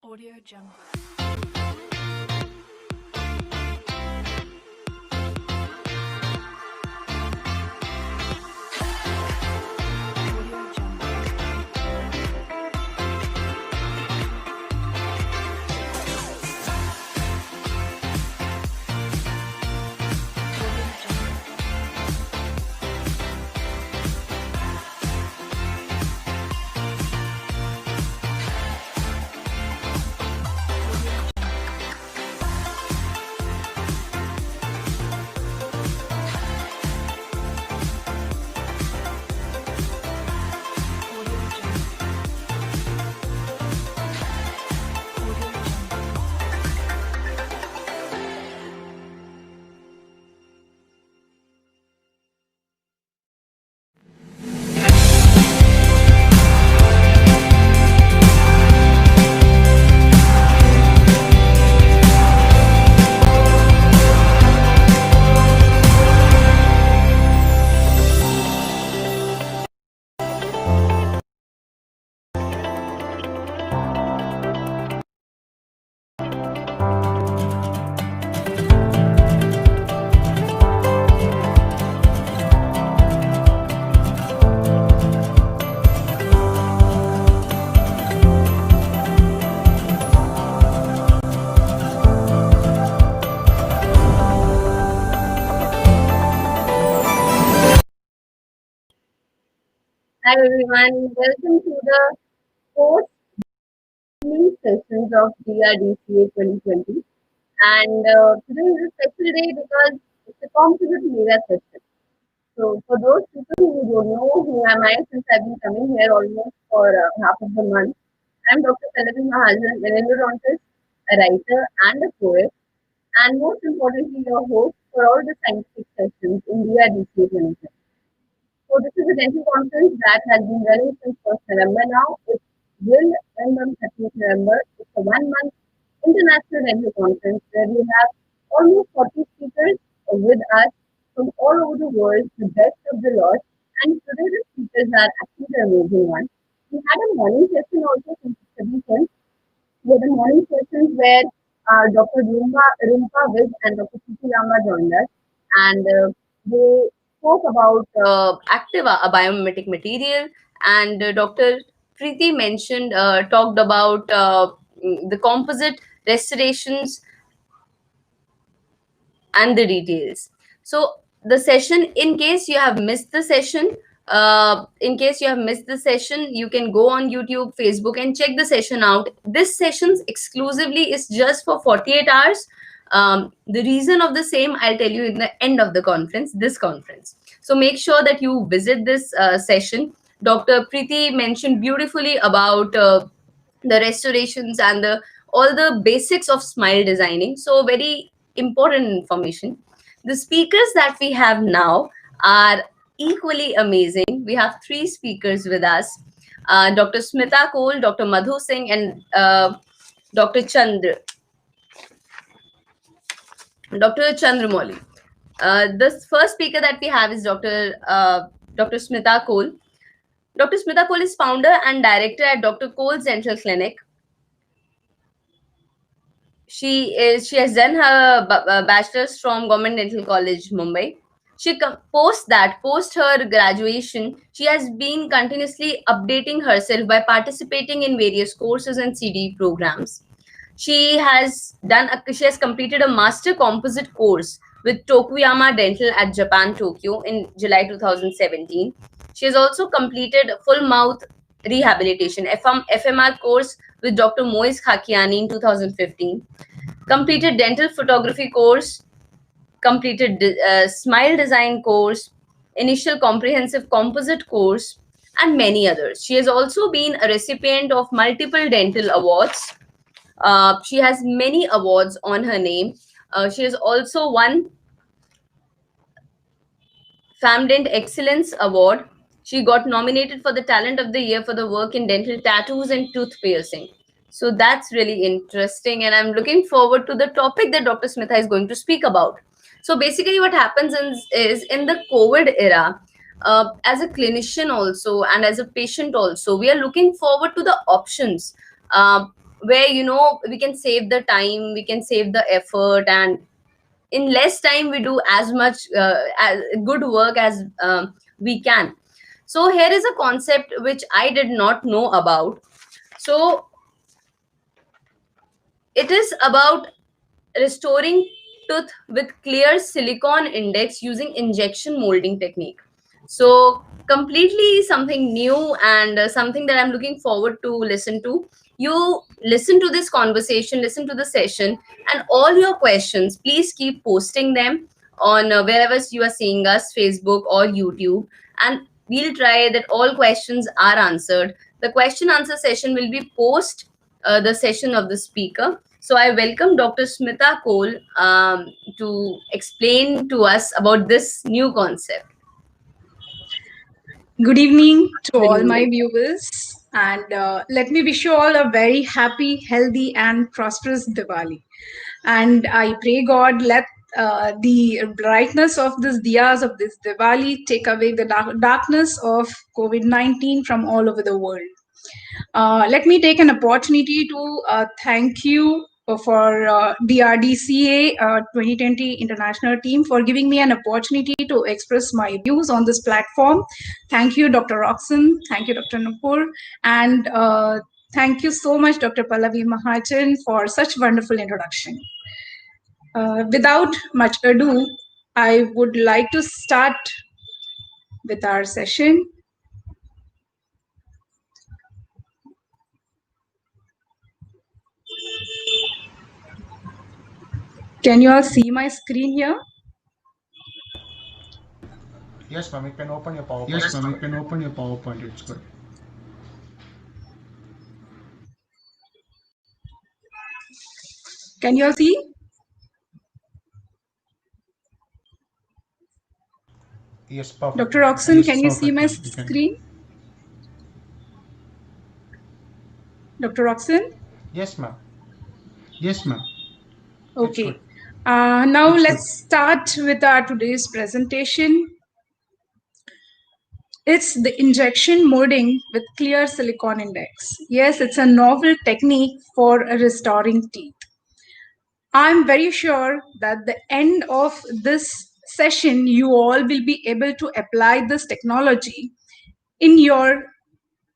Audio Jungle. Audio Jungle. Audio Jungle. Audio Jungle. Audio Jungle. Hi everyone, welcome to the fourth new sessions of DRDCA 2020. And today is a special day because it's a composite media session. So for those people who don't know who am I, since I've been coming here almost for half of the month, I'm Dr. Chandra, an endodontist, a writer, and a poet, and most importantly, your host for all the scientific sessions in DRDCA 2020. So this is a dental conference that has been running since 1st November now. It will end on 30th November. It's a 1 month international dental conference where we have almost 40 speakers with us from all over the world, the best of the lot. And today the speakers are actually the amazing ones. We had a morning session also since it's a weekend. We had a morning sessions where Dr. Rumpa Viz and Dr. Siti Rama joined us, and they spoke about active biomimetic material, and Dr. Preeti talked about the composite restorations and the details. So the session, in case you have missed the session, you can go on YouTube, Facebook, and check the session out. This sessions exclusively is just for 48 hours. The reason of the same I'll tell you in the end of the conference, this conference. So make sure that you visit this session. Dr. Preeti mentioned beautifully about the restorations and the all the basics of smile designing. So very important information. The speakers that we have now are equally amazing. We have three speakers with us: Dr. Smita Kole, Dr. Madhu Singh, and Dr. Chandra, Dr. Chandra Mouli. The first speaker that we have is Dr. Smita Kole. Dr. Smita Kole is founder and director at Dr. Kole's Dental Clinic. She has done her bachelor's from Government Dental College, Mumbai. Post her graduation, she has been continuously updating herself by participating in various courses and CD programs. She has completed a master composite course with Tokuyama Dental at Japan, Tokyo in July 2017. She has also completed a full mouth rehabilitation FMR course with Dr. Moise Khakiani in 2015. Completed dental photography course, completed smile design course, initial comprehensive composite course, and many others. She has also been a recipient of multiple dental awards. She has many awards on her name. She has also won Famdent Excellence Award. She got nominated for the Talent of the Year for the work in dental tattoos and tooth piercing. So that's really interesting, and I'm looking forward to the topic that Dr. Smita is going to speak about. So basically, what happens is in the COVID era, as a clinician also and as a patient also, we are looking forward to the options. where we can save the time, we can save the effort, and in less time we do as much good work as we can. So here is a concept which I did not know about. So it is about restoring tooth with clear silicone index using injection molding technique. So completely something new, and something that I'm looking forward to listen to. You listen to this conversation, listen to the session, and all your questions, please keep posting them on wherever you are seeing us, Facebook or YouTube, and we'll try that all questions are answered. The question answer session will be post the session of the speaker. So I welcome Dr. Smita Kole to explain to us about this new concept. Good evening to Good all my evening. viewers, and let me wish you all a very happy, healthy, and prosperous Diwali. And I pray God let the brightness of this diyas of this Diwali take away the darkness of COVID-19 from all over the world. Let me take an opportunity to thank you for DRDCA 2020 International Team for giving me an opportunity to express my views on this platform. Thank you, Dr. Roxon. Thank you, Dr. Nupur. And thank you so much, Dr. Pallavi Mahajan, for such wonderful introduction. Without much ado, I would like to start with our session. Can you all see my screen here? Yes, ma'am. You can open your PowerPoint. Yes, ma'am, you can open your PowerPoint. It's good. Can you all see? Yes, perfect. Dr. Roxon, Yes, can you see my perfect, ma'am. You can. screen? Dr. Roxon? Yes, ma'am. Yes, ma'am. It's Okay. good. Now It's good. let's start with our today's presentation. It's the injection molding with clear silicone index. Yes, it's a novel technique for restoring teeth. I'm very sure that the end of this session, you all will be able to apply this technology in your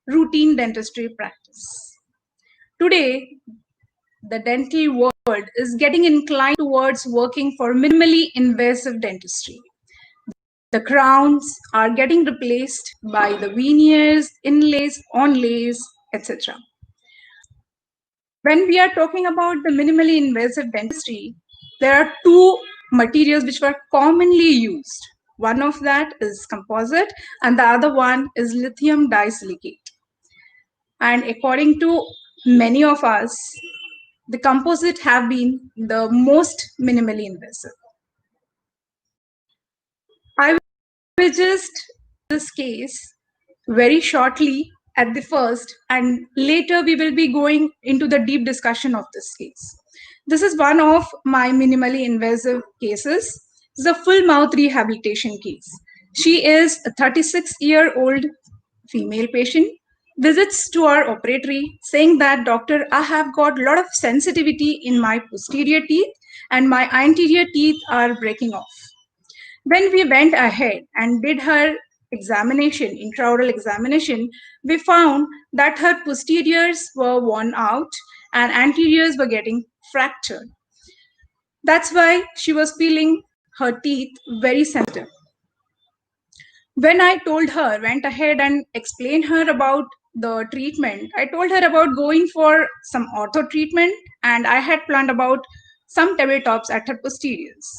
routine dentistry practice. Today, the dental world is getting inclined towards working for minimally invasive dentistry. The crowns are getting replaced by the veneers, inlays, onlays, etc. When we are talking about the minimally invasive dentistry, there are two materials which were commonly used. One of that is composite, and the other one is lithium disilicate. And according to many of us, the composite have been the most minimally invasive. I will just this case very shortly at the first, and later we will be going into the deep discussion of this case. This is one of my minimally invasive cases. It's a full mouth rehabilitation case. She is a 36-year-old female patient, visits to our operatory saying that, doctor, I have got a lot of sensitivity in my posterior teeth and my anterior teeth are breaking off. When we went ahead and did her examination, intraoral examination, we found that her posteriors were worn out and anteriors were getting fractured. That's why she was feeling her teeth very sensitive. When I told her, went ahead and explained her about the treatment, I told her about going for some ortho treatment, and I had planned about some tabletops at her posteriors.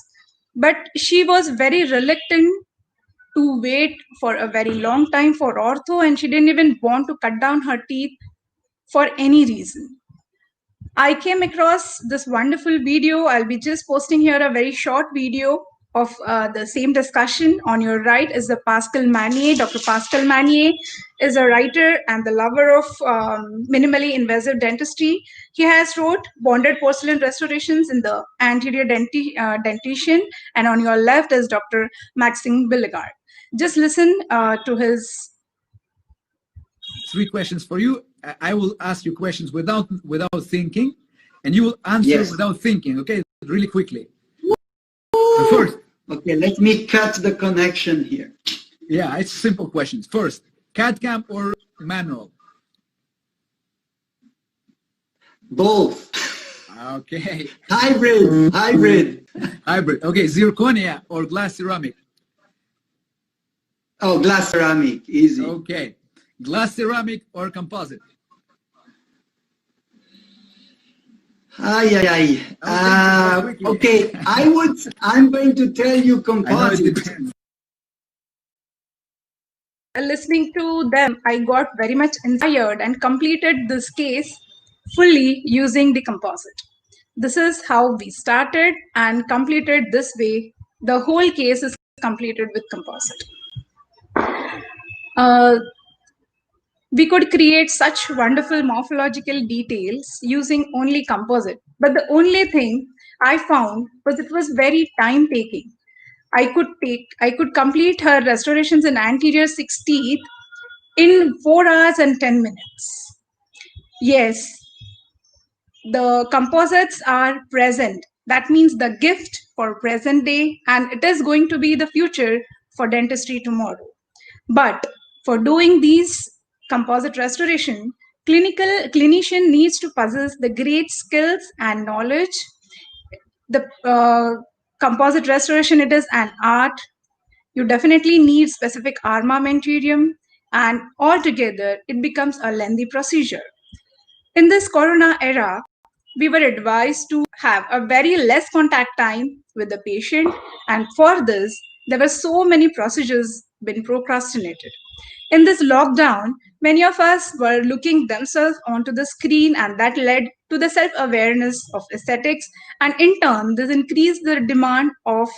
But she was very reluctant to wait for a very long time for ortho, and she didn't even want to cut down her teeth for any reason. I came across this wonderful video. I'll be just posting here a very short video of the same discussion. On your right is the Pascal Manier. Dr. Pascal Manier is a writer and the lover of minimally invasive dentistry. He has wrote Bonded Porcelain Restorations in the Anterior Dentition. And on your left is Dr. Maxime Billigard. Just listen to his three questions for you. I will ask you questions without thinking, and you will answer Yes. without thinking. Okay, really quickly. First, Okay, let me cut the connection here. yeah, it's simple questions. First, CAD CAM or manual? Both. Okay. Hybrid. Hybrid. Okay, zirconia or glass ceramic? Oh, glass ceramic, easy. Okay. Glass ceramic or composite? Okay, I'm going to tell you I know it composite. depends. Listening to them, I got very much inspired and completed this case fully using the composite. This is how we started and completed this way. The whole case is completed with composite. We could create such wonderful morphological details using only composite. But the only thing I found was it was very time taking. I could complete her restorations in anterior 6 teeth in 4 hours and 10 minutes. Yes, the composites are present. That means the gift for present day, and it is going to be the future for dentistry tomorrow. But for doing these composite restoration, clinician needs to possess the great skills and knowledge. The composite restoration, it is an art. You definitely need specific armamentarium, and altogether it becomes a lengthy procedure. In this corona era, we were advised to have a very less contact time with the patient, and for this, there were so many procedures been procrastinated. In this lockdown, many of us were looking themselves onto the screen, and that led to the self-awareness of aesthetics, and in turn, this increased the demand of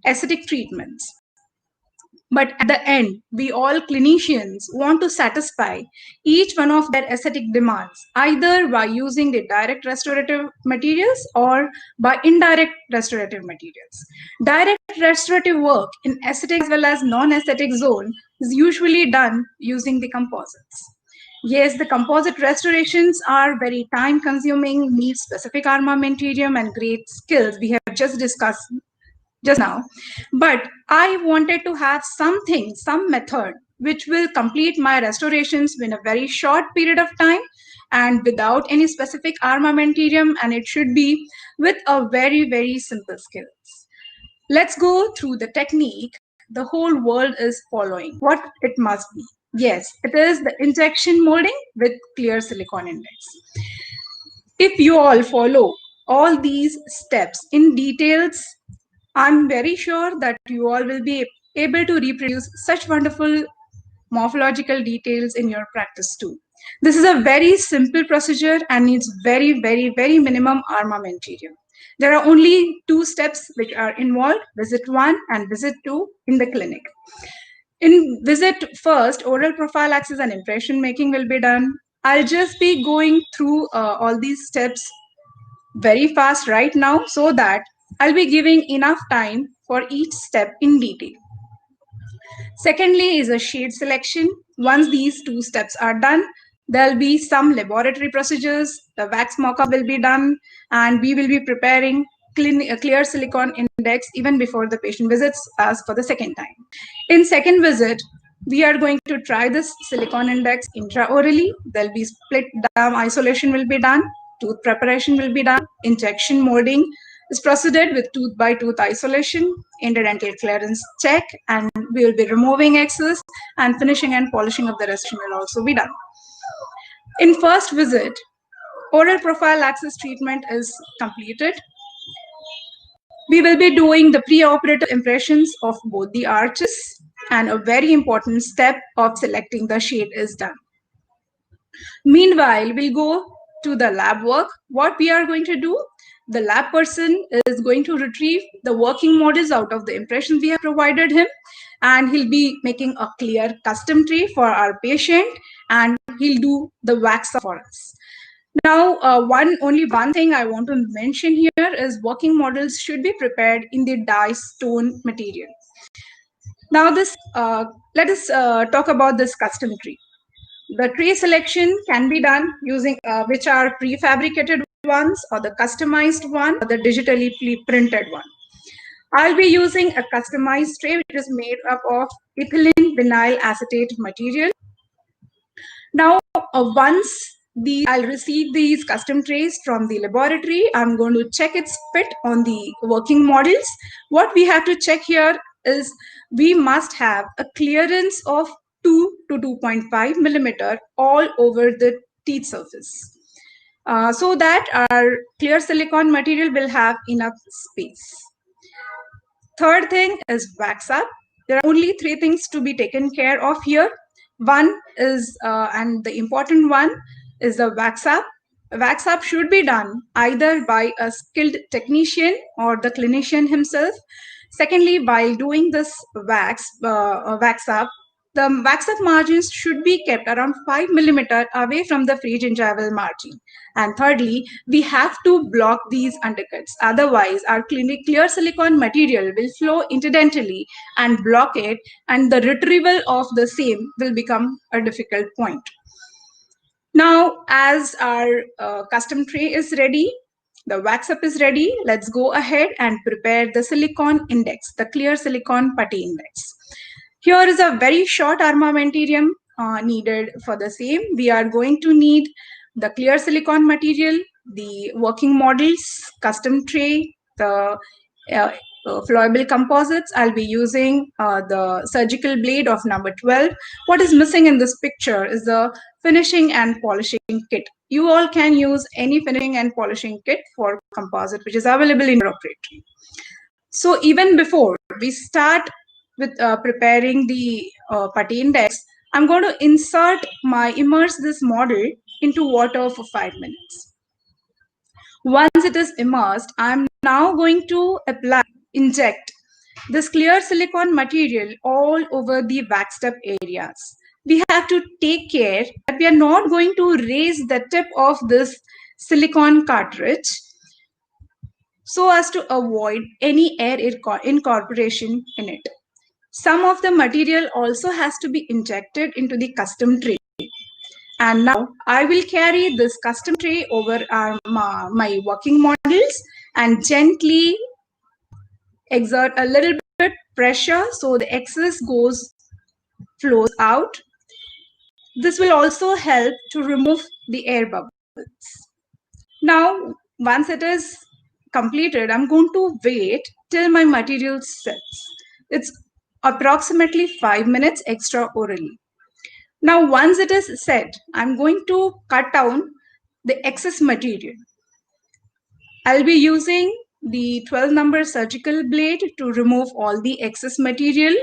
aesthetic treatments. But at the end, we all clinicians want to satisfy each one of their aesthetic demands, either by using the direct restorative materials or by indirect restorative materials. Direct restorative work in aesthetic as well as non-aesthetic zone is usually done using the composites. Yes, the composite restorations are very time consuming, need specific armamentarium and great skills. We have just discussed just now, but I wanted to have some method which will complete my restorations in a very short period of time and without any specific armamentarium, and it should be with a very simple skills. Let's go through the technique the whole world is following, what it must be. Yes, it is the injection molding with clear silicone index. If you all follow all these steps in details, I'm very sure that you all will be able to reproduce such wonderful morphological details in your practice too. This is a very simple procedure and needs very minimum armamentarium. There are only 2 steps which are involved, visit 1 and visit 2 in the clinic. In visit first, oral prophylaxis and impression making will be done. I'll just be going through all these steps very fast right now so that I'll be giving enough time for each step in detail. Secondly is a shade selection. Once these 2 steps are done, there'll be some laboratory procedures. The wax mock-up will be done, and we will be preparing clear silicone index even before the patient visits us for the second time. In second visit, we are going to try this silicone index intraorally. There'll be split dam isolation will be done, tooth preparation will be done, injection molding is proceeded with tooth by tooth isolation, interdental clearance check, and we will be removing excess, and finishing and polishing of the restoration will also be done. In first visit, oral prophylaxis treatment is completed. We will be doing the preoperative impressions of both the arches, and a very important step of selecting the shade is done. Meanwhile, we'll go to the lab work. What we are going to do, the lab person is going to retrieve the working models out of the impressions we have provided him, and he'll be making a clear custom tray for our patient, and he'll do the wax for us. Now, only one thing I want to mention here is working models should be prepared in the dye stone material. Now, let us talk about this custom tree. The tray selection can be done using which are prefabricated ones or the customized one or the digitally printed one. I'll be using a customized tray which is made up of ethylene vinyl acetate material. Now, once I'll receive these custom trays from the laboratory, I'm going to check its fit on the working models. What we have to check here is we must have a clearance of 2 to 2.5 millimeter all over the teeth surface. So that our clear silicone material will have enough space. Third thing is wax up. There are only three things to be taken care of here. One is, and the important one is the wax up. Wax up should be done either by a skilled technician or the clinician himself. Secondly, while doing this wax up, the wax up margins should be kept around 5 millimeter away from the free gingival margin. And thirdly, we have to block these undercuts. Otherwise, our clear silicone material will flow incidentally and block it, and the retrieval of the same will become a difficult point. Now, as our custom tray is ready, the wax up is ready, let's go ahead and prepare the silicone index, the clear silicone putty index. Here is a very short armamentarium needed for the same. We are going to need the clear silicone material, the working models, custom tray, the flowable composites. I'll be using the surgical blade of number 12. What is missing in this picture is the finishing and polishing kit. You all can use any finishing and polishing kit for composite which is available in your operatory. So even before we start with preparing the putty index, I'm going to immerse this model into water for 5 minutes. Once it is immersed, I'm now going to inject this clear silicone material all over the waxed up areas. We have to take care that we are not going to raise the tip of this silicone cartridge so as to avoid any air incorporation in it. Some of the material also has to be injected into the custom tray. And now I will carry this custom tray over my working models and gently exert a little bit pressure so the excess flows out. This will also help to remove the air bubbles. Now, once it is completed, I'm going to wait till my material sets. It's approximately 5 minutes extra orally. Now, once it is set, I'm going to cut down the excess material. I'll be using the 12 number surgical blade to remove all the excess material.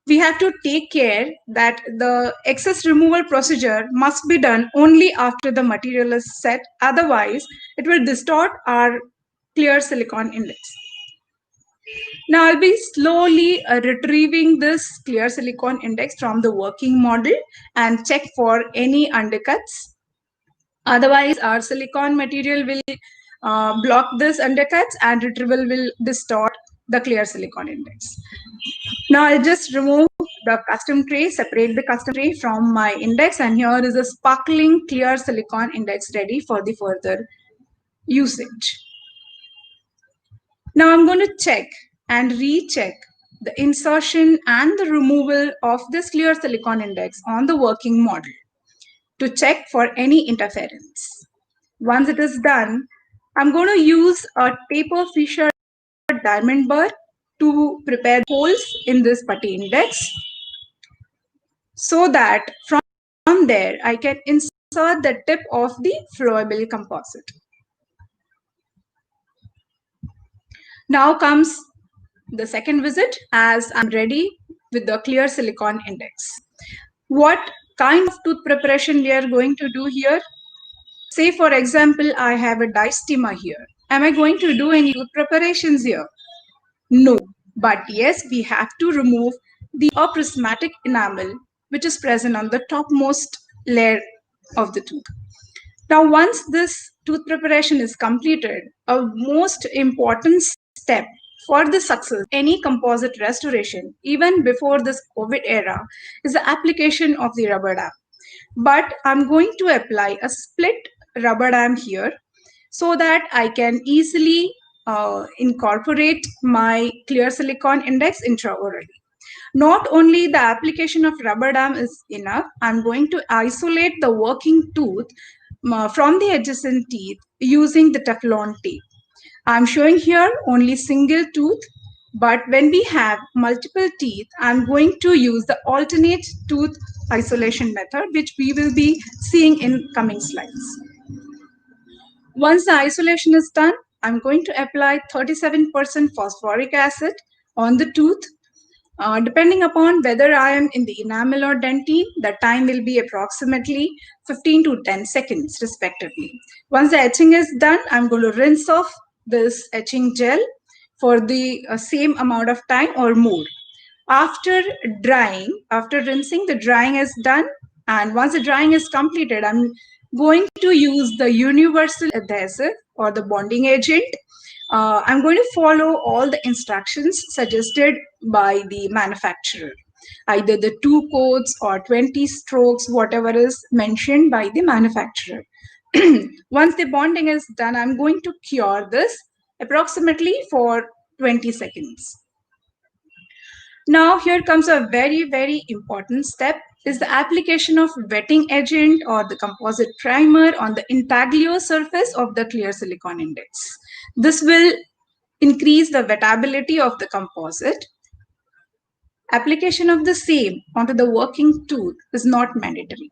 We have to take care that the excess removal procedure must be done only after the material is set. Otherwise, it will distort our clear silicone index. Now I'll be slowly retrieving this clear silicone index from the working model and check for any undercuts. Otherwise, our silicone material will block this undercuts and retrieval will distort the clear silicone index. Now I'll just remove the custom tray, separate the custom tray from my index, and here is a sparkling clear silicone index ready for the further usage. Now I'm going to check and recheck the insertion and the removal of this clear silicone index on the working model to check for any interference. Once it is done, I'm going to use a taper fisher diamond burr to prepare holes in this putty index so that from there I can insert the tip of the flowable composite. Now comes the second visit as I'm ready with the clear silicone index. What kind of tooth preparation we are going to do here? Say for example, I have a diastema here. Am I going to do any tooth preparations here? No, but yes, we have to remove the prismatic enamel which is present on the topmost layer of the tooth. Now, once this tooth preparation is completed, a most important step for the success any composite restoration, even before this COVID era, is the application of the rubber dam. But I'm going to apply a split rubber dam here so that I can easily incorporate my clear silicone index intraorally. Not only the application of rubber dam is enough, I'm going to isolate the working tooth from the adjacent teeth using the Teflon tape. I'm showing here only single tooth, but when we have multiple teeth, I'm going to use the alternate tooth isolation method, which we will be seeing in coming slides. Once the isolation is done, I'm going to apply 37% phosphoric acid on the tooth. Depending upon whether I am in the enamel or dentine, the time will be approximately 15 to 10 seconds respectively. Once the etching is done, I'm going to rinse off this etching gel for the same amount of time or more. After drying, after rinsing, the drying is done. And once the drying is completed, I'm going to use the universal adhesive or the bonding agent. I'm going to follow all the instructions suggested by the manufacturer, either the 2 coats or 20 strokes, whatever is mentioned by the manufacturer. Once the bonding is done, I'm going to cure this approximately for 20 seconds. Now here comes a very, very important step is the application of wetting agent or the composite primer on the intaglio surface of the clear silicone index. This will increase the wettability of the composite. Application of the same onto the working tooth is not mandatory.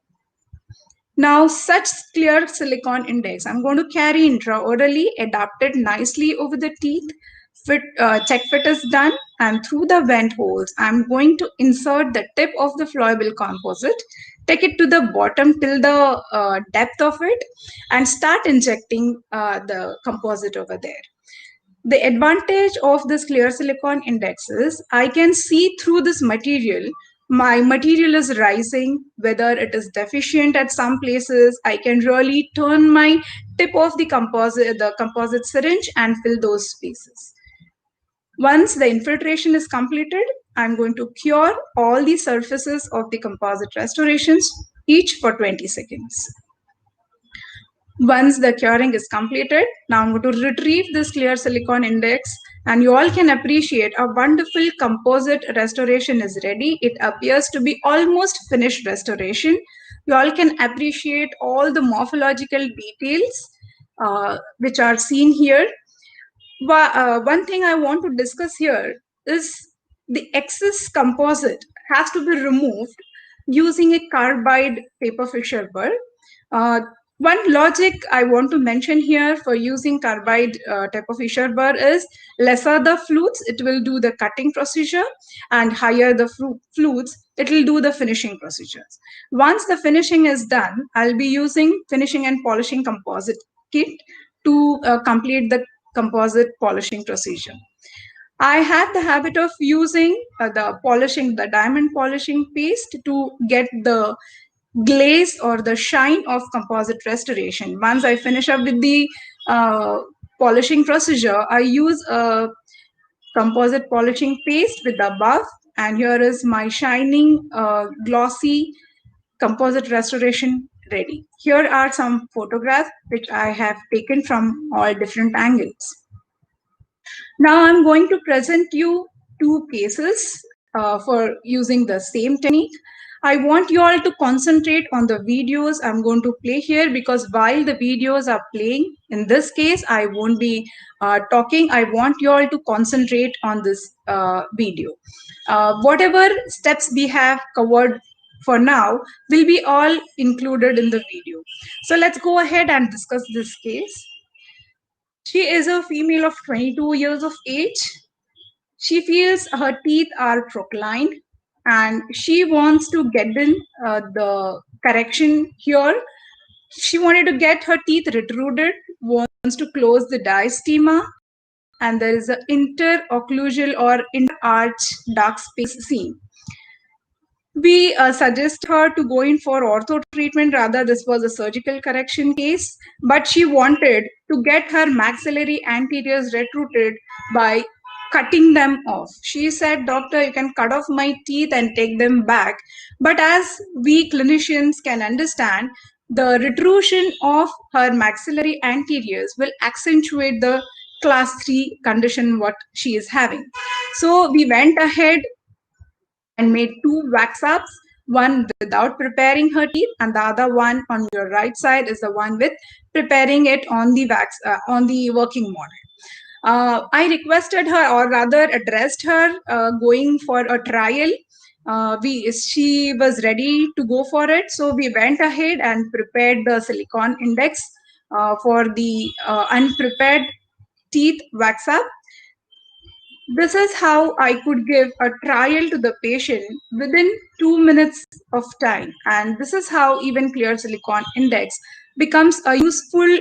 Now, such clear silicone index, I'm going to carry intraorally, adapt it nicely over the teeth. Check fit is done, and through the vent holes, I'm going to insert the tip of the flowable composite, take it to the bottom till the depth of it, and start injecting the composite over there. The advantage of this clear silicone index is I can see through this material. My material is rising, whether it is deficient at some places. I can really turn my tip of the composite syringe and fill those spaces. Once the infiltration is completed, I'm going to cure all the surfaces of the composite restorations, each for 20 seconds. Once the curing is completed, now I'm going to retrieve this clear silicone index, and you all can appreciate a wonderful composite restoration is ready. It appears to be almost finished restoration. You all can appreciate all the morphological details which are seen here. One thing I want to discuss here is the excess composite has to be removed using a carbide paper fixture burr. One logic I want to mention here for using carbide type of fissure burr is lesser the flutes, it will do the cutting procedure, and higher the flutes, it will do the finishing procedures. Once the finishing is done, I'll be using finishing and polishing composite kit to complete the composite polishing procedure. I have the habit of using the diamond polishing paste to get the glaze or the shine of composite restoration. Once I finish up with the polishing procedure, I use a composite polishing paste with the buff, and here is my shining glossy composite restoration ready. Here are some photographs which I have taken from all different angles. Now I'm going to present you 2 cases for using the same technique. I want you all to concentrate on the videos I'm going to play here, because while the videos are playing, in this case, I won't be talking. I want you all to concentrate on this video. Whatever steps we have covered for now will be all included in the video. So let's go ahead and discuss this case. She is a female of 22 years of age. She feels her teeth are proclined and she wants to get in the correction here. She wanted to get her teeth retruded, wants to close the diastema, and there is an interocclusal or inter-arch dark space seen. We suggest her to go in for ortho treatment. Rather, this was a surgical correction case, but she wanted to get her maxillary anteriors retruded by cutting them off. She said, "Doctor, you can cut off my teeth and take them back." But as we clinicians can understand, the retrusion of her maxillary anteriors will accentuate the class 3 condition what she is having. So we went ahead and made 2 wax ups, one without preparing her teeth, and the other one on your right side is the one with preparing it on the on the working model. I requested her, or rather addressed her, going for a trial. She was ready to go for it, so we went ahead and prepared the silicone index for the unprepared teeth wax up. This is how I could give a trial to the patient within 2 minutes of time, and this is how even clear silicone index becomes a useful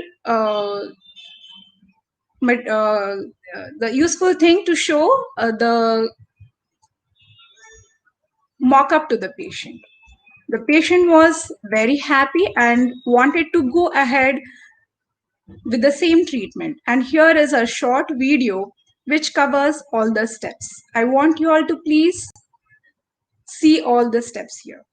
the useful thing to show the mock-up to the patient. The patient was very happy and wanted to go ahead with the same treatment. And here is a short video which covers all the steps. I want you all to please see all the steps here.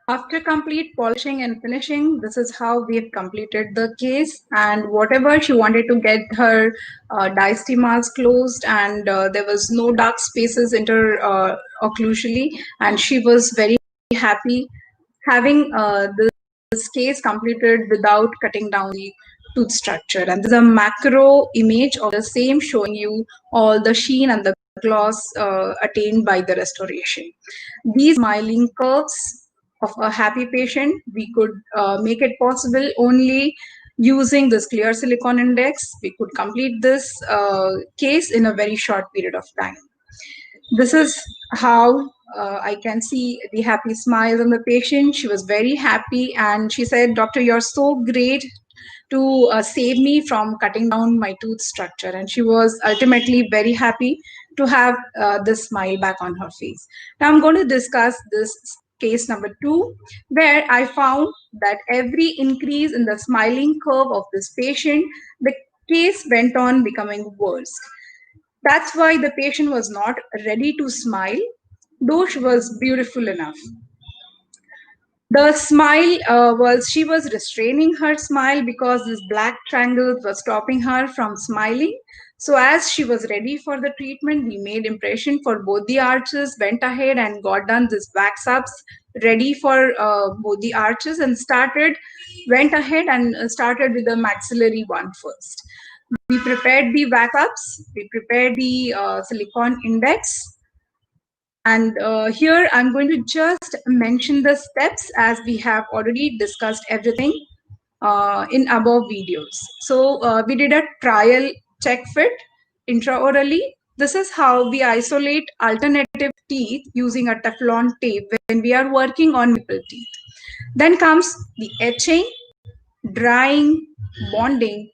After complete polishing and finishing, this is how we have completed the case. And whatever she wanted to get her diastemas closed, and there was no dark spaces occlusally, and she was very happy having this case completed without cutting down the tooth structure. And this is a macro image of the same, showing you all the sheen and the gloss attained by the restoration. These smiling curves of a happy patient, we could make it possible only using this clear silicone index. We could complete this case in a very short period of time. This is how I can see the happy smile on the patient. She was very happy and she said, "Doctor, you're so great to save me from cutting down my tooth structure." And she was ultimately very happy to have this smile back on her face. Now I'm going to discuss this case number 2, where I found that every increase in the smiling curve of this patient, the case went on becoming worse. That's why the patient was not ready to smile, though she was beautiful enough. The smile she was restraining her smile because this black triangle was stopping her from smiling. So as she was ready for the treatment, we made impression for both the arches, went ahead and got done this wax ups ready for both the arches, and went ahead and started with the maxillary one first. We prepared the wax ups, we prepared the silicone index, and here I'm going to just mention the steps as we have already discussed everything in above videos. So we did a trial check fit intraorally. This is how we isolate alternative teeth using a Teflon tape when we are working on maple teeth. Then comes the etching, drying, bonding,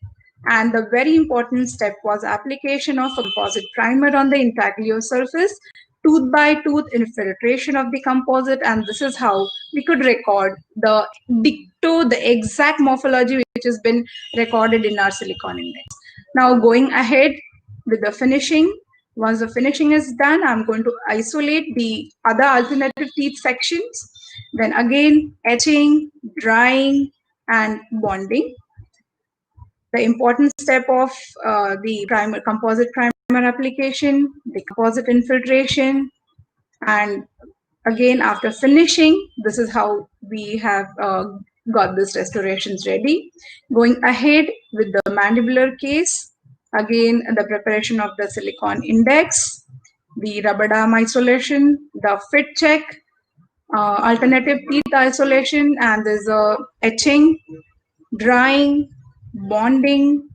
and the very important step was application of a composite primer on the intaglio surface, tooth by tooth infiltration of the composite, and this is how we could record the dicto, the exact morphology which has been recorded in our silicone index. Now going ahead with the finishing. Once the finishing is done, I'm going to isolate the other alternative teeth sections. Then again, etching, drying, and bonding. The important step of the composite primer application, the composite infiltration, and again after finishing, this is how we have got this restorations ready. Going ahead with the mandibular case, again the preparation of the silicone index, the rubber dam isolation, the fit check, alternative teeth isolation, and there's a etching, drying, bonding,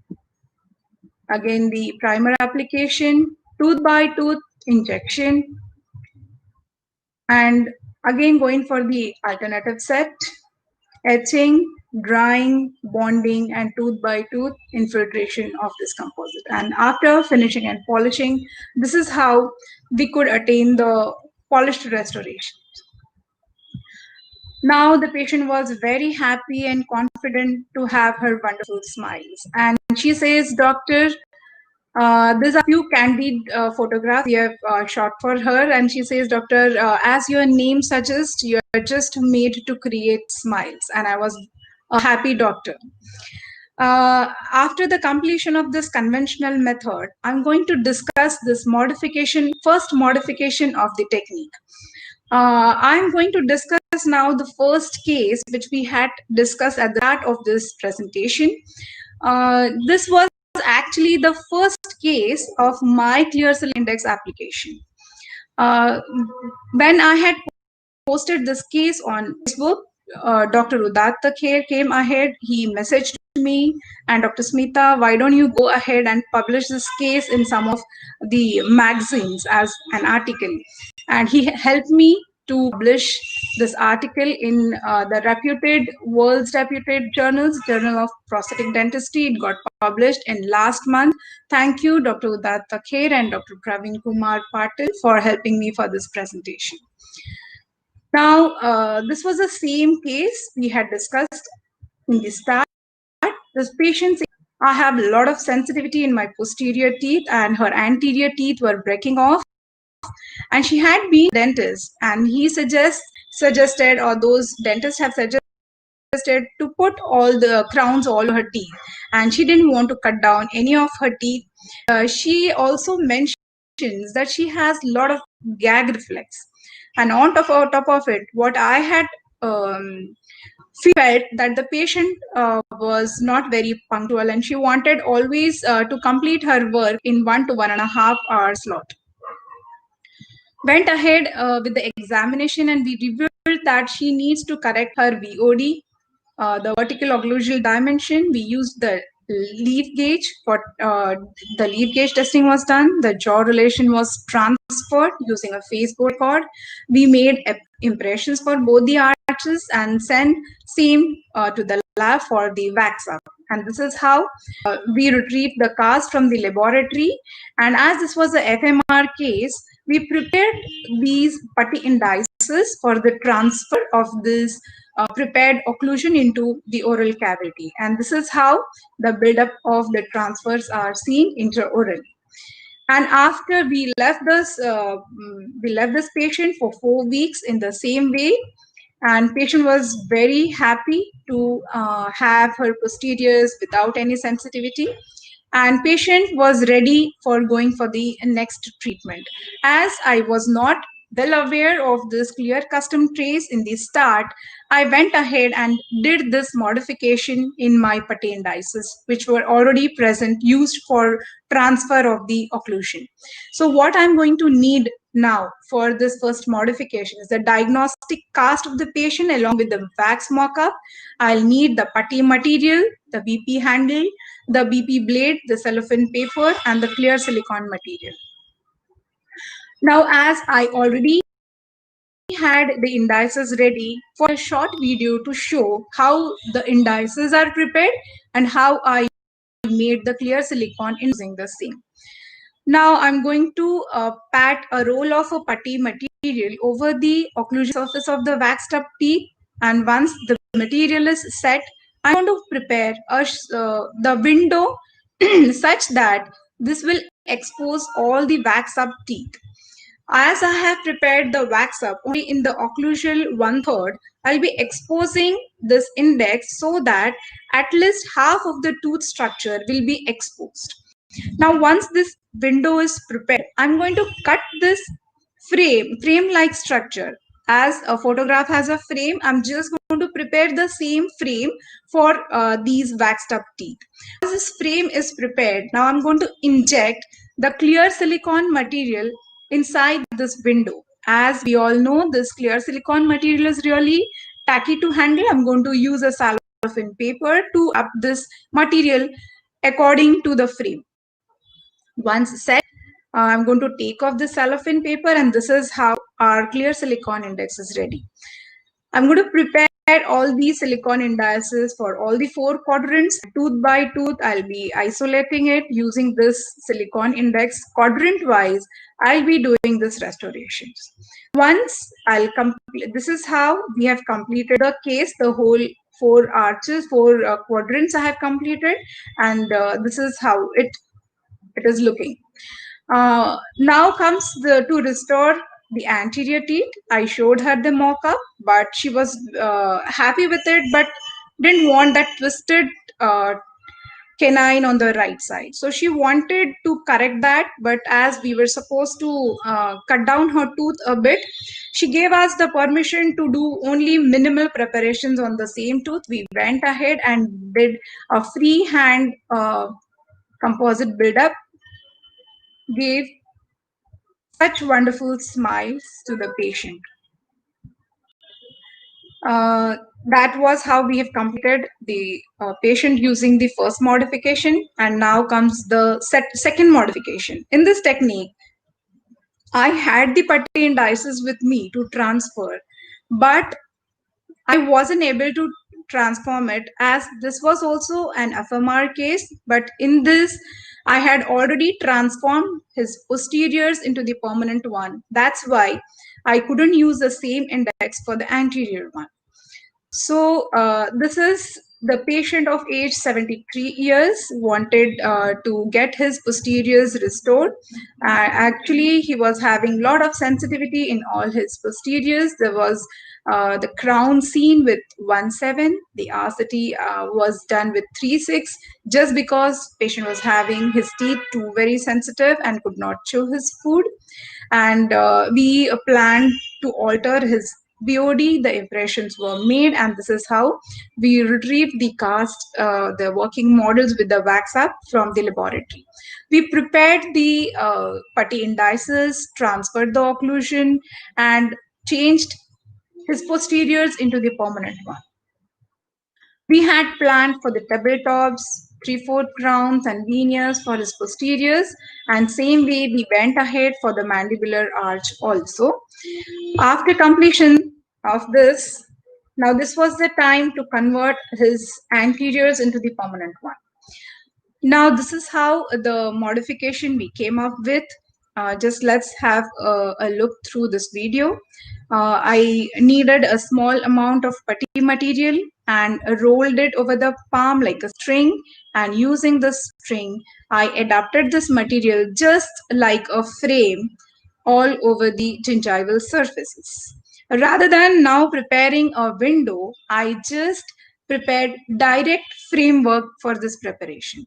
again the primer application, tooth by tooth injection, and again going for the alternative set, etching, drying, bonding, and tooth by tooth infiltration of this composite. And after finishing and polishing, this is how we could attain the polished restoration. Now the patient was very happy and confident to have her wonderful smiles. And she says, Doctor, there's a few candid photographs we have shot for her. And she says, Doctor, as your name suggests, you are just made to create smiles. And I was a happy doctor. After the completion of this conventional method, I'm going to discuss this first modification of the technique. I'm going to discuss now the first case which we had discussed at the start of this presentation. This was actually the first case of my clear cell index application. When I had posted this case on Facebook, Dr. Udatta Kher came ahead, he messaged me, and Dr. Smita, why don't you go ahead and publish this case in some of the magazines as an article? And he helped me to publish this article in the world's reputed journals, Journal of Prosthetic Dentistry. It got published in last month. Thank you, Dr. Udatta Kher and Dr. Praveen Kumar Patil for helping me for this presentation. Now, this was the same case we had discussed in the start. This patient said, I have a lot of sensitivity in my posterior teeth and her anterior teeth were breaking off. And she had been a dentist, and he suggested, or those dentists have suggested to put all the crowns all her teeth, and she didn't want to cut down any of her teeth. She also mentions that she has a lot of gag reflex, and on top of it, what I had felt that the patient was not very punctual, and she wanted always to complete her work in 1 to 1.5 hour slot. Went ahead with the examination, and we revealed that she needs to correct her VOD, the vertical occlusal dimension. We used the leaf gauge for the leaf gauge testing was done. The jaw relation was transferred using a Facebook record. We made impressions for both the arches and sent same to the lab for the wax up. And this is how we retrieved the cast from the laboratory. And as this was a FMR case, we prepared these putty indices for the transfer of this prepared occlusion into the oral cavity. And this is how the buildup of the transfers are seen intraorally. And after we left this patient for 4 weeks in the same way, and patient was very happy to have her posteriors without any sensitivity. and patient was ready for going for the next treatment. As I was not well aware of this clear custom trace in the start, I went ahead and did this modification in my pate indices, which were already present, used for transfer of the occlusion. So what I'm going to need now for this first modification is the diagnostic cast of the patient along with the wax mock-up. I'll need the putty material, the BP handle, the BP blade, the cellophane paper, and the clear silicone material. Now, as I already had the indices ready for a short video to show how the indices are prepared and how I made the clear silicone using the same. Now I'm going to pat a roll of a putty material over the occlusion surface of the waxed up teeth, and once the material is set, I'm going to prepare the window such that this will expose all the wax up teeth. As I have prepared the wax up only in the occlusal 1/3, I'll be exposing this index so that at least half of the tooth structure will be exposed. Now, once this window is prepared, I'm going to cut this frame-like structure. As a photograph has a frame, I'm just going to prepare the same frame for these waxed up teeth. As this frame is prepared, now I'm going to inject the clear silicone material inside this window. As we all know, this clear silicone material is really tacky to handle. I'm going to use a cellophane paper to up this material according to the frame. Once set, I'm going to take off the cellophane paper, and this is how our clear silicone index is ready. I'm going to prepare all these silicone indices for all the 4 quadrants. Tooth by tooth, I'll be isolating it using this silicone index. Quadrant wise, I'll be doing this restorations. Once I'll complete, this is how we have completed the case, the whole 4 arches, 4 quadrants I have completed, and this is how it is looking. Now comes to restore the anterior teeth. I showed her the mock-up, but she was happy with it, but didn't want that twisted canine on the right side. So she wanted to correct that, but as we were supposed to cut down her tooth a bit, she gave us the permission to do only minimal preparations on the same tooth. We went ahead and did a freehand composite build-up, gave such wonderful smiles to the patient. That was how we have completed the patient using the first modification, and now comes the second modification. In this technique, I had the putty indices with me to transfer, but I wasn't able to transform it as this was also an FMR case, but in this I had already transformed his posteriors into the permanent one. That's why I couldn't use the same index for the anterior one. So this is the patient of age 73 years wanted to get his posteriors restored. Actually, he was having a lot of sensitivity in all his posteriors. There was the crown seen with 1.7. The RCT was done with 3.6, just because patient was having his teeth too very sensitive and could not chew his food. And we planned to alter his BOD. The impressions were made, and this is how we retrieved the cast, the working models with the wax up from the laboratory. We prepared the putty indices, transferred the occlusion, and changed his posteriors into the permanent one. We had planned for the tabletops, 3/4 crowns, and veneers for his posteriors, and same way we went ahead for the mandibular arch also. After completion of this, now this was the time to convert his anteriors into the permanent one. Now this is how the modification we came up with. Just let's have a look through this video. I needed a small amount of putty material and rolled it over the palm like a string, and using the string, I adapted this material just like a frame all over the gingival surfaces. Rather than now preparing a window, I just prepared direct framework for this preparation.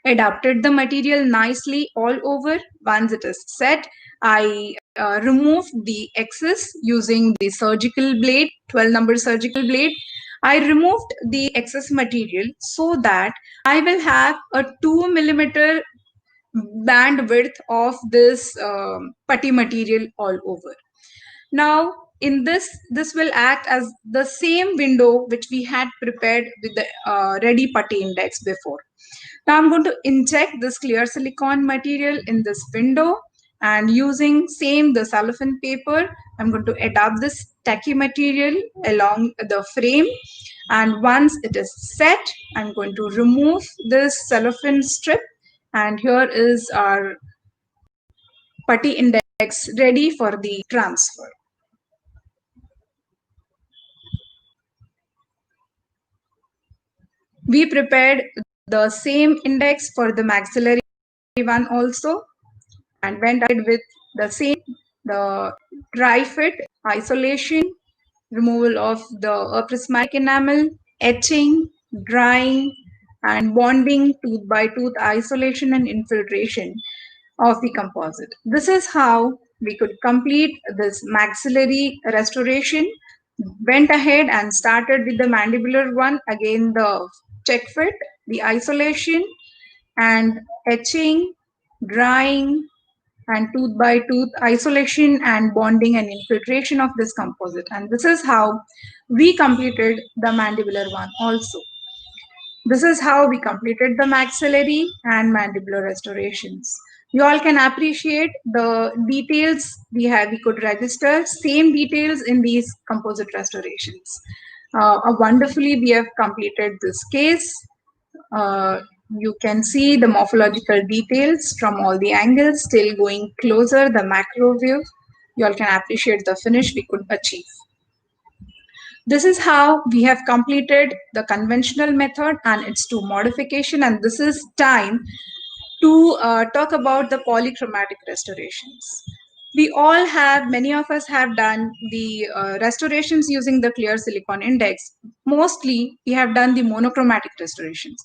adapted the material nicely all over. Once it is set, I removed the excess using the surgical blade, 12 number surgical blade. I removed the excess material so that I will have a 2 millimeter bandwidth of this putty material all over. Now, in this will act as the same window which we had prepared with the ready putty index before. Now I'm going to inject this clear silicone material in this window, and using same the cellophane paper, I'm going to adapt this tacky material along the frame. And once it is set, I'm going to remove this cellophane strip, and here is our putty index ready for the transfer. We prepared the same index for the maxillary one also, and went ahead with the same, the dry fit, isolation, removal of the prismatic enamel, etching, drying, and bonding tooth by tooth isolation and infiltration of the composite. This is how we could complete this maxillary restoration. Went ahead and started with the mandibular one, again the check fit, the isolation, and etching, drying, and tooth by tooth isolation and bonding and infiltration of this composite. And this is how we completed the mandibular one also. This is how we completed the maxillary and mandibular restorations. You all can appreciate the details we could register, same details in these composite restorations. Wonderfully, we have completed this case. You can see the morphological details from all the angles, still going closer, the macro view. You all can appreciate the finish we could achieve. This is how we have completed the conventional method and its two modification, and this is time to talk about the polychromatic restorations. We all have, many of us have done the restorations using the clear silicone index. Mostly, we have done the monochromatic restorations.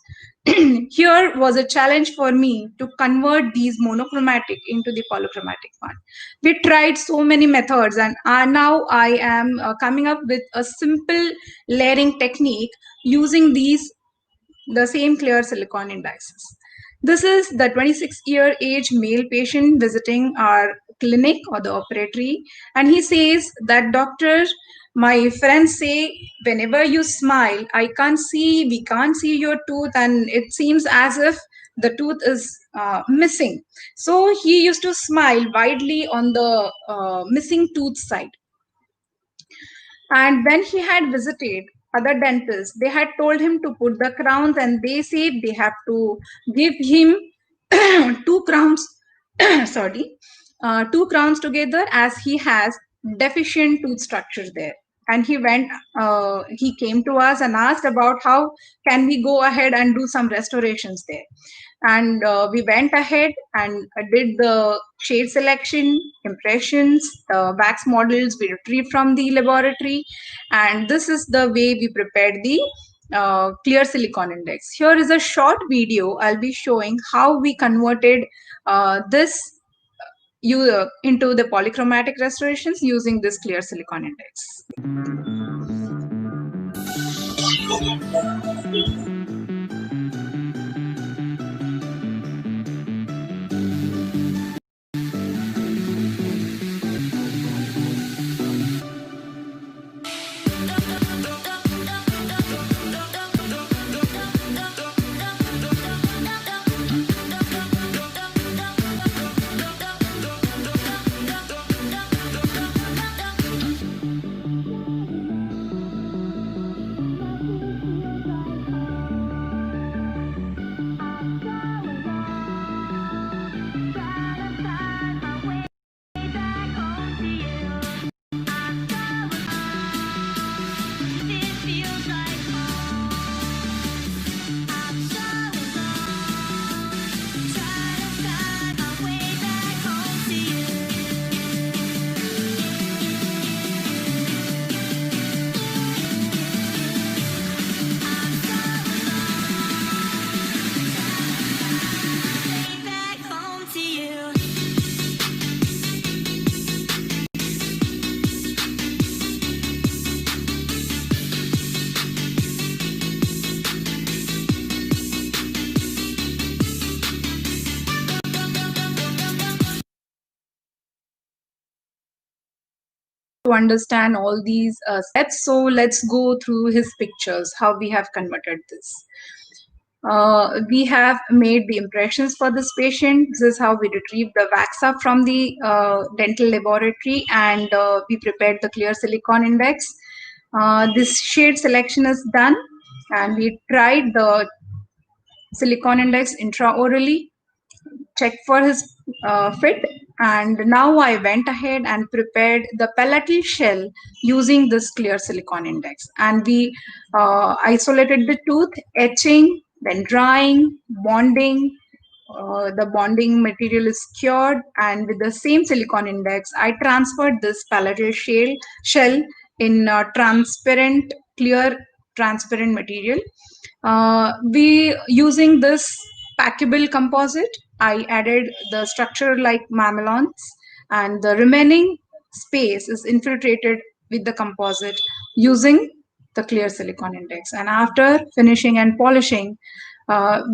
Here was a challenge for me to convert these monochromatic into the polychromatic one. We tried so many methods, and now I am coming up with a simple layering technique using the same clear silicone indices. This is the 26-year age male patient visiting our clinic or the operatory, and he says that, doctor, my friends say whenever you smile, we can't see your tooth, and it seems as if the tooth is missing. So he used to smile widely on the missing tooth side. And when he had visited other dentists, they had told him to put the crowns, and they said they have to give him two crowns, sorry, two crowns together, as he has deficient tooth structure there. And he came to us and asked about how can we go ahead and do some restorations there. And we went ahead and did the shade selection, impressions, the wax models we retrieved from the laboratory, and this is the way we prepared the clear silicone index. Here is a short video I'll be showing how we converted this into the polychromatic restorations using this clear silicone index. to understand all these steps. So let's go through his pictures, how we have converted this. We have made the impressions for this patient. This is how we retrieved the wax up from the dental laboratory, and we prepared the clear silicone index. This shade selection is done, and we tried the silicone index intraorally, checked for his fit, and now I went ahead and prepared the palatal shell using this clear silicone index, and we isolated the tooth, etching, then drying, bonding. The bonding material is cured, and with the same silicone index I transferred this palatal shell in transparent clear transparent material. We using this packable composite, I added the structure like mamelons, and the remaining space is infiltrated with the composite using the clear silicone index. And after finishing and polishing,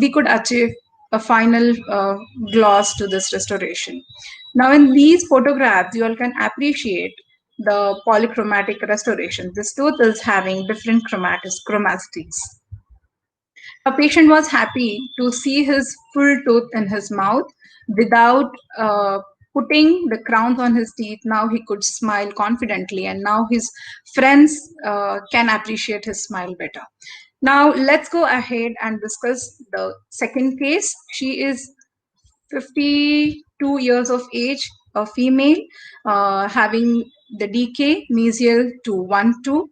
we could achieve a final gloss to this restoration. Now, in these photographs, you all can appreciate the polychromatic restoration. This tooth is having different chromatics. A patient was happy to see his full tooth in his mouth without putting the crowns on his teeth. Now he could smile confidently, and now his friends can appreciate his smile better. Now let's go ahead and discuss the second case. She is 52 years of age, a female, having the decay mesial to 1-2.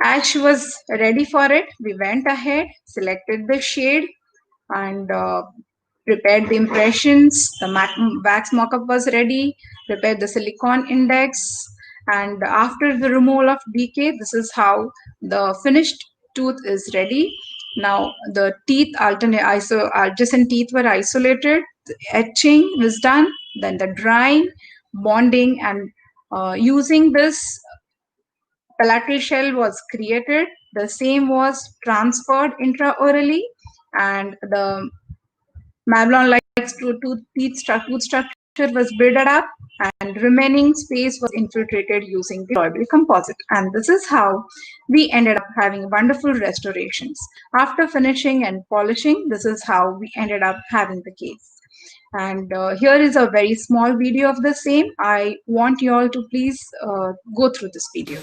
As she was ready for it, we went ahead, selected the shade, and prepared the impressions. The wax mock-up was ready, prepared the silicone index, and after the removal of decay, this is how the finished tooth is ready. Now the teeth adjacent teeth were isolated, the etching was done, then the drying, bonding, and using this palatal shell was created. The same was transferred intraorally, and the Mablon-like tooth structure was built up, and remaining space was infiltrated using the soluble composite. And this is how we ended up having wonderful restorations. After finishing and polishing, this is how we ended up having the case. And here is a very small video of the same. I want you all to please go through this video.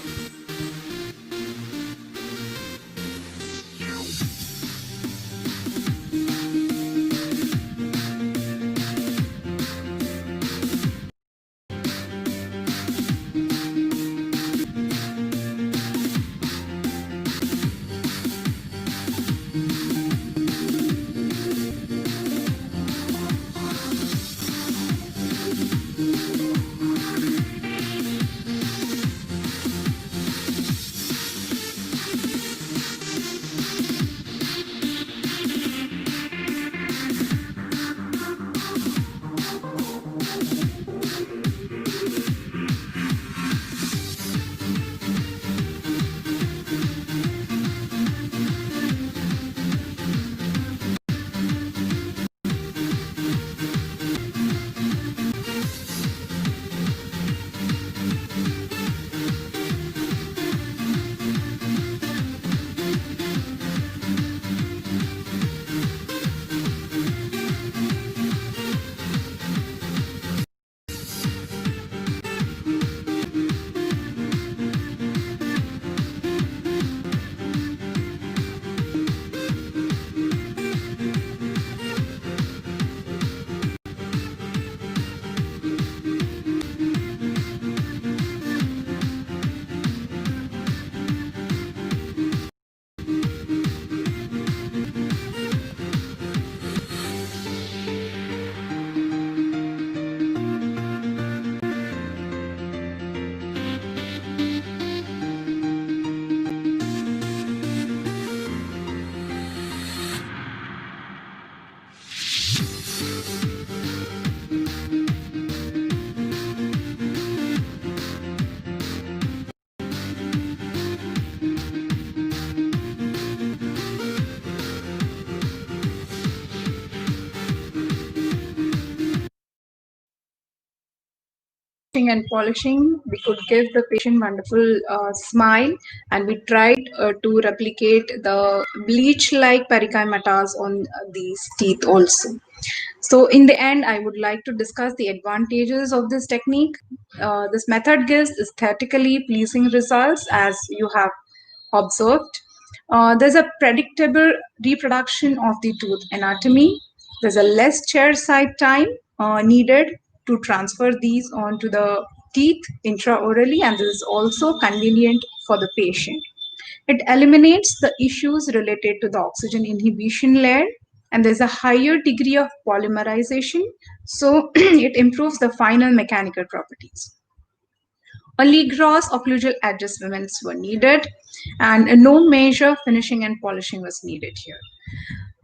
and polishing, we could give the patient wonderful smile, and we tried to replicate the bleach-like perichymata's on these teeth also. So in the end, I would like to discuss the advantages of this technique. This method gives aesthetically pleasing results, as you have observed. There's a predictable reproduction of the tooth anatomy. There's a less chair side time needed to transfer these onto the teeth intraorally, and this is also convenient for the patient. It eliminates the issues related to the oxygen inhibition layer, and there's a higher degree of polymerization, so it improves the final mechanical properties. Only gross occlusal adjustments were needed, and no major finishing and polishing was needed here.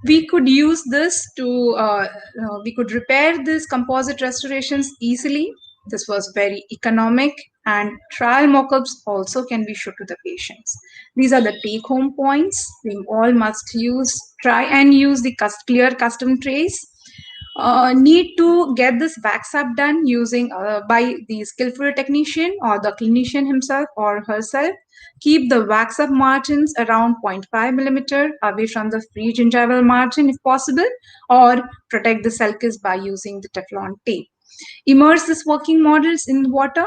We could use this to, we could repair these composite restorations easily. This was very economic, and trial mockups also can be shown to the patients. These are the take-home points. We all must try and use the clear custom trays. Need to get this wax up done using by the skillful technician or the clinician himself or herself. Keep the wax up margins around 0.5 millimeter away from the free gingival margin if possible, or protect the sulcus by using the Teflon tape. Immerse these working models in water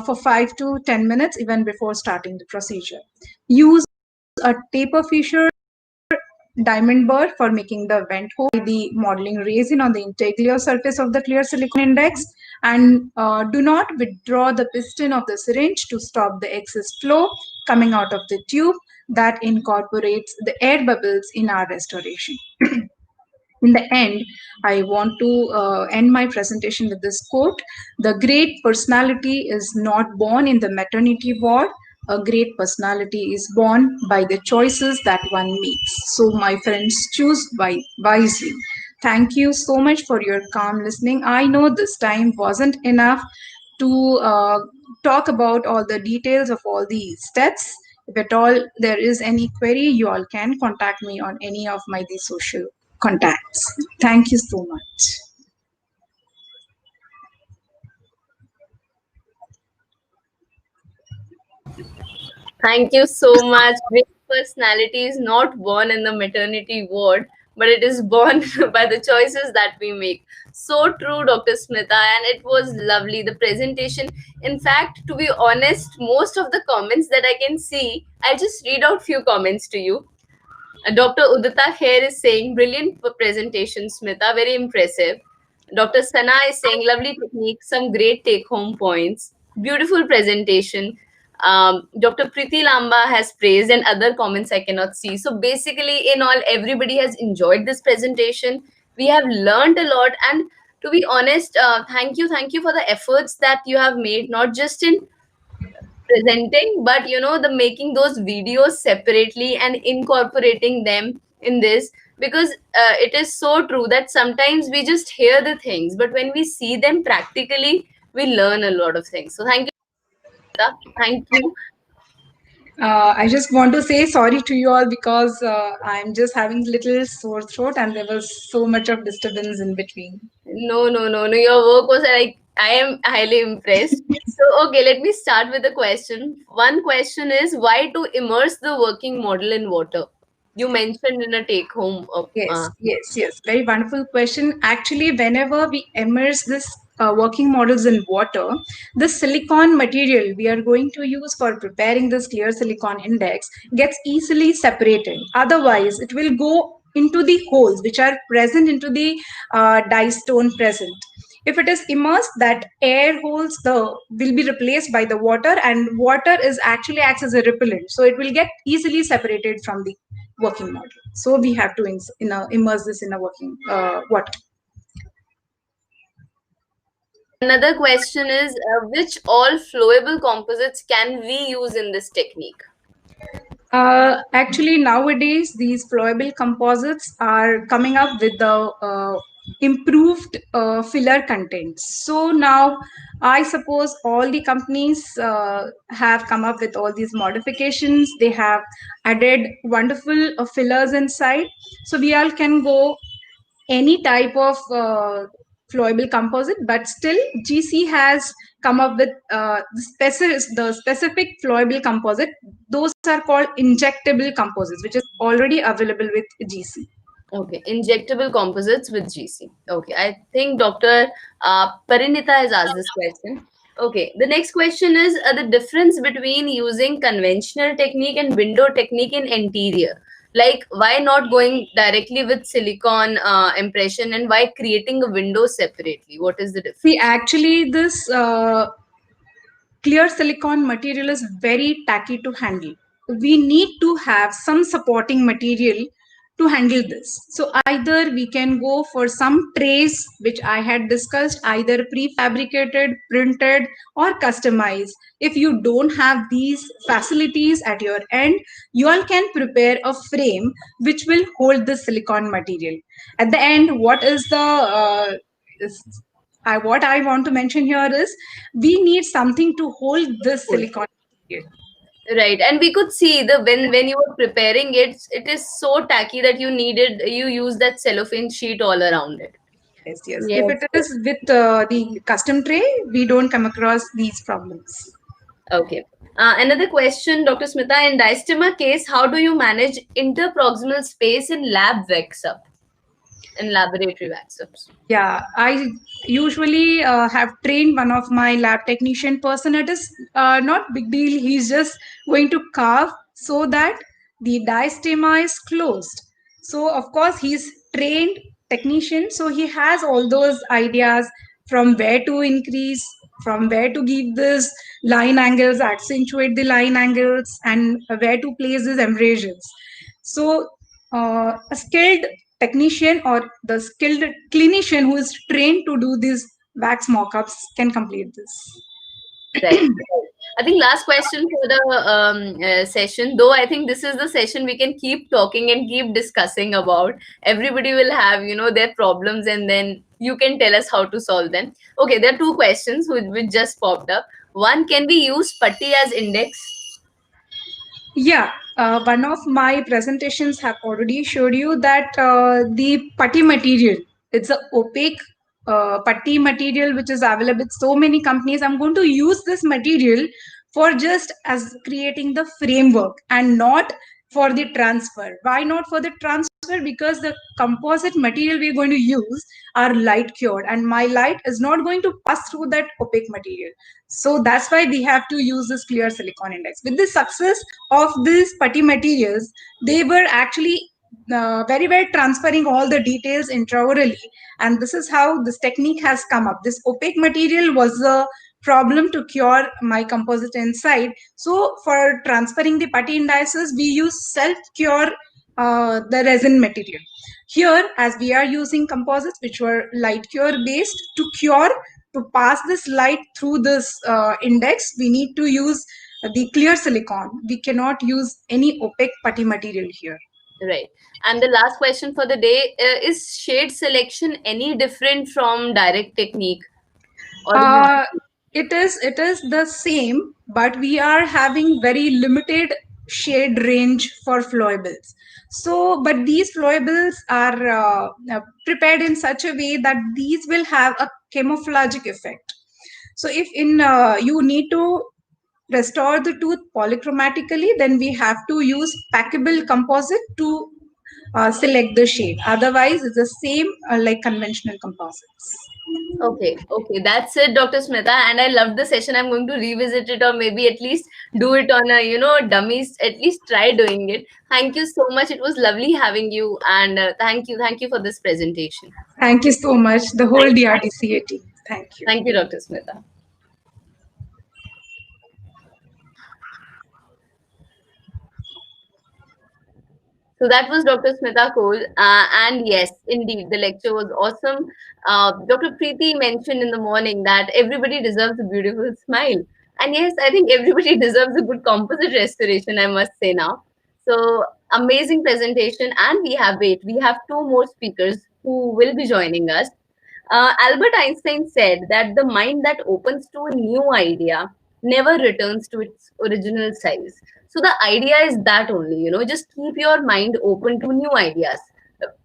for 5 to 10 minutes even before starting the procedure. Use a taper fisher diamond burr for making the vent hole, the modeling resin on the integral surface of the clear silicone index, and do not withdraw the piston of the syringe to stop the excess flow coming out of the tube that incorporates the air bubbles in our restoration. In the end, I want to end my presentation with this quote: "The great personality is not born in the maternity ward. A great personality is born by the choices that one makes. So, my friends, choose wisely." Thank you so much for your calm listening. I know this time wasn't enough to talk about all the details of all these steps. If at all there is any query, you all can contact me on any of my social contacts. Thank you so much. Thank you so much. Great personality is not born in the maternity ward, but it is born by the choices that we make. So true, Dr. Smita, and it was lovely. The presentation, in fact, to be honest, most of the comments that I can see, I'll just read out few comments to you. Dr. Udita here is saying, brilliant presentation, Smita, very impressive. Dr. Sana is saying, lovely technique, some great take home points, beautiful presentation. Dr. Preeti Lamba has praised, and other comments I cannot see. So basically, in all, everybody has enjoyed this presentation. We have learned a lot, and to be honest, thank you for the efforts that you have made, not just in presenting, but the making those videos separately and incorporating them in this, because it is so true that sometimes we just hear the things, but when we see them practically, we learn a lot of things. So thank you, Smita. Thank you. I just want to say sorry to you all because I'm just having little sore throat and there was so much of disturbance in between. No. Your work was like, I am highly impressed. So, okay, let me start with a question. One question is, why to immerse the working model in water? You mentioned in a take home. Yes. Very wonderful question. Actually, whenever we immerse this working models in water, the silicone material we are going to use for preparing this clear silicone index gets easily separated. Otherwise, it will go into the holes which are present into the dye stone present. If it is immersed, that air holes will be replaced by the water, and water is actually acts as a repellent, so it will get easily separated from the working model. So we have to immerse this in a working water. Another question is, which all flowable composites can we use in this technique? Actually, nowadays, these flowable composites are coming up with the improved filler contents. So now, I suppose all the companies have come up with all these modifications. They have added wonderful fillers inside. So we all can go any type of flowable composite, but still GC has come up with the specific flowable composite. Those are called injectable composites, which is already available with GC. Okay, injectable composites with GC. Okay, I think Dr. Parinita has asked this question. Okay, the next question is the difference between using conventional technique and window technique in interior. Like, why not going directly with silicone impression and why creating a window separately? What is the difference? See, actually, this clear silicone material is very tacky to handle. We need to have some supporting material to handle this. So either we can go for some trays, which I had discussed, either prefabricated, printed, or customized. If you don't have these facilities at your end, you all can prepare a frame which will hold the silicone material. At the end, what I want to mention here is we need something to hold this silicone material. Right, and we could see the when you were preparing it, it is so tacky that you use that cellophane sheet all around it. Yes, yes. If Yes. it is with the custom tray, we don't come across these problems. Okay. Another question, Dr. Smita, in diastema case, how do you manage interproximal space in lab wax up, in laboratory wax ups? Yeah, I usually have trained one of my lab technician person. It is not big deal. He's just going to carve so that the diastema is closed. So of course he's trained technician, so he has all those ideas from where to increase, from where to give this line angles, accentuate the line angles, and where to place these embrasures. So a skilled technician or the skilled clinician who is trained to do these wax mock-ups can complete this. Right. I think last question for the session, though I think this is the session we can keep talking and keep discussing about. Everybody will have, their problems and then you can tell us how to solve them. Okay, there are two questions which just popped up. One, can we use putty as index? Yeah, one of my presentations have already showed you that the putty material, it's a opaque putty material which is available with so many companies. I'm going to use this material for just as creating the framework and not for the transfer. Why not for the transfer? Because the composite material we're going to use are light cured and my light is not going to pass through that opaque material. So that's why we have to use this clear silicone index. With the success of these putty materials, they were actually very well transferring all the details intraorally, and this is how this technique has come up. This opaque material was a problem to cure my composite inside. So for transferring the putty indices, we use self-cure the resin material. Here, as we are using composites which were light cure based to cure, to pass this light through this index, we need to use the clear silicone. We cannot use any opaque putty material here. Right. And the last question for the day, is shade selection any different from direct technique? Or It is the same, but we are having very limited shade range for flowables. So, but these flowables are prepared in such a way that these will have a camouflagic effect. So, if in you need to restore the tooth polychromatically, then we have to use packable composite to select the shade. Otherwise, it's the same like conventional composites. okay, that's it, Dr. Smita. And I loved the session. I'm going to revisit it or maybe at least do it on a, dummies, at least try doing it. Thank you so much. It was lovely having you. And thank you for this presentation. Thank you so much, the whole DRDCA team. Thank you. Thank you, Dr. Smita. So that was Dr. Smita Kole. And yes, indeed, the lecture was awesome. Dr. Preeti mentioned in the morning that everybody deserves a beautiful smile. And yes, I think everybody deserves a good composite restoration, I must say now. So amazing presentation. And we have two more speakers who will be joining us. Albert Einstein said that the mind that opens to a new idea never returns to its original size. So the idea is that only, just keep your mind open to new ideas.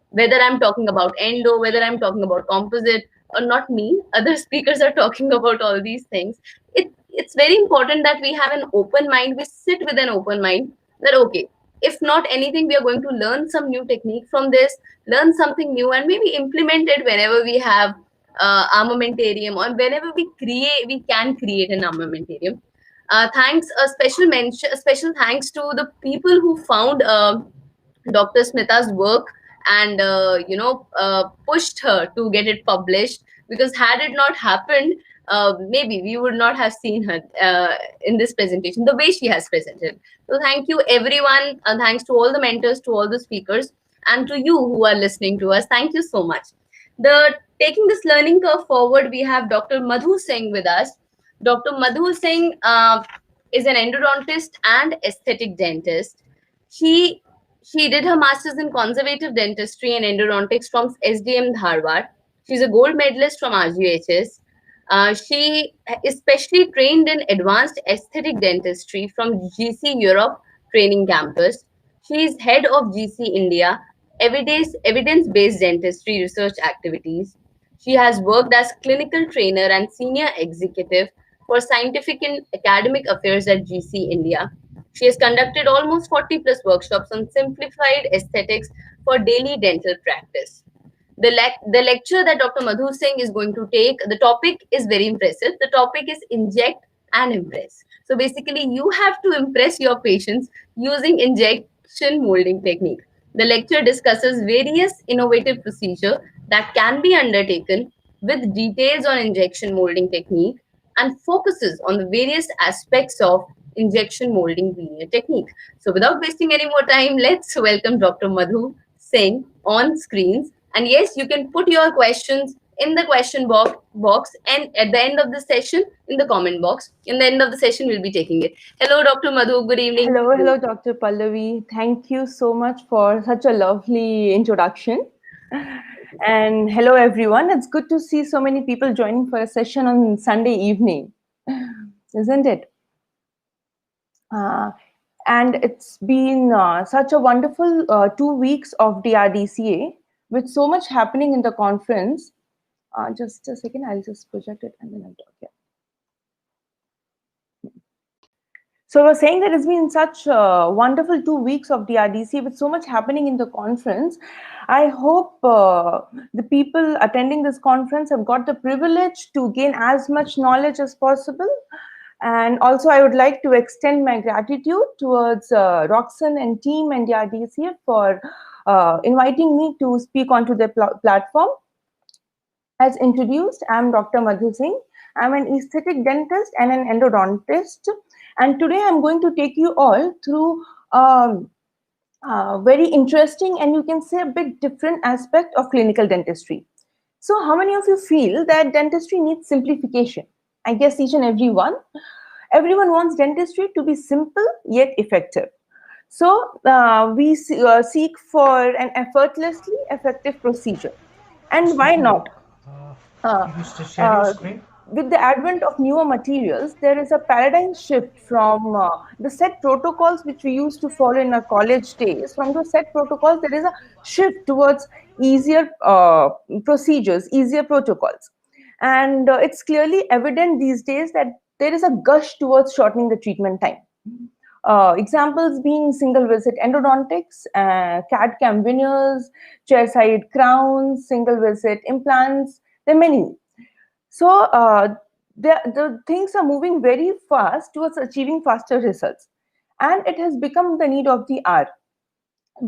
Whether I'm talking about endo, whether I'm talking about composite, or not me, other speakers are talking about all these things, it's very important that we have an open mind, we sit with an open mind that okay, if not anything, we are going to learn some new technique from this, learn something new, and maybe implement it whenever we have armamentarium, or whenever we can create an armamentarium. Thanks, a special mention, a special thanks to the people who found Dr. Smita's work and pushed her to get it published. Because had it not happened, maybe we would not have seen her in this presentation the way she has presented. So thank you everyone, and thanks to all the mentors, to all the speakers, and to you who are listening to us. Thank you so much. The taking this learning curve forward, we have Dr. Madhu Singh with us. Dr. Madhu Singh is an endodontist and aesthetic dentist. She she did her master's in conservative dentistry and endodontics from SDM Dharwad. She's a gold medalist from RGHS. She is specially trained in advanced aesthetic dentistry from GC Europe Training Campus. She is head of GC India evidence-based dentistry research activities. She has worked as clinical trainer and senior executive for scientific and academic affairs at GC India. She has conducted almost 40 plus workshops on simplified aesthetics for daily dental practice. The lecture that Dr. Madhu Singh is going to take, the topic is very impressive. The topic is Inject and Impress. So basically, you have to impress your patients using injection molding technique. The lecture discusses various innovative procedures that can be undertaken with details on injection molding technique and focuses on the various aspects of injection molding veneer technique. So without wasting any more time, let's welcome Dr. Madhu Singh on screens. And yes, you can put your questions in the question box, and at the end of the session, in the comment box. In the end of the session, we'll be taking it. Hello, Dr. Madhu. Good evening. Hello, Dr. Pallavi. Thank you so much for such a lovely introduction. And hello, everyone. It's good to see so many people joining for a session on Sunday evening, isn't it? And it's been such a wonderful 2 weeks of DRDCA with so much happening in the conference. Just a second, I'll just project it and then I'll talk here. So I was saying that it's been such wonderful 2 weeks of DRDC with so much happening in the conference. I hope the people attending this conference have got the privilege to gain as much knowledge as possible. And also I would like to extend my gratitude towards Roxanne and team and DRDC for inviting me to speak onto their platform. As introduced, I'm Dr. Madhu Singh. I'm an aesthetic dentist and an endodontist. And today I'm going to take you all through very interesting and you can say a bit different aspect of clinical dentistry. So how many of you feel that dentistry needs simplification? I guess each and every one. Everyone wants dentistry to be simple yet effective. So we seek for an effortlessly effective procedure. And why not? Can you just share your screen? With the advent of newer materials, there is a paradigm shift from the set protocols which we used to follow in our college days. From those set protocols, there is a shift towards easier procedures, easier protocols. And it's clearly evident these days that there is a gush towards shortening the treatment time. Examples being single visit endodontics, CAD/CAM veneers, chair-side crowns, single visit implants. There are many. So the things are moving very fast towards achieving faster results, and it has become the need of the hour.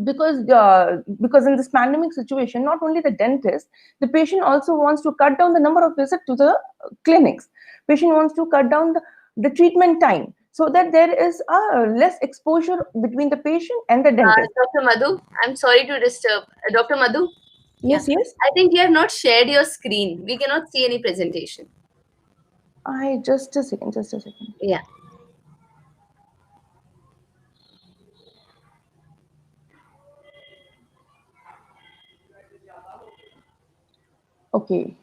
Because in this pandemic situation, not only the dentist, the patient also wants to cut down the number of visits to the clinics. Patient wants to cut down the treatment time so that there is a less exposure between the patient and the dentist. Dr. Madhu, I'm sorry to disturb. Dr. Madhu? Yes, yes. I think you have not shared your screen. We cannot see any presentation. Just a second. Yeah. Okay.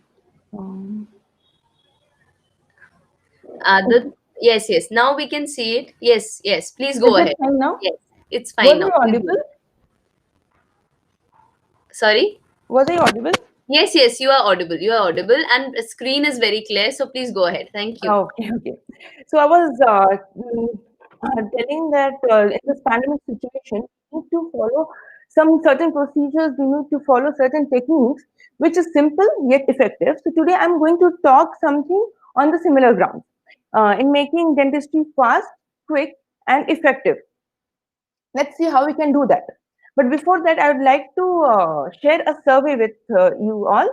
Yes. Now we can see it. Yes. Please go ahead. Is it fine now? Yes, it's fine now. Was I audible? Sorry? Was I audible? Yes, yes, you are audible. You are audible, and the screen is very clear. So please go ahead. Thank you. Okay, okay. So I was telling that in this pandemic situation, we need to follow some certain procedures. We need to follow certain techniques, which is simple yet effective. So today I'm going to talk something on the similar ground in making dentistry fast, quick, and effective. Let's see how we can do that. But before that, I would like to share a survey with you all.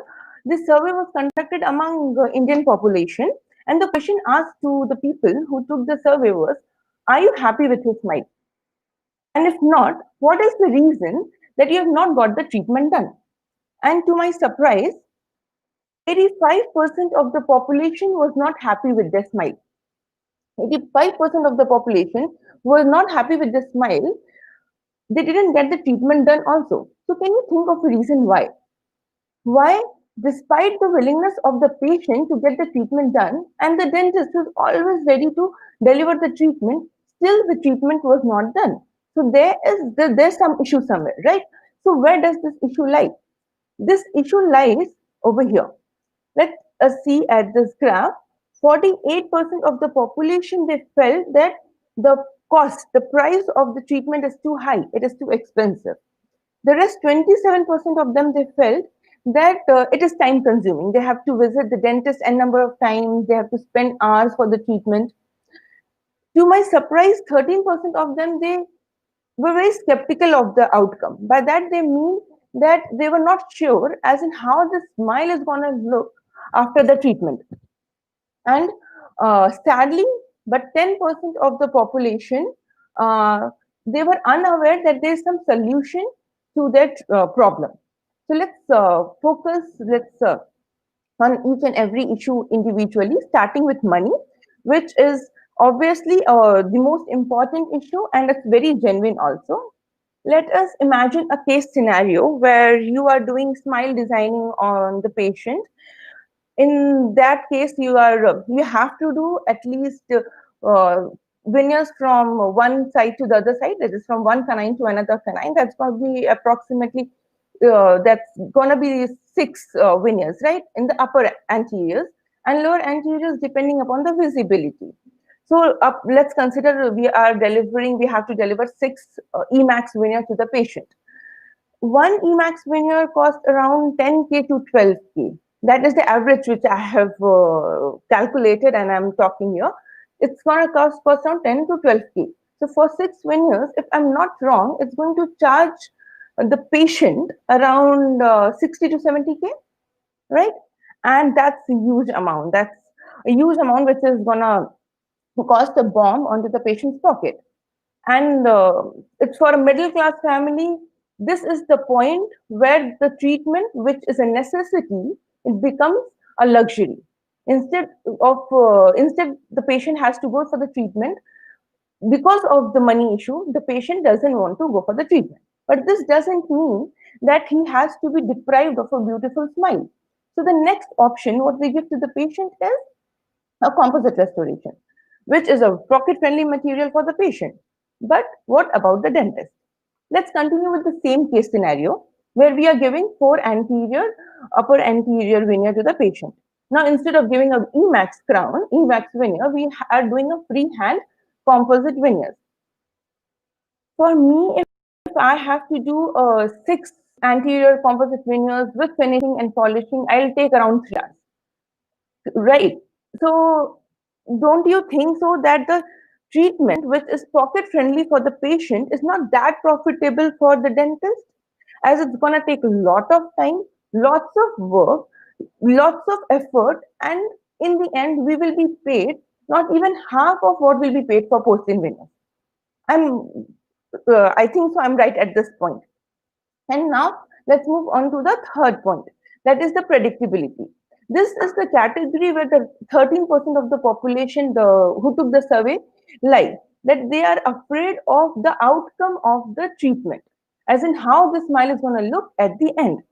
This survey was conducted among the Indian population, and the question asked to the people who took the survey was, are you happy with your smile? And if not, what is the reason that you have not got the treatment done? And to my surprise, 85% of the population was not happy with their smile. 85% of the population was not happy with the smile. They didn't get the treatment done also. So can you think of a reason why? Why, despite the willingness of the patient to get the treatment done, and the dentist was always ready to deliver the treatment, still the treatment was not done. So there's some issue somewhere, right? So where does this issue lie? This issue lies over here. Let us see at this graph. 48% of the population, they felt that the cost, the price of the treatment is too high, it is too expensive. The rest, 27% of them, they felt that it is time consuming. They have to visit the dentist a number of times, they have to spend hours for the treatment. To my surprise, 13% of them, they were very skeptical of the outcome. By that, they mean that they were not sure as in how the smile is going to look after the treatment. And sadly, but 10% of the population, they were unaware that there is some solution to that problem. So let's focus, on each and every issue individually, starting with money, which is obviously the most important issue, and it's very genuine also. Let us imagine a case scenario where you are doing smile designing on the patient. In that case, you have to do at least veneers from one side to the other side, that is from one canine to another canine. That's going to be approximately that's going to be 6 veneers, right, in the upper anteriors, and lower anteriors depending upon the visibility. So let's consider we have to deliver 6 Emax veneer to the patient. One Emax veneer costs around 10K to 12K. That is the average which I have calculated, and I'm talking here. It's going to cost around 10 to 12K. So for 6 veneers, if I'm not wrong, it's going to charge the patient around 60 to 70K, right? And that's a huge amount. That's a huge amount which is going to cost a bomb onto the patient's pocket. And it's for a middle class family. This is the point where the treatment, which is a necessity, it becomes a luxury. Instead the patient has to go for the treatment because of the money issue. The patient doesn't want to go for the treatment, but this doesn't mean that he has to be deprived of a beautiful smile. So the next option what we give to the patient is a composite restoration, which is a pocket-friendly material for the patient. But what about the dentist? Let's continue with the same case scenario where we are giving 4 upper anterior veneer to the patient. Now, instead of giving a Emax crown, Emax veneer, we are doing a freehand composite veneers. For me, if I have to do 6 anterior composite veneers with finishing and polishing, I'll take around 3 hours. Right. So don't you think so that the treatment which is pocket friendly for the patient is not that profitable for the dentist, as it's going to take a lot of time, lots of work, lots of effort, and in the end we will be paid not even half of what will be paid for post-in veneers. I think so I'm right at this point. And now let's move on to the third point, that is the predictability. This is the category where the 13% of the population who took the survey lie, that they are afraid of the outcome of the treatment, as in how the smile is going to look at the end.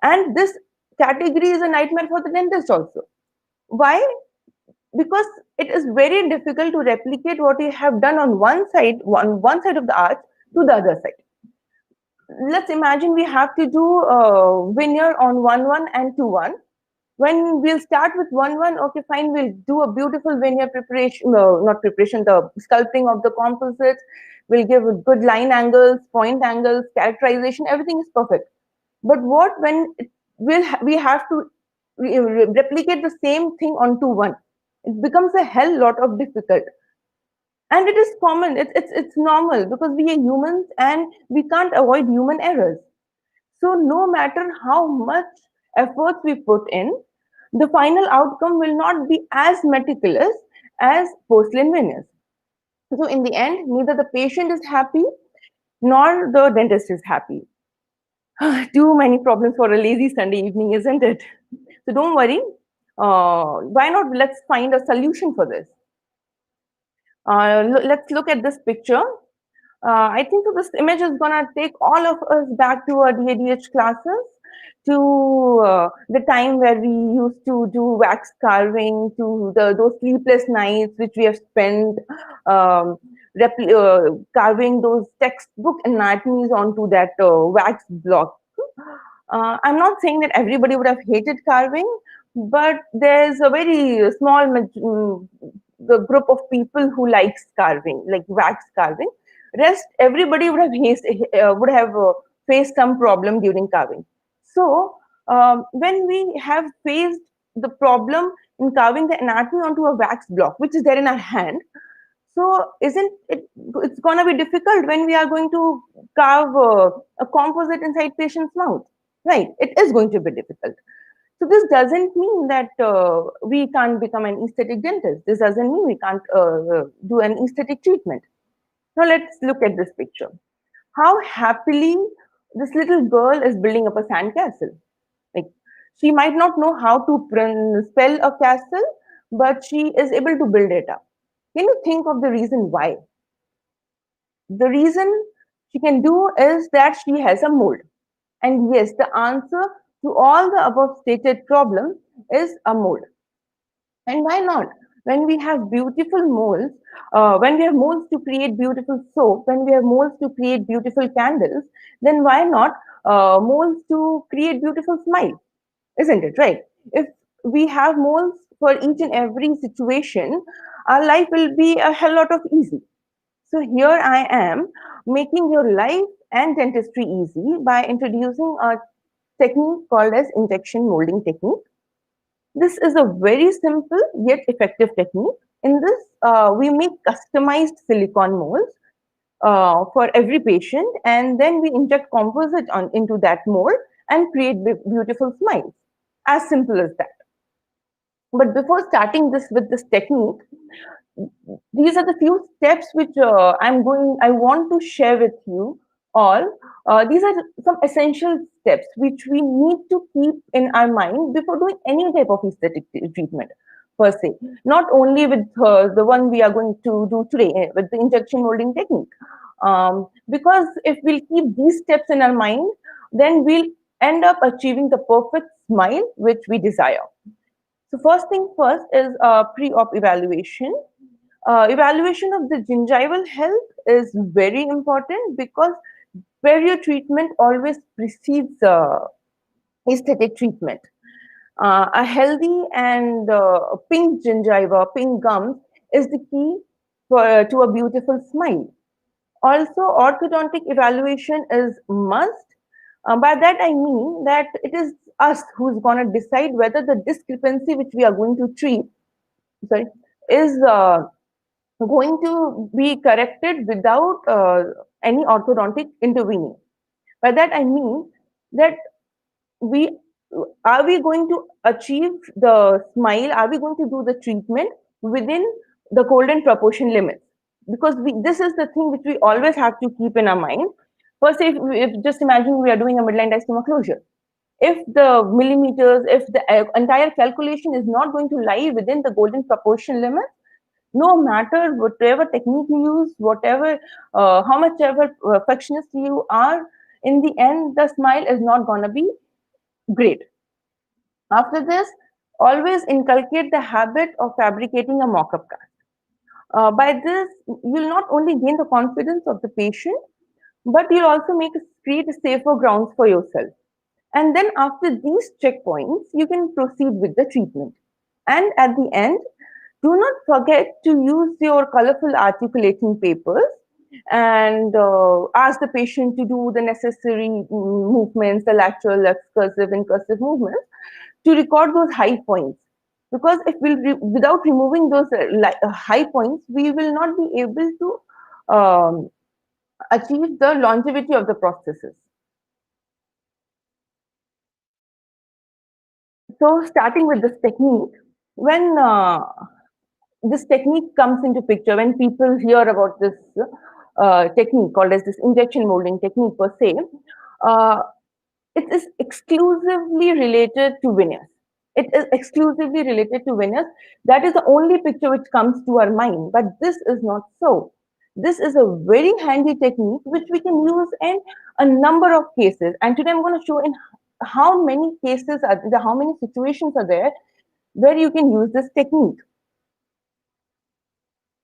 And this category is a nightmare for the dentist also. Why? Because it is very difficult to replicate what you have done on one side of the arch to the other side. let's imagine we have to do veneer on 1-1 and 2-1. When we'll start with 1-1, okay, fine, we'll do a beautiful veneer preparation, not preparation, the sculpting of the composites. We'll give good line angles, point angles, characterization, everything is perfect. But what when we have to replicate the same thing on 2-1? It becomes a hell lot of difficult. And it is common, it's normal because we are humans and we can't avoid human errors. So no matter how much effort we put in, the final outcome will not be as meticulous as porcelain veneers. So in the end, neither the patient is happy nor the dentist is happy. Too many problems for a lazy Sunday evening, isn't it? So don't worry. Why not let's find a solution for this? Let's look at this picture. I think so this image is gonna take all of us back to our DADH classes, to the time where we used to do wax carving, to those sleepless nights which we have spent carving those textbook anatomies onto that wax block. I'm not saying that everybody would have hated carving, but there's a very small the group of people who likes carving, like wax carving. Rest, everybody would have faced some problem during carving. So when we have faced the problem in carving the anatomy onto a wax block, which is there in our hand, so isn't it, it's going to be difficult when we are going to carve a composite inside patient's mouth, right? It is going to be difficult. So this doesn't mean that we can't become an aesthetic dentist. This doesn't mean we can't do an aesthetic treatment. Now let's look at this picture. How happily this little girl is building up a sandcastle. Like, she might not know how to spell a castle, but she is able to build it up. Can you think of the reason why? The reason she can do is that she has a mold. And yes, the answer to all the above stated problems is a mold. And why not? When we have beautiful molds, when we have molds to create beautiful soap, when we have molds to create beautiful candles, then why not molds to create beautiful smile? Isn't it, right? If we have molds for each and every situation, our life will be a hell lot of easy. So here I am making your life and dentistry easy by introducing a technique called as injection molding technique. This is a very simple yet effective technique. In this, we make customized silicone molds for every patient, and then we inject composite into that mold and create beautiful smiles. As simple as that. But before starting this with this technique, these are the few steps which I want to share with you all. These are some essential steps which we need to keep in our mind before doing any type of aesthetic treatment per se. Not only with the one we are going to do today with the injection molding technique. Because if we'll keep these steps in our mind, then we'll end up achieving the perfect smile which we desire. So first thing first is pre-op evaluation. Evaluation of the gingival health is very important because perio treatment always precedes aesthetic treatment. A healthy and pink gingiva, pink gums is the key to a beautiful smile. Also, orthodontic evaluation is must. By that I mean that it is us who's going to decide whether the discrepancy which we are going to treat, is going to be corrected without any orthodontic intervening. By that I mean that are we going to achieve the smile? Are we going to do the treatment within the golden proportion limits? Because this is the thing which we always have to keep in our mind. First, if just imagine we are doing a midline diastema closure. If the millimeters, if the entire calculation is not going to lie within the golden proportion limit, no matter whatever technique you use, whatever, how much ever perfectionist you are, in the end, the smile is not going to be great. After this, always inculcate the habit of fabricating a mock-up cast. By this, you will not only gain the confidence of the patient, but you'll also make create a safer grounds for yourself. And then after these checkpoints, you can proceed with the treatment. And at the end, do not forget to use your colorful articulating papers and ask the patient to do the necessary movements, the lateral, excursive, incursive movements to record those high points. Because if without removing those high points, we will not be able to achieve the longevity of the prosthesis. So starting with this technique, when this technique comes into picture, when people hear about this technique called as this injection molding technique per se, it is exclusively related to veneers. It is exclusively related to veneers. That is the only picture which comes to our mind, but this is not so. This is a very handy technique which we can use in a number of cases. And today I'm going to show in how many cases are there, how many situations are there where you can use this technique.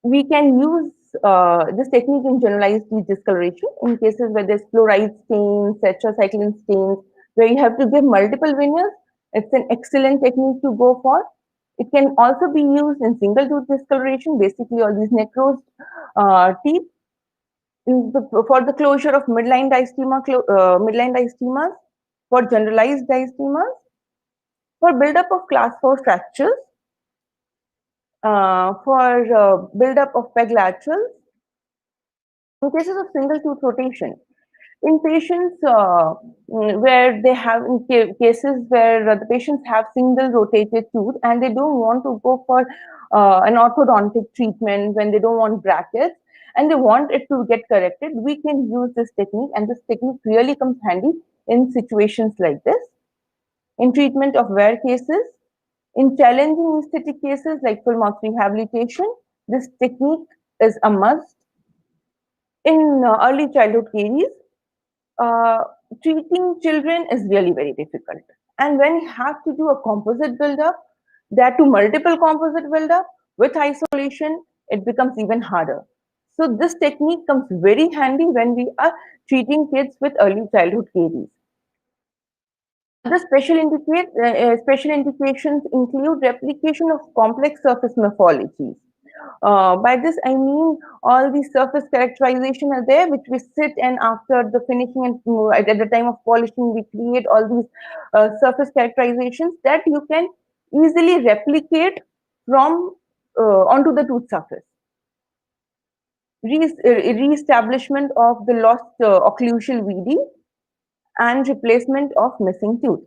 We can use this technique in generalized teeth discoloration in cases where there's fluoride stains, tetracycline stains, where you have to give multiple veneers. It's an excellent technique to go for. It can also be used in single tooth discoloration, basically all these necrosed teeth, for the closure of midline diastemas, for generalized diastemas, for buildup of class 4 fractures, for buildup of peg laterals, in cases of single tooth rotation. In patients where they have, in cases where the patients have single rotated tooth and they don't want to go for an orthodontic treatment, when they don't want brackets and they want it to get corrected, we can use this technique, and this technique really comes handy in situations like this. In treatment of wear cases, in challenging aesthetic cases like full mouth rehabilitation, this technique is a must. In early childhood caries, treating children is really very difficult. And when you have to do a composite buildup, that to multiple composite buildup with isolation, it becomes even harder. So this technique comes very handy when we are treating kids with early childhood caries. The special indications include replication of complex surface morphologies. By this, I mean all the surface characterization are there, which we sit and after the finishing and at the time of polishing, we create all these surface characterizations that you can easily replicate from onto the tooth surface. Re-establishment of the lost occlusal VD and replacement of missing tooth.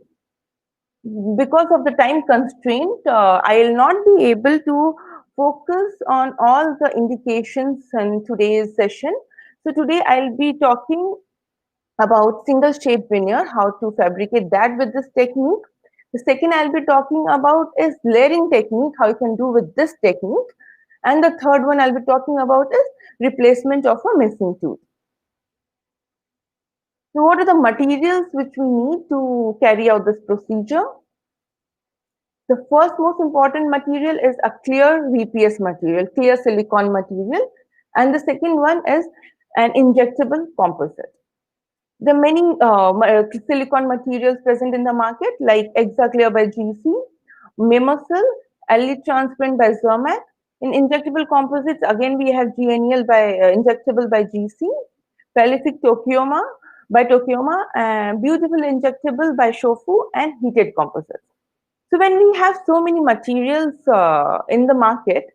Because of the time constraint, I'll not be able to focus on all the indications in today's session. So today I'll be talking about single shape veneer, how to fabricate that with this technique. The second I'll be talking about is layering technique, how you can do with this technique. And the third one I'll be talking about is replacement of a missing tooth. So what are the materials which we need to carry out this procedure? The first most important material is a clear VPS material, clear silicone material. And the second one is an injectable composite. There are many silicone materials present in the market like Exacclear by GC, Mimosil, Elite Transparent by Zermac. In injectable composites, again we have GNEL by injectable by GC, Prolific Tokioma by Tokioma, Beautiful Injectable by Shofu, and Heated Composites. So when we have so many materials in the market,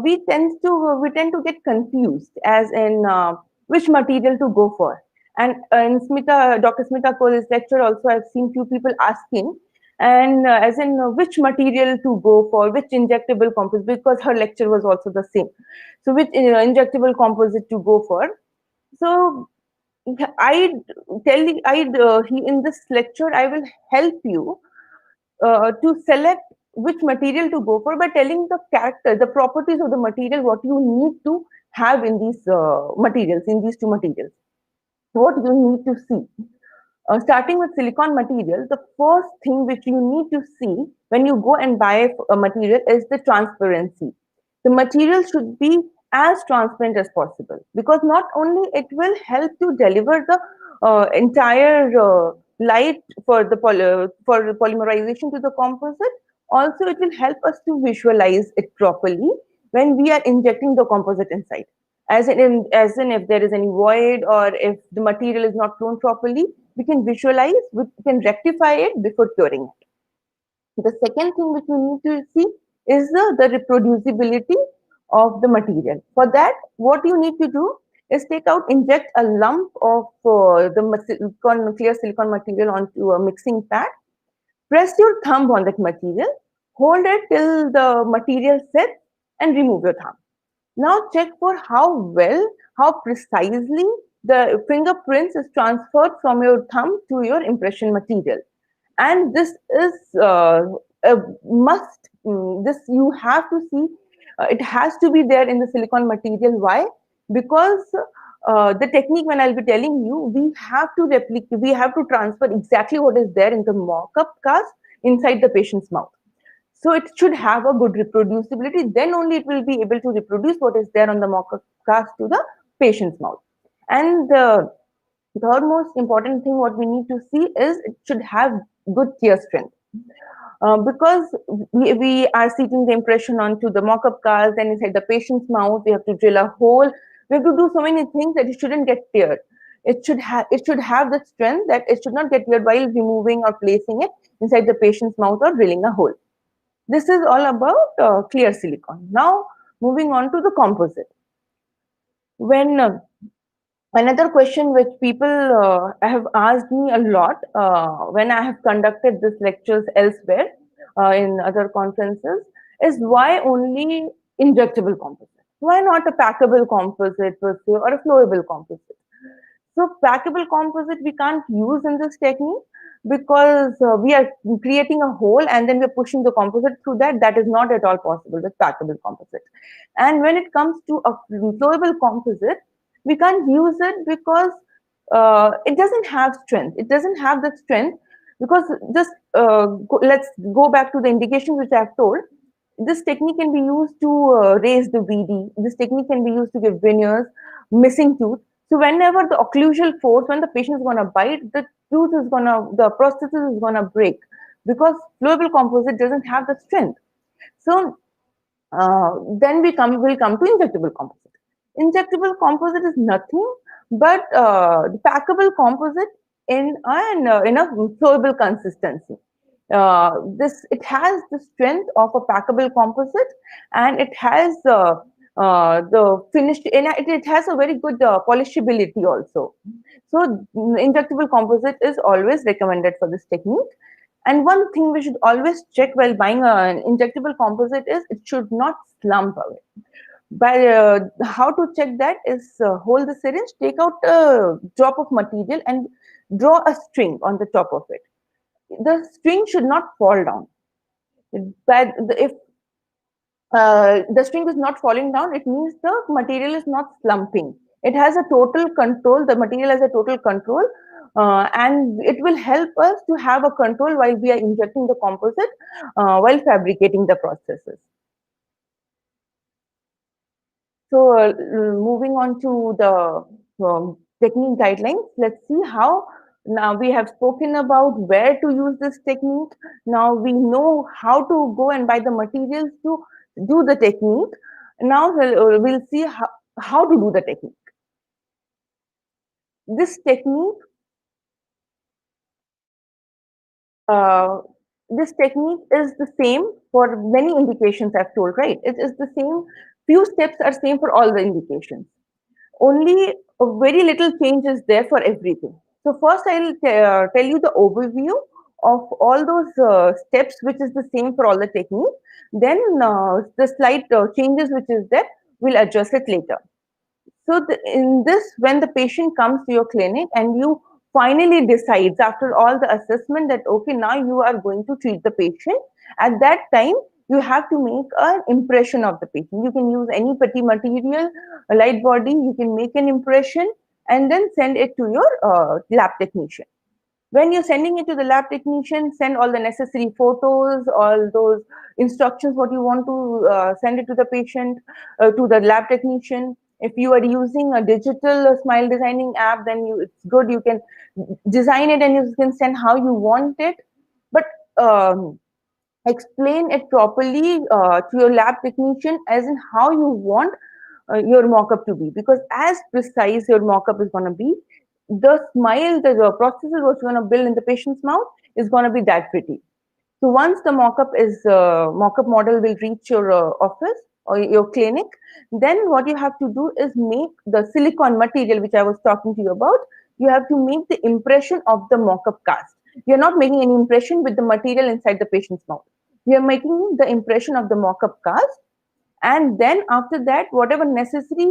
we tend to get confused as in which material to go for. And in Dr. Smita Kole's lecture also, I've seen few people asking, and as in which material to go for, which injectable composite, because her lecture was also the same. So which injectable composite to go for. So in this lecture, I will help you to select which material to go for by telling the character, the properties of the material, what you need to have in these materials, in these two materials, what you need to see. Starting with silicone material, the first thing which you need to see when you go and buy a material is the transparency. The material should be as transparent as possible, because not only it will help to deliver the entire light for the for polymerization to the composite. Also, it will help us to visualize it properly when we are injecting the composite inside. As in if there is any void or if the material is not flown properly, we can visualize, we can rectify it before curing it. The second thing which we need to see is the reproducibility of the material. For that, what you need to do is inject a lump of clear silicone material onto a mixing pad, press your thumb on that material, hold it till the material sets and remove your thumb. Now check for how precisely the fingerprints is transferred from your thumb to your impression material. And this is a must. This you have to see. It has to be there in the silicone material. Why? Because the technique, when I'll be telling you, we have to replicate, we have to transfer exactly what is there in the mock-up cast inside the patient's mouth. So it should have a good reproducibility. Then only it will be able to reproduce what is there on the mock-up cast to the patient's mouth. And the third most important thing what we need to see is it should have good tear strength. Because we are seating the impression onto the mock-up cast, then inside the patient's mouth, we have to drill a hole. We have to do so many things that it shouldn't get teared. It should have the strength that it should not get teared while removing or placing it inside the patient's mouth or drilling a hole. This is all about clear silicone. Now, moving on to the composite. When another question which people have asked me a lot when I have conducted these lectures elsewhere in other conferences is why only injectable composite? Why not a packable composite per se or a flowable composite? So packable composite we can't use in this technique because we are creating a hole and then we're pushing the composite through that. That is not at all possible with packable composite. And when it comes to a flowable composite, we can't use it because it doesn't have strength. It doesn't have the strength because just let's go back to the indications which I have told. This technique can be used to raise the VD. This technique can be used to give veneers, missing tooth. So whenever the occlusal force, when the patient is going to bite, the prosthesis is going to break because flowable composite doesn't have the strength. So then we'll come to injectable composite. Injectable composite is nothing but the packable composite in a flowable consistency. It has the strength of a packable composite, and it has the finished. It has a very good polishability also. So injectable composite is always recommended for this technique. And one thing we should always check while buying an injectable composite is it should not slump away. By how to check that is hold the syringe, take out a drop of material and draw a string on the top of it. The string should not fall down. But if the string is not falling down, it means the material is not slumping. It has a total control. The material has a total control. And it will help us to have a control while we are injecting the composite while fabricating the processes. So moving on to the technique guidelines, let's see how. Now we have spoken about where to use this technique. Now we know how to go and buy the materials to do the technique. Now we'll see how to do the technique. This technique is the same for many indications I've told, right? It is the same. Few steps are same for all the indications. Only a very little change is there for everything. So first I'll tell you the overview of all those steps, which is the same for all the techniques. Then the slight changes which is there, we'll address it later. So in this, when the patient comes to your clinic and you finally decides after all the assessment that, okay, now you are going to treat the patient, at that time, you have to make an impression of the patient. You can use any petty material, a light body, you can make an impression and then send it to your lab technician. When you're sending it to the lab technician, send all the necessary photos, all those instructions, what you want to send it to the patient, to the lab technician. If you are using a digital smile designing app, then it's good. You can design it and you can send how you want it. But explain it properly to your lab technician as in how you want your mock-up to be, because as precise your mock-up is going to be, the smile, the processor what you're going to build in the patient's mouth is going to be that pretty. So once the mock-up model will reach your office or your clinic, then what you have to do is make the silicone material which I was talking to you about. You have to make the impression of the mock-up cast. You're not making any impression with the material inside the patient's mouth. We are making the impression of the mock-up cast, and then after that, whatever necessary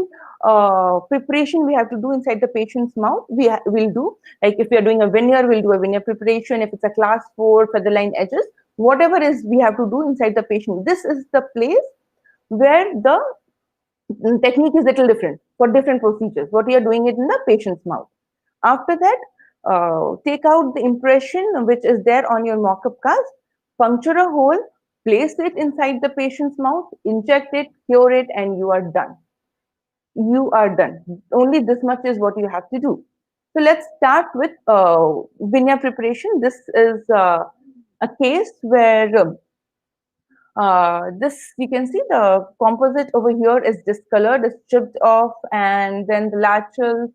preparation we have to do inside the patient's mouth, will do. Like if we are doing a veneer, we'll do a veneer preparation. If it's a class 4 feather line edges, whatever is we have to do inside the patient. This is the place where the technique is a little different for different procedures. What we are doing it in the patient's mouth. After that, take out the impression which is there on your mock-up cast, puncture a hole, place it inside the patient's mouth, inject it, cure it, and you are done. You are done. Only this much is what you have to do. So let's start with veneer preparation. This is a case where this, you can see the composite over here is discolored, is chipped off, and then the lateral,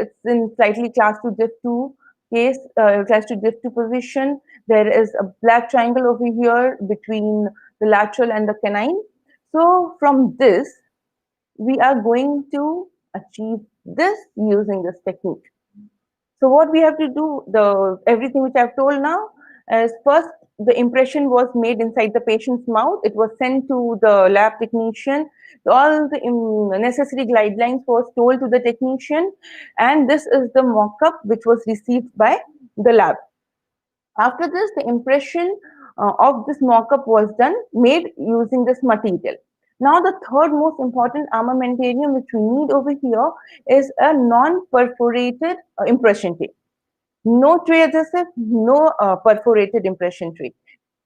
it's in slightly class 2 diff 2 case, class 2 diff 2 position. There is a black triangle over here between the lateral and the canine. So from this, we are going to achieve this using this technique. So what we have to do, everything which I've told now, is first the impression was made inside the patient's mouth. It was sent to the lab technician. All the necessary guidelines was told to the technician, and this is the mock-up which was received by the lab. After this, the impression of this mock-up was done, made using this material. Now, the third most important armamentarium which we need over here is a non-perforated impression tray. No tray adhesive, no perforated impression tray.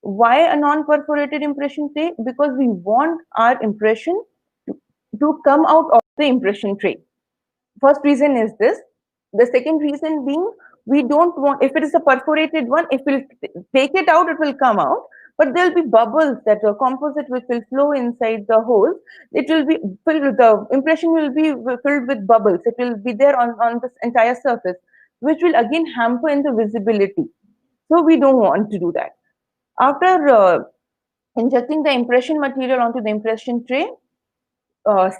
Why a non-perforated impression tray? Because we want our impression to come out of the impression tray. First reason is this. The second reason being, we don't want, if it is a perforated one, if we'll take it out, it will come out, but there'll be bubbles that are composite which will flow inside the holes. It will be filled with, the impression will be filled with bubbles. It will be there on this entire surface, which will again hamper in the visibility. So we don't want to do that. After injecting the impression material onto the impression tray,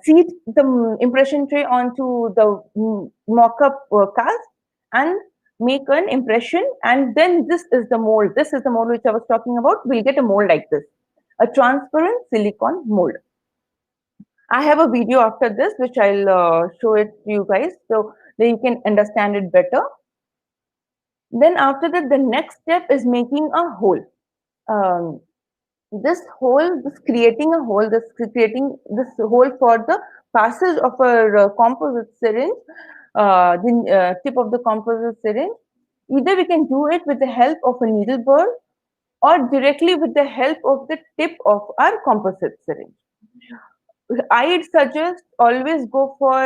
seat the impression tray onto the mock-up cast and make an impression, and then this is the mold. This is the mold which I was talking about. We'll get a mold like this, a transparent silicone mold. I have a video after this which I'll show it to you guys so that you can understand it better. Then after that, the next step is making a hole. This creating a hole, creating this hole for the passage of a composite syringe, the tip of the composite syringe. Either we can do it with the help of a needle burr or directly with the help of the tip of our composite syringe. I'd suggest always go for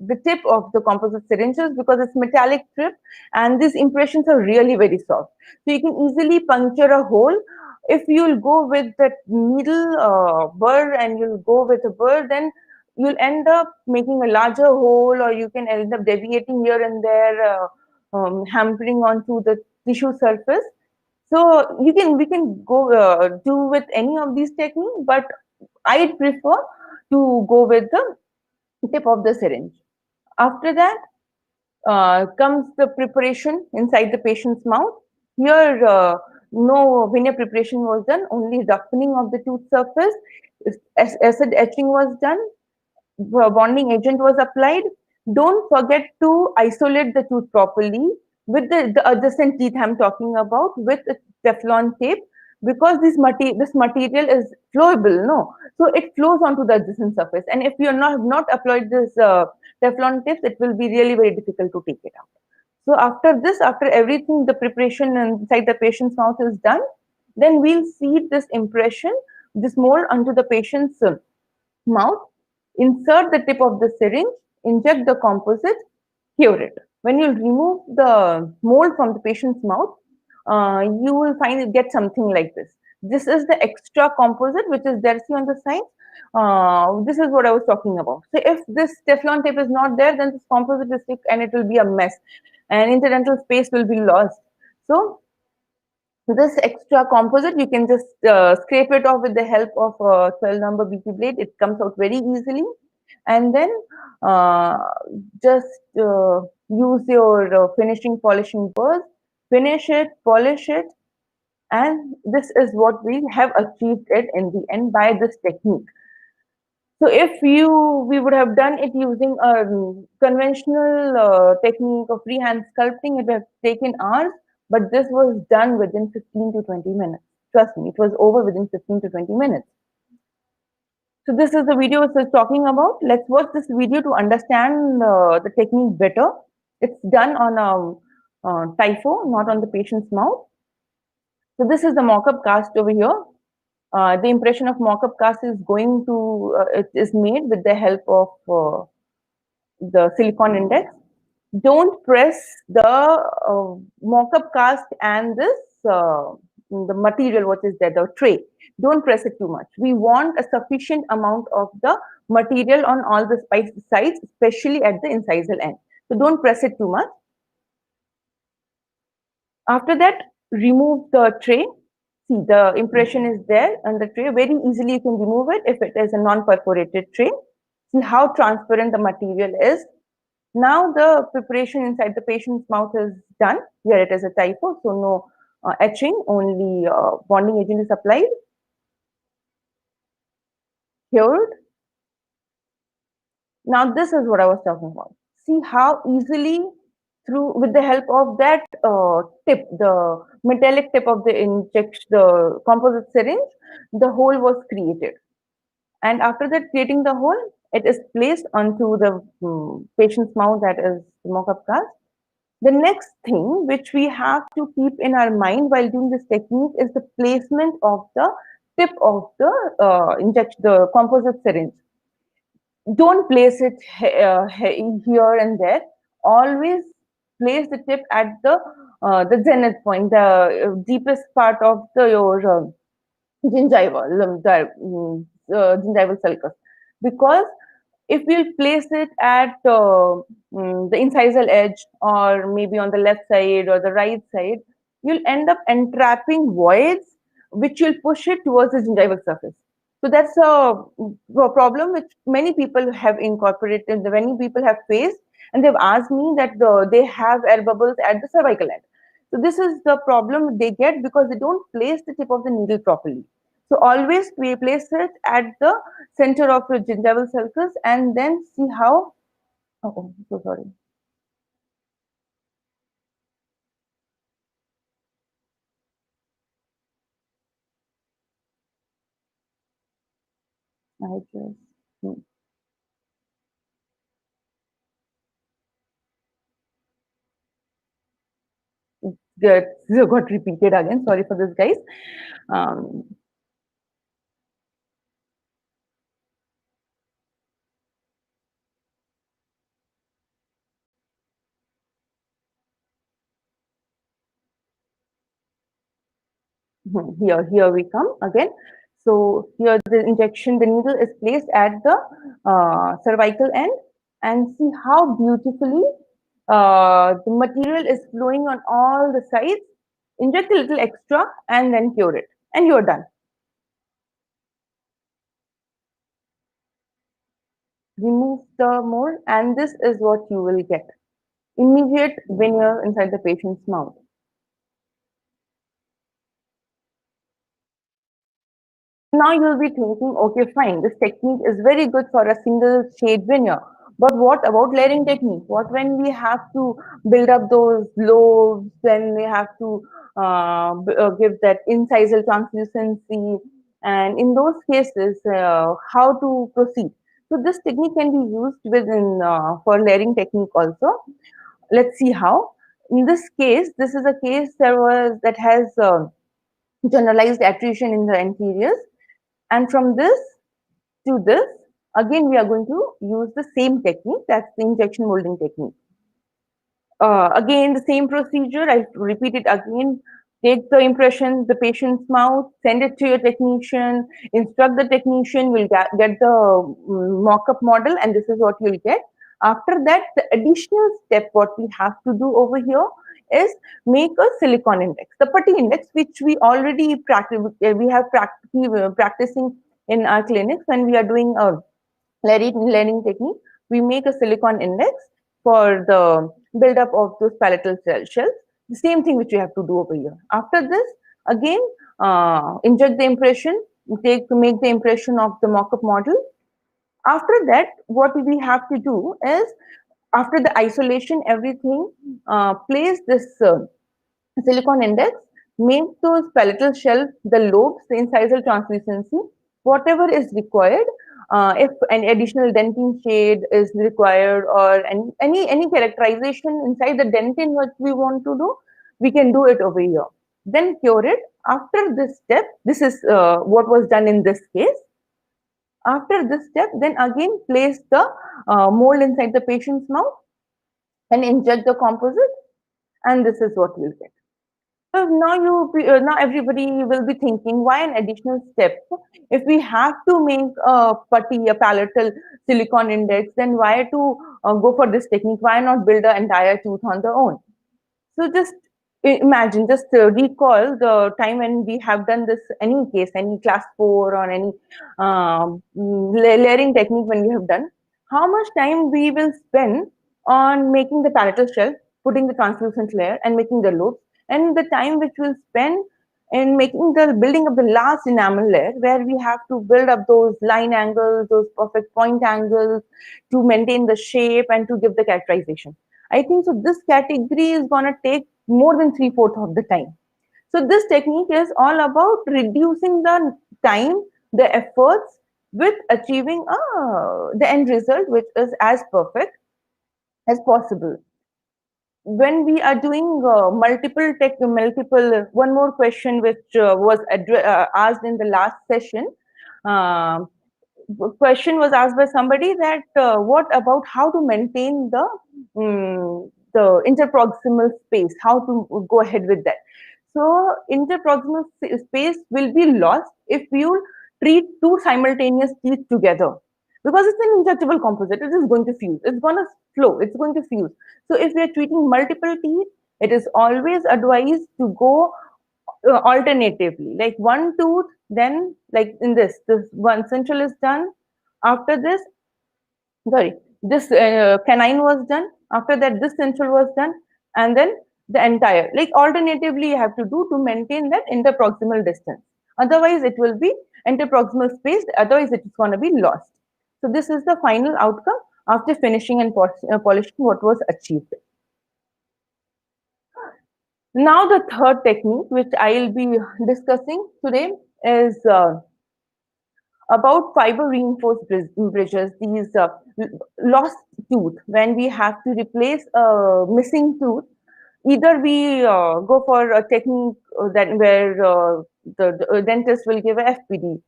the tip of the composite syringes because it's metallic tip and these impressions are really very soft. So you can easily puncture a hole. If you'll go with the needle burr and you'll go with a burr, then you'll end up making a larger hole, or you can end up deviating here and there, hampering onto the tissue surface. So we can go do with any of these techniques, but I'd prefer to go with the tip of the syringe. After that comes the preparation inside the patient's mouth. Here, no veneer preparation was done, only roughening of the tooth surface. Acid etching was done, bonding agent was applied. Don't forget to isolate the tooth properly with the adjacent teeth I'm talking about with Teflon tape, because this material is flowable, no? So it flows onto the adjacent surface. And if you have not applied this Teflon tips, it will be really very difficult to take it out. So after this, after everything, the preparation inside the patient's mouth is done, then we'll seed this impression, this mold onto the patient's mouth. insert the tip of the syringe, inject the composite, cure it. When you remove the mold from the patient's mouth, you will get something like this. This is the extra composite which is there, see on the side. This is what I was talking about. So if this Teflon tape is not there, then this composite is thick and it will be a mess, and incidental space will be lost. So this extra composite, you can just scrape it off with the help of a 12 number BP blade. It comes out very easily. And then just use your finishing polishing burrs, finish it, polish it, and this is what we have achieved it in the end by this technique. So if we would have done it using a conventional technique of freehand sculpting, it would have taken hours, but this was done within 15 to 20 minutes. Trust me, it was over within 15 to 20 minutes. So this is the video it was talking about. Let's watch this video to understand the technique better. It's done on a typho, not on the patient's mouth. So this is the mock-up cast over here. The impression of mock-up cast is going to, it is made with the help of the silicone index. Don't press the mock-up cast and this, the material what is there, the tray. Don't press it too much. We want a sufficient amount of the material on all the sides, especially at the incisal end. So don't press it too much. After that, remove the tray. See, the impression is there on the tray. Very easily you can remove it if it is a non-perforated tray. See how transparent the material is. Now the preparation inside the patient's mouth is done. Here it is a typo, so no etching, only bonding agent is applied. Cured. Now this is what I was talking about. See how easily with the help of that tip, the metallic tip of the injection, the composite syringe, the hole was created. And after that, creating the hole, it is placed onto the patient's mouth, that is the mock-up cast. The next thing which we have to keep in our mind while doing this technique is the placement of the tip of the the composite syringe. Don't place it here and there. Always place the tip at the zenith point, the deepest part of your gingival, gingival sulcus, because if we place it at the incisal edge or maybe on the left side or the right side, you'll end up entrapping voids which will push it towards the gingival surface. So that's a problem which many people have incorporated, many people have faced, and they've asked me that they have air bubbles at the cervical end. So this is the problem they get because they don't place the tip of the needle properly. So always we place it at the center of the gingival sulcus and then see how, oh, so sorry. I just, got repeated again. Sorry for this, guys. Here we come again. So here the injection, the needle is placed at the cervical end, and see how beautifully the material is flowing on all the sides. Inject a little extra and then cure it, and you're done. Remove the mold, and this is what you will get. Immediate veneer inside the patient's mouth. Now you'll be thinking, okay, fine, this technique is very good for a single shade veneer. But what about layering technique? What when we have to build up those lobes, then we have to give that incisal translucency, and in those cases, how to proceed? So this technique can be used within for layering technique also. Let's see how. In this case, this is a case that has generalized attrition in the anteriors. And from this to this, Again, we are going to use the same technique, that's the injection molding technique. Again, the same procedure, I'll repeat it again. Take the impression, the patient's mouth, send it to your technician, instruct the technician, will get the mock-up model, and this is what you'll get. After that, the additional step, what we have to do over here is make a silicone index, the putty index, which we already practice, we have practicing in our clinics when we are doing a learning technique. We make a silicone index for the buildup of those palatal shells. The same thing which we have to do over here. After this, again, inject the impression, make the impression of the mock-up model. After that, what we have to do is, after the isolation, everything, place this silicone index, make those palatal shells, the lobes, the incisal translucency, whatever is required. If an additional dentin shade is required, or any characterization inside the dentin what we want to do, we can do it over here. Then cure it. After this step, this is what was done in this case. After this step, then again place the mold inside the patient's mouth and inject the composite, and this is what we'll get. So now everybody will be thinking, why an additional step? If we have to make a putty, a palatal silicone index, then why to go for this technique? Why not build an entire tooth on their own? So just imagine, just recall the time when we have done this, any case, any class 4 or any layering technique when we have done, how much time we will spend on making the palatal shell, putting the translucent layer and making the lobes, and the time which we'll spend in making the building of the last enamel layer, where we have to build up those line angles, those perfect point angles to maintain the shape and to give the characterization. I think so this category is going to take more than 3/4 of the time. So this technique is all about reducing the time, the efforts, with achieving the end result, which is as perfect as possible. When we are doing one more question which was asked in the last session. Question was asked by somebody that what about how to maintain the interproximal space, how to go ahead with that. So interproximal space will be lost if you treat two simultaneous teeth together, because it's an injectable composite. It is going to fuse, it's going to flow, it's going to fuse. So if we are treating multiple teeth, it is always advised to go alternatively, like one tooth, then like in this one central is done. After this, sorry, this canine was done. After that, this central was done, and then the entire, like alternatively you have to do to maintain that interproximal distance. Otherwise, it will be interproximal space. Otherwise, it is going to be lost. So this is the final outcome after finishing and polishing what was achieved. Now the third technique which I will be discussing today is about fiber reinforced bridges, these lost tooth. When we have to replace a missing tooth, either we go for a technique where the dentist will give a FPD.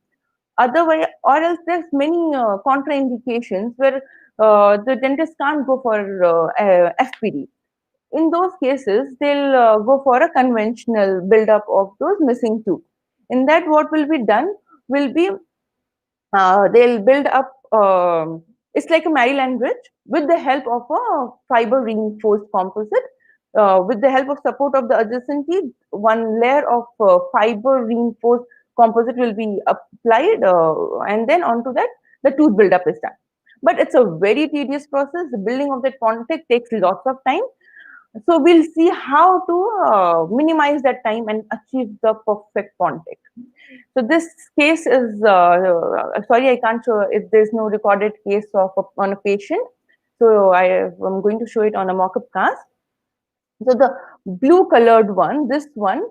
Otherwise, or else there's many contraindications where the dentist can't go for FPD. In those cases, they'll go for a conventional buildup of those missing tooth. In that, what will be done will be they'll build up, it's like a Maryland bridge with the help of a fiber reinforced composite. With the help of support of the adjacent teeth, one layer of fiber reinforced composite will be applied, and then onto that, the tooth buildup is done. But it's a very tedious process. The building of that contact takes lots of time. So we'll see how to minimize that time and achieve the perfect contact. So this case is, sorry, I can't show if there's no recorded case of on a patient. So I'm going to show it on a mock-up cast. So the blue colored one, this one,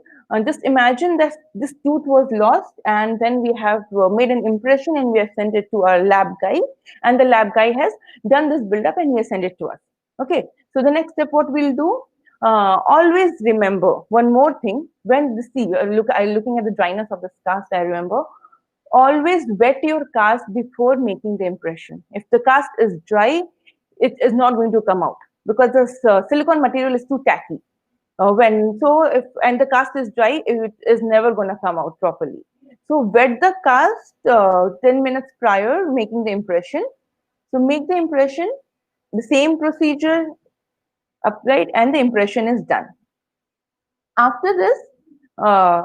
just imagine that this tooth was lost, and then we have made an impression and we have sent it to our lab guy, and the lab guy has done this build-up and he has sent it to us. Okay, so the next step, what we'll do, always remember one more thing. When looking at the dryness of the cast, I remember always wet your cast before making the impression. If the cast is dry, it is not going to come out because the silicone material is too tacky. If the cast is dry, it is never going to come out properly. So wet the cast 10 minutes prior making the impression. So make the impression, the same procedure applied, and the impression is done. After this, uh,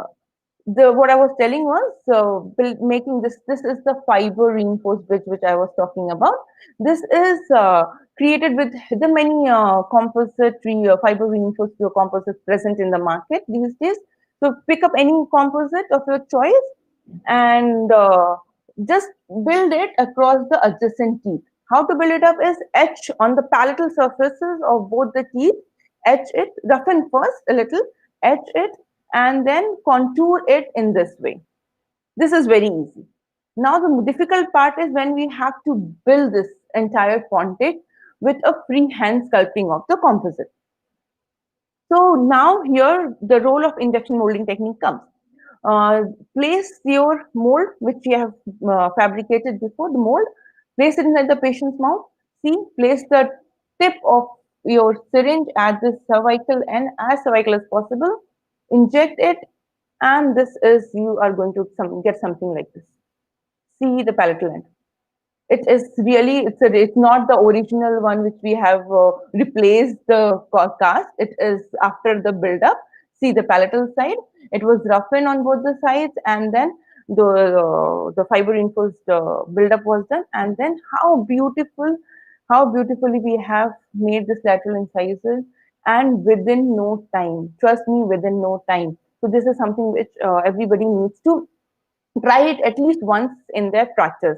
what I was telling was making this. This is the fiber reinforced bridge which I was talking about. This is created with the many composite fiber reinforced composites present in the market these days. So pick up any composite of your choice and just build it across the adjacent teeth. How to build it up is etch on the palatal surfaces of both the teeth. Etch it, roughen first a little, etch it, and then contour it in this way. This is very easy. Now the difficult part is when we have to build this entire pontic with a freehand sculpting of the composite. So now here the role of injection molding technique comes. Place your mold which you have fabricated before, the mold, place it inside the patient's mouth. See, place the tip of your syringe at the cervical end as cervical as possible. Inject it, and this is, you are going to get something like this. See the palatal end. It is really, it's not the original one which we have replaced the cast. It is after the build up. See the palatal side. It was roughened on both the sides, and then the fiber reinforced build up was done. And then how beautifully we have made this lateral incisors, and within no time. Trust me, within no time. So this is something which everybody needs to try it at least once in their practice.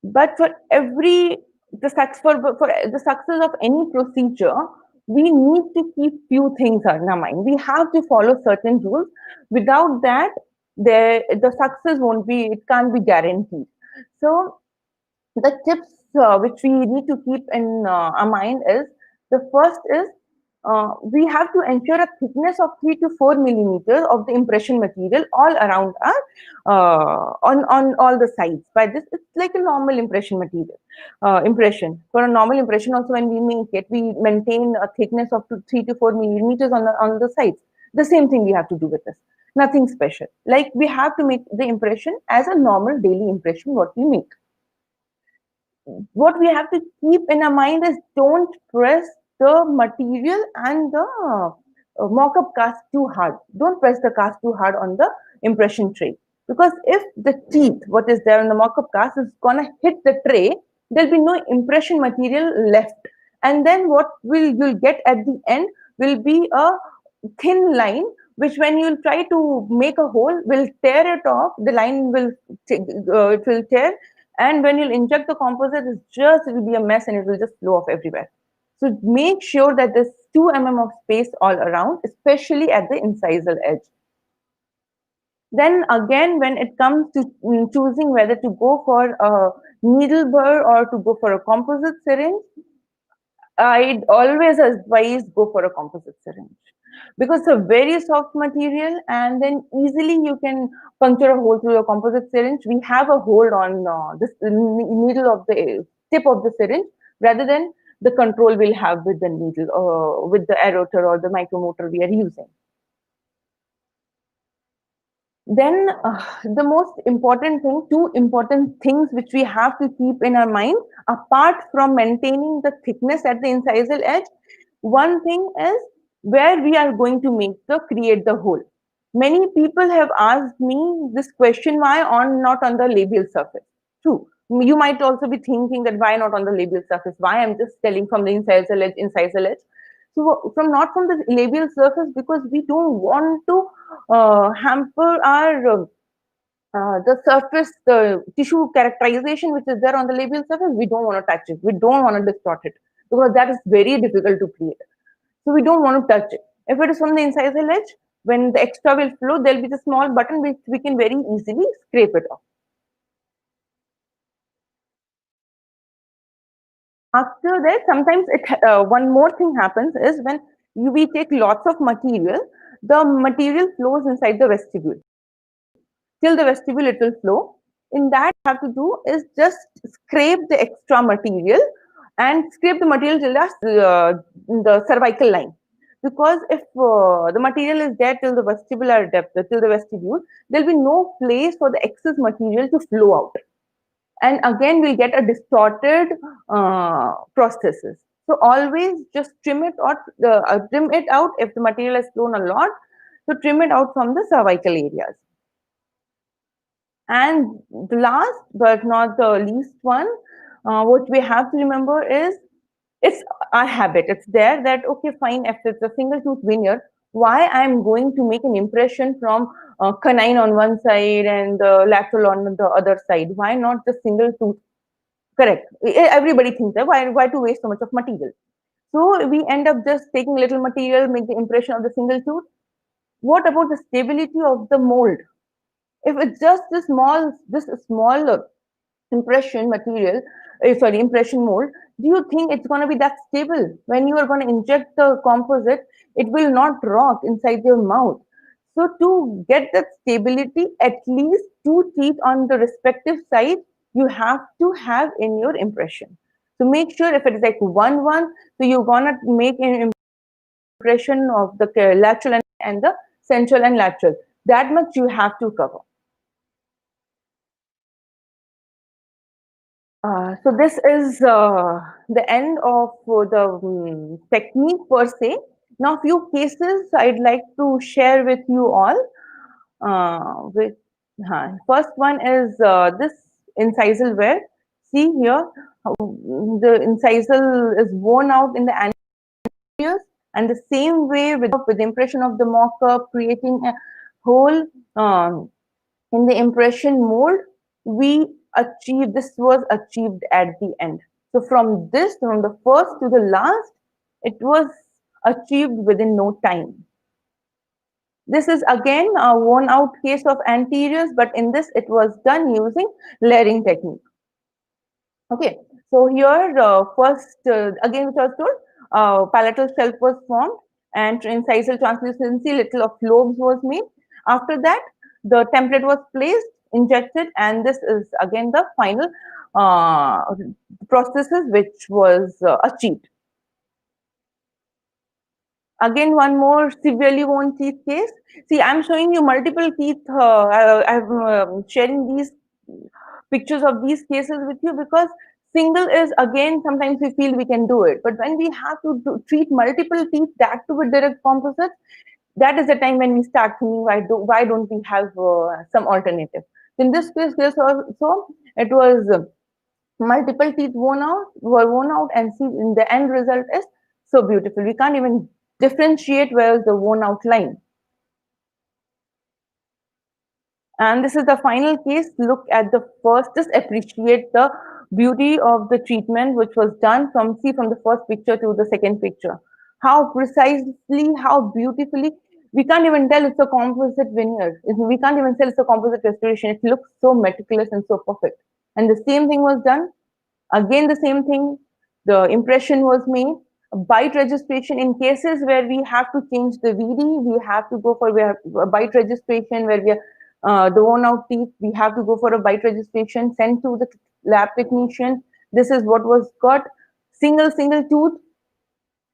But for the success of any procedure, we need to keep few things in our mind. We have to follow certain rules. Without that, the success won't be, it can't be guaranteed. So the tips which we need to keep in our mind is, the first is we have to ensure a thickness of 3 to 4 millimeters of the impression material all around our on all the sides. By this, it's like a normal impression material. Impression for a normal impression also, when we make it, we maintain a thickness of 3 to 4 millimeters on the sides. The same thing we have to do with this. Nothing special. Like, we have to make the impression as a normal daily impression what we make. What we have to keep in our mind is, don't press the material and the mock-up cast too hard. Don't press the cast too hard on the impression tray, because if the teeth, what is there in the mock-up cast, is gonna hit the tray, there'll be no impression material left, and then what you'll get at the end will be a thin line, which when you'll try to make a hole, will tear it off. The line will it will tear, and when you'll inject the composite, it will be a mess, and it will just flow off everywhere. So make sure that there's 2 mm of space all around, especially at the incisal edge. Then again, when it comes to choosing whether to go for a needle burr or to go for a composite syringe, I'd always advise go for a composite syringe, because it's a very soft material, and then easily you can puncture a hole through a composite syringe. We have a hold on this needle of the tip of the syringe, rather than the control we'll have with the needle, with the aerator or the micromotor we are using. Then the most important thing, 2 important things which we have to keep in our mind, apart from maintaining the thickness at the incisal edge, one thing is where we are going to create the hole. Many people have asked me this question, why not on the labial surface? True. You might also be thinking that why not on the labial surface? Why I'm just telling from the incisal edge. So not from the labial surface, because we don't want to hamper our the surface, the tissue characterization which is there on the labial surface. We don't want to touch it. We don't want to distort it, because that is very difficult to create. So we don't want to touch it. If it is from the incisal edge, when the extra will flow, there will be the small button which we can very easily scrape it off. After that, sometimes one more thing happens is, when we take lots of material, the material flows inside the vestibule. Till the vestibule it will flow. In that, what you have to do is just scrape the extra material and scrape the material till the cervical line. Because if the material is there till the vestibular depth, till the vestibule, there will be no place for the excess material to flow out. And again, we'll get a distorted prosthesis. So always just trim it out if the material has flown a lot. So trim it out from the cervical areas. And the last but not the least one, what we have to remember is it's our habit. It's there that, okay, fine, if it's a single tooth veneer, why I'm going to make an impression from canine on one side and the lateral on the other side? Why not just single tooth? Correct. Everybody thinks that, why to waste so much of material? So we end up just taking little material, make the impression of the single tooth. What about the stability of the mold? If it's just a small impression material, impression mold, do you think it's going to be that stable? When you are going to inject the composite, it will not rock inside your mouth. So to get that stability, at least 2 teeth on the respective side, you have to have in your impression. So make sure if it is like 1-1, so you're going to make an impression of the lateral and the central and lateral. That much you have to cover. So this is the end of the technique per se. Now, few cases I'd like to share with you all. First one is this incisal wear. See here, the incisal is worn out in the anteriors, and the same way with the impression of the mock-up, creating a hole in the impression mold, this was achieved at the end. So from the first to the last, it was achieved within no time. This is again a worn out case of anteriors, but in this it was done using layering technique. Okay, so here first again, which I was told, palatal shelf was formed and incisal translucency, little of lobes was made. After that, the template was placed, injected, and this is again the final prosthesis which was achieved. Again, one more severely worn teeth case. See, I'm showing you multiple teeth. I'm sharing these pictures of these cases with you because single is, again, sometimes we feel we can do it. But when we have to treat multiple teeth, that too with direct composites, that is the time when we start thinking, why don't we have some alternative? In this case also, it was multiple teeth were worn out, and see, in the end result is so beautiful. We can't even differentiate where is the worn out line. And this is the final case. Look at the first, just appreciate the beauty of the treatment which was done from the first picture to the second picture. How precisely, how beautifully, we can't even tell it's a composite veneer. We can't even tell it's a composite restoration. It looks so meticulous and so perfect. And the same thing was done. Again, the same thing, the impression was made. Bite registration in cases where we have to change the VD, we have to go for a bite registration where we are the worn out teeth, we have to go for a bite registration, sent to the lab technician. This is what was got. Single tooth,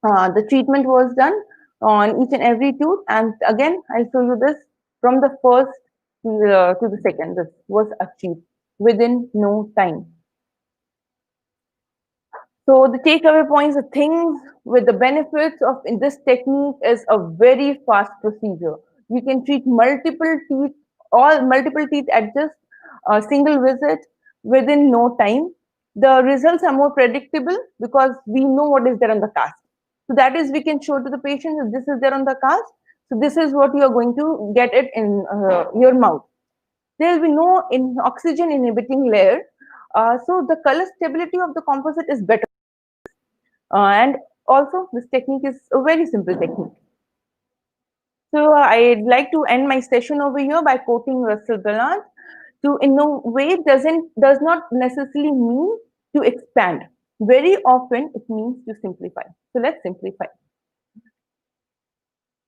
the treatment was done on each and every tooth. And again, I'll show you this from the first to the second. This was achieved within no time. So the takeaway points, the things with the benefits of in this technique is a very fast procedure. You can treat multiple teeth at just a single visit within no time. The results are more predictable because we know what is there on the cast. So that is, we can show to the patient that this is there on the cast. So this is what you are going to get it in your mouth. There will be no oxygen inhibiting layer. So the color stability of the composite is better. And also, this technique is a very simple technique. So I'd like to end my session over here by quoting Russell Ballard. To innovate does not necessarily mean to expand. Very often, it means to simplify. So let's simplify.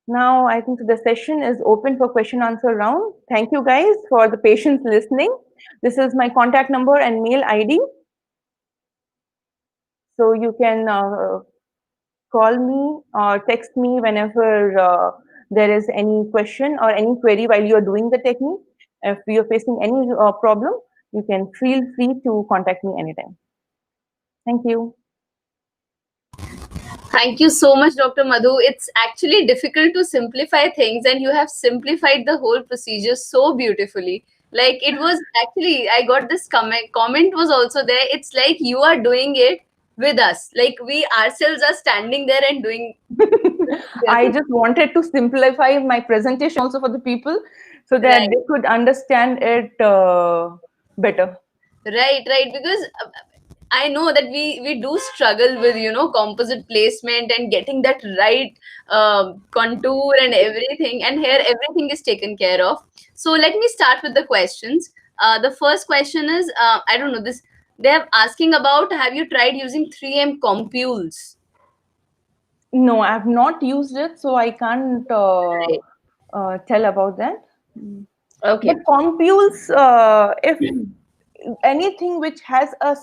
Now I think the session is open for question answer round. Thank you guys for the patience listening. This is my contact number and mail ID. So you can call me or text me whenever there is any question or any query while you are doing the technique. If you are facing any problem, you can feel free to contact me anytime. Thank you. Thank you so much, Dr. Madhu. It's actually difficult to simplify things, and you have simplified the whole procedure so beautifully. Like it was actually, I got this comment was also there. It's like you are doing it with us. Like we ourselves are standing there and doing. I just wanted to simplify my presentation also for the people so that Right. they could understand it better. Right, because I know that we do struggle with composite placement and getting that right contour and everything, and here everything is taken care of. So let me start with the questions. The first question is I don't know this. They are asking about, have you tried using 3M compules? No, I have not used it, so I can't Right. tell about that. Okay. But compules, if anything which has a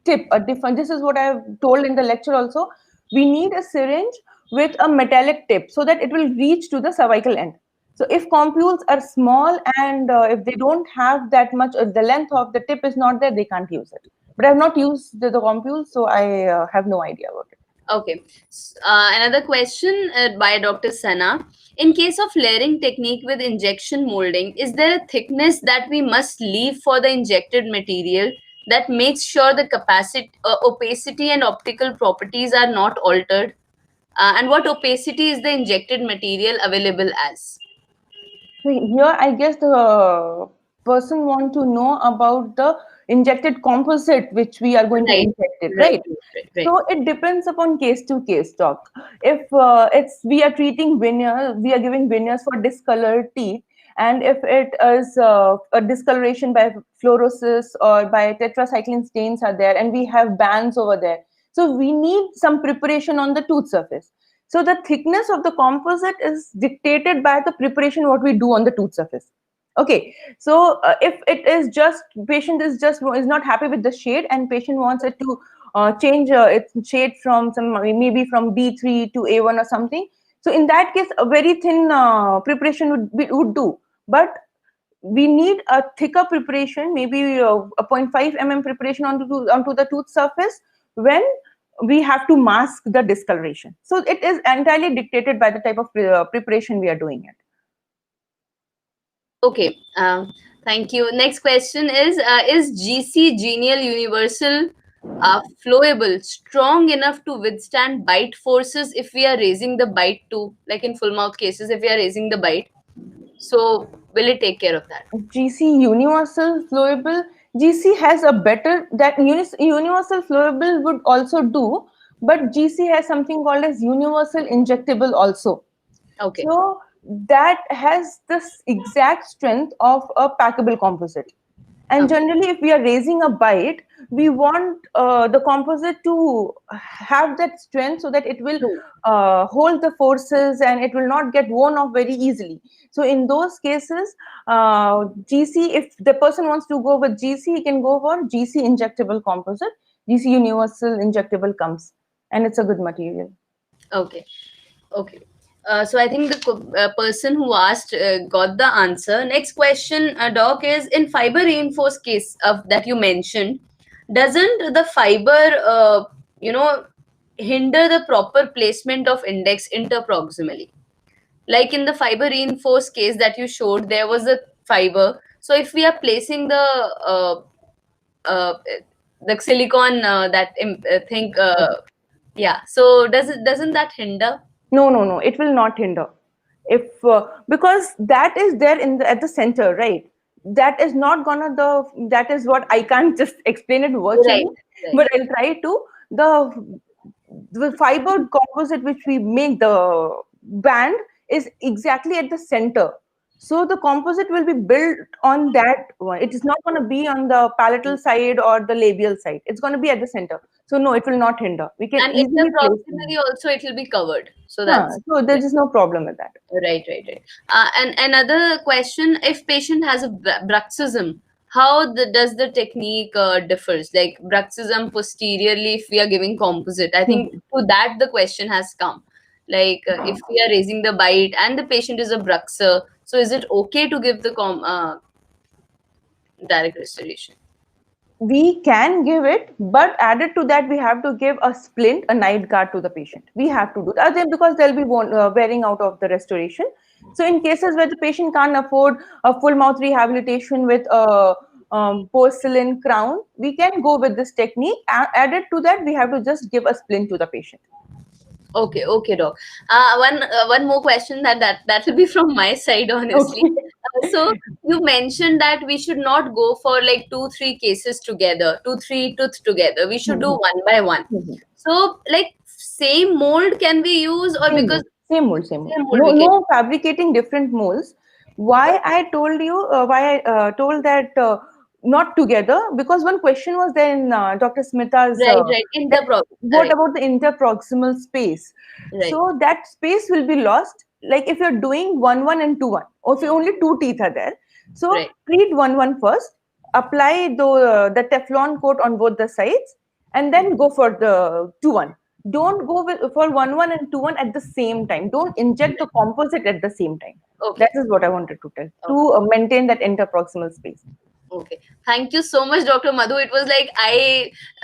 tip, a different, this is what I have told in the lecture also, we need a syringe with a metallic tip so that it will reach to the cervical end. So if compules are small and if they don't have that much, the length of the tip is not there, they can't use it. But I have not used the compules, so I have no idea about it. Okay. Another question by Dr. Sana. In case of layering technique with injection molding, is there a thickness that we must leave for the injected material that makes sure the capacity, opacity and optical properties are not altered? And what opacity is the injected material available as? So here, I guess the person want to know about the injected composite which we are going to Right, inject it, right, right? right. So it depends upon case to case, doc. If it's we are treating veneer, we are giving veneers for discolored teeth, and if it is a discoloration by fluorosis or by tetracycline stains are there, and we have bands over there, so we need some preparation on the tooth surface. So the thickness of the composite is dictated by the preparation what we do on the tooth surface. Okay, so if it is just patient is not happy with the shade and patient wants it to change its shade from some maybe from D3 to A1 or something. So in that case, a very thin preparation would do. But we need a thicker preparation, maybe a 0.5 preparation onto the tooth surface when we have to mask the discoloration. So it is entirely dictated by the type of preparation we are doing it. Okay. Thank you. Next question is GC Genial Universal flowable strong enough to withstand bite forces if we are raising the bite too, like in full mouth cases, if we are raising the bite? So will it take care of that? GC universal flowable, GC has a better that universal flowable would also do, but GC has something called as universal injectable also. Okay. So that has this exact strength of a packable composite. And Okay. generally, if we are raising a bite, we want the composite to have that strength so that it will True. hold the forces and it will not get worn off very easily. So in those cases, GC, if the person wants to go with GC, he can go for GC injectable composite. GC universal injectable comes, and it's a good material. Okay. Okay. So I think the person who asked got the answer. Next question, Doc, is in fiber reinforced case of that you mentioned, doesn't the fiber, hinder the proper placement of index interproximally? Like in the fiber reinforced case that you showed, there was a fiber. So if we are placing uh, the silicone that think, yeah. So doesn't that hinder? No, it will not hinder. If because that is there in the at the center, right? That is not gonna that is what I can't just explain it Right. virtually, Right. but I'll try to. The fiber composite which we make the band is exactly at the center. So the composite will be built on that one. It is not going to be on the palatal side or the labial side. It's going to be at the center. So no, it will not hinder. We can And easily place interproximally also it will be covered. So it. that's So there is no problem with that. right. And another question: if patient has a bruxism, how does the technique differs? Like bruxism posteriorly, if we are giving composite, I think to that the question has come. Like if we are raising the bite and the patient is a bruxer, so is it okay to give the direct restoration? We can give it, but added to that, we have to give a splint, a night guard to the patient. We have to do that because they'll be wearing out of the restoration. So, in cases where the patient can't afford a full mouth rehabilitation with a porcelain crown, we can go with this technique. Added to that, we have to just give a splint to the patient. Okay, doc. One more question that will be from my side, honestly. Okay. So you mentioned that we should not go for like 2-3 cases together, 2-3 tooth together. We should do one by one. So like same mold can we use, or Same because mold, same mold, same mold. same mold No, we can? no fabricating different molds. Why I told you, why I told that not together, because one question was there in Dr. Smita's Right. that Interprop. what Right. about the interproximal space? Right. So that space will be lost. Like if you're doing 1-1 and 2-1, or if only two teeth are there, so Right. treat 1-1 first, apply the Teflon coat on both the sides, and then go for the 2-1. Don't go with for 1-1 and 2-1 at the same time. Don't inject the composite at the same time. Okay. That is what I wanted to tell, to maintain that interproximal space. Okay. Thank you so much, Dr. Madhu. It was like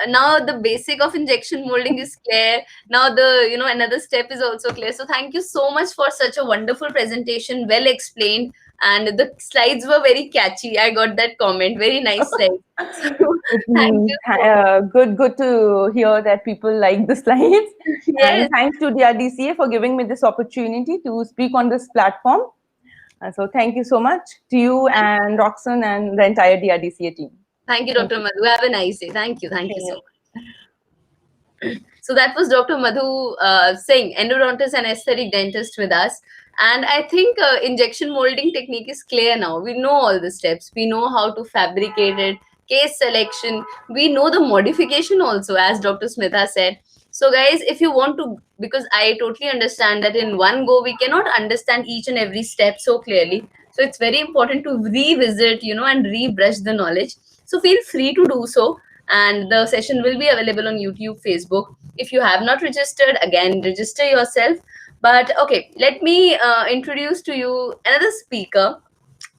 now the basic of injection molding is clear. Now another step is also clear. So thank you so much for such a wonderful presentation, well explained, and the slides were very catchy. I got that comment. Very nice slides. So thank you so much. Good to hear that people like the slides. And Yes. thanks to the RDCA for giving me this opportunity to speak on this platform. So thank you so much to you and Roxanne and the entire DRDCA team. Thank you, Thank Dr. you. Madhu. Have a nice day. Thank you. Thank you Same so much. So that was Dr. Madhu Singh, endodontist and aesthetic dentist with us. And I think injection molding technique is clear now. We know all the steps. We know how to fabricate it, case selection. We know the modification also, as Dr. Smita said. So guys, if you want to, because I totally understand that in one go, we cannot understand each and every step so clearly. So it's very important to revisit, and rebrush the knowledge. So feel free to do so. And the session will be available on YouTube, Facebook. If you have not registered, again, register yourself. But okay, let me introduce to you another speaker.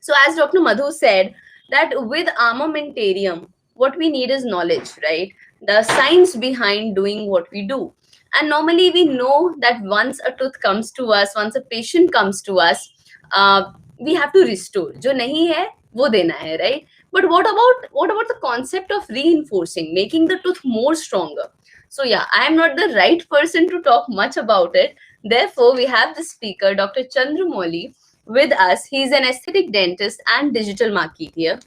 So as Dr. Madhu said, that with armamentarium, what we need is knowledge, right? The science behind doing what we do. And normally we know that once a tooth comes to us, once a patient comes to us, we have to restore. जो नहीं है, वो देना है, right? But what about the concept of reinforcing, making the tooth more stronger? So yeah, I am not the right person to talk much about it. Therefore, we have the speaker, Dr. Chandra Mouli, with us. He's an aesthetic dentist and digital marketeer.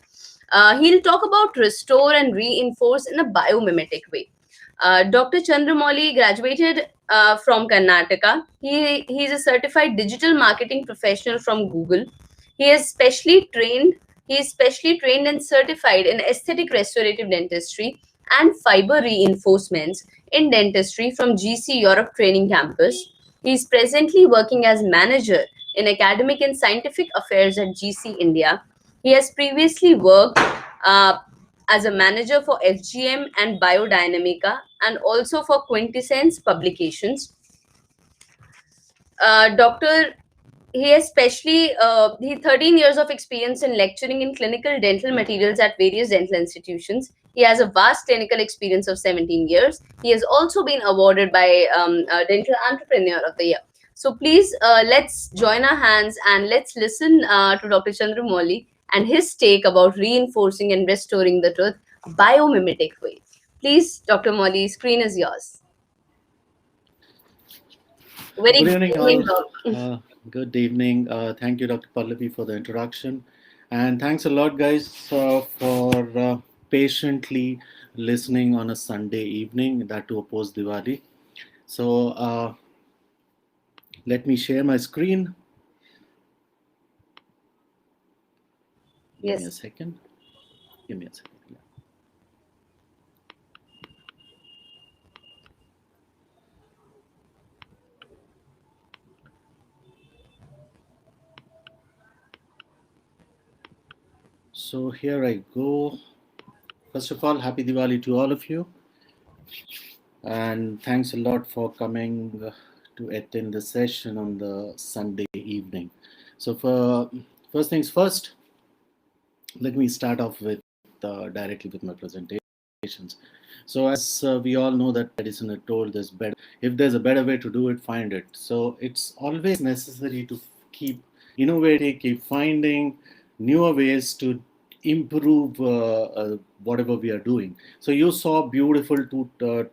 He'll talk about restore and reinforce in a biomimetic way. Dr. Chandramouli graduated from Karnataka. He's a certified digital marketing professional from Google. He is specially trained. He is specially trained and certified in aesthetic restorative dentistry and fiber reinforcements in dentistry from GC Europe Training Campus. He is presently working as manager in academic and scientific affairs at GC India. He has previously worked as a manager for FGM and Biodynamica and also for Quintessence Publications. Dr. He has specially he 13 years of experience in lecturing in clinical dental materials at various dental institutions. He has a vast clinical experience of 17 years. He has also been awarded by Dental Entrepreneur of the Year. So please, let's join our hands and let's listen to Dr. Chandra Mouli and his take about reinforcing and restoring the tooth biomimetic way. Please, Dr. Mouli, screen is yours. Very Good evening, good evening, all. Doc. Good evening. Thank you, Dr. Pallavi, for the introduction. And thanks a lot, guys, for patiently listening on a Sunday evening, that to oppose Diwali. So let me share my screen. Give me a Yes. second. Give me a second. Yeah. So here I go. First of all, happy Diwali to all of you. And thanks a lot for coming to attend the session on the Sunday evening. So for first things first, let me start off with directly with my presentations. So as we all know that medicine had told there's better, if there's a better way to do it, find it. So it's always necessary to keep innovating, keep finding newer ways to improve whatever we are doing. So you saw beautiful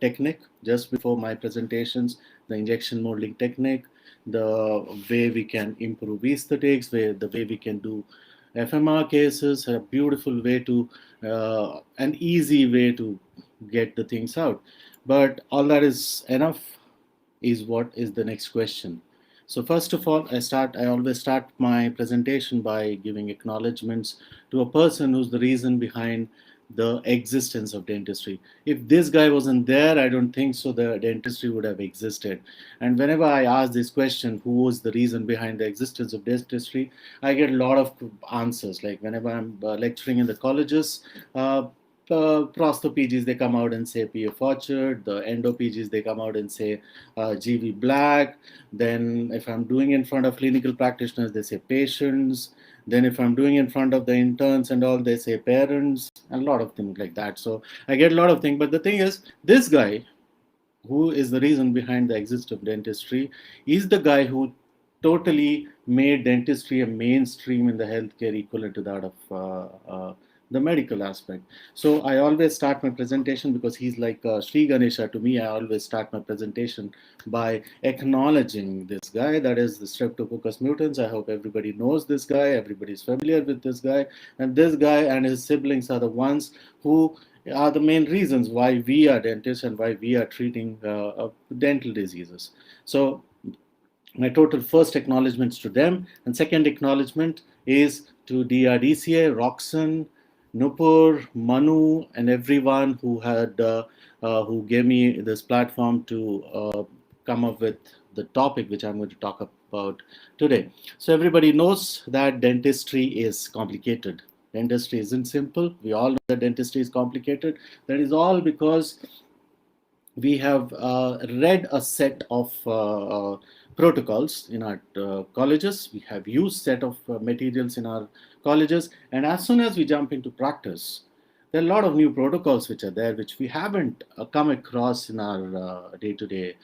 technique just before my presentations, the injection molding technique, the way we can improve aesthetics, the way we can do FMR cases, a beautiful way to, an easy way to get the things out. But all that is enough is what is the next question. So first of all, I always start my presentation by giving acknowledgements to a person who's the reason behind the existence of dentistry. If this guy wasn't there, I don't think so the dentistry would have existed. And whenever I ask this question, who was the reason behind the existence of dentistry, I get a lot of answers. Like whenever I'm lecturing in the colleges, prosto PGs, they come out and say P.F. Orchard. The endo PGs, they come out and say G.V. Black. Then if I'm doing in front of clinical practitioners, they say patients. Then if I'm doing in front of the interns and all, they say parents, and a lot of things like that. So I get a lot of things. But the thing is, this guy, who is the reason behind the existence of dentistry, is the guy who totally made dentistry a mainstream in the healthcare equivalent to that of the medical aspect. So I always start my presentation, because he's like Sri Ganesha to me. I always start my presentation by acknowledging this guy, that is the Streptococcus mutans. I hope everybody knows this guy, everybody's familiar with this guy, and this guy and his siblings are the ones who are the main reasons why we are dentists and why we are treating dental diseases. So my total first acknowledgements to them, and second acknowledgement is to DRDCA, Roxanne, Nupur, Manu, and everyone who had who gave me this platform to come up with the topic which I'm going to talk about today. So everybody knows that dentistry is complicated. Dentistry isn't simple. We all know that dentistry is complicated. That is all because we have read a set of protocols in our colleges. We have used set of materials in our colleges, and as soon as we jump into practice, there are a lot of new protocols which are there, which we haven't come across in our day-to-day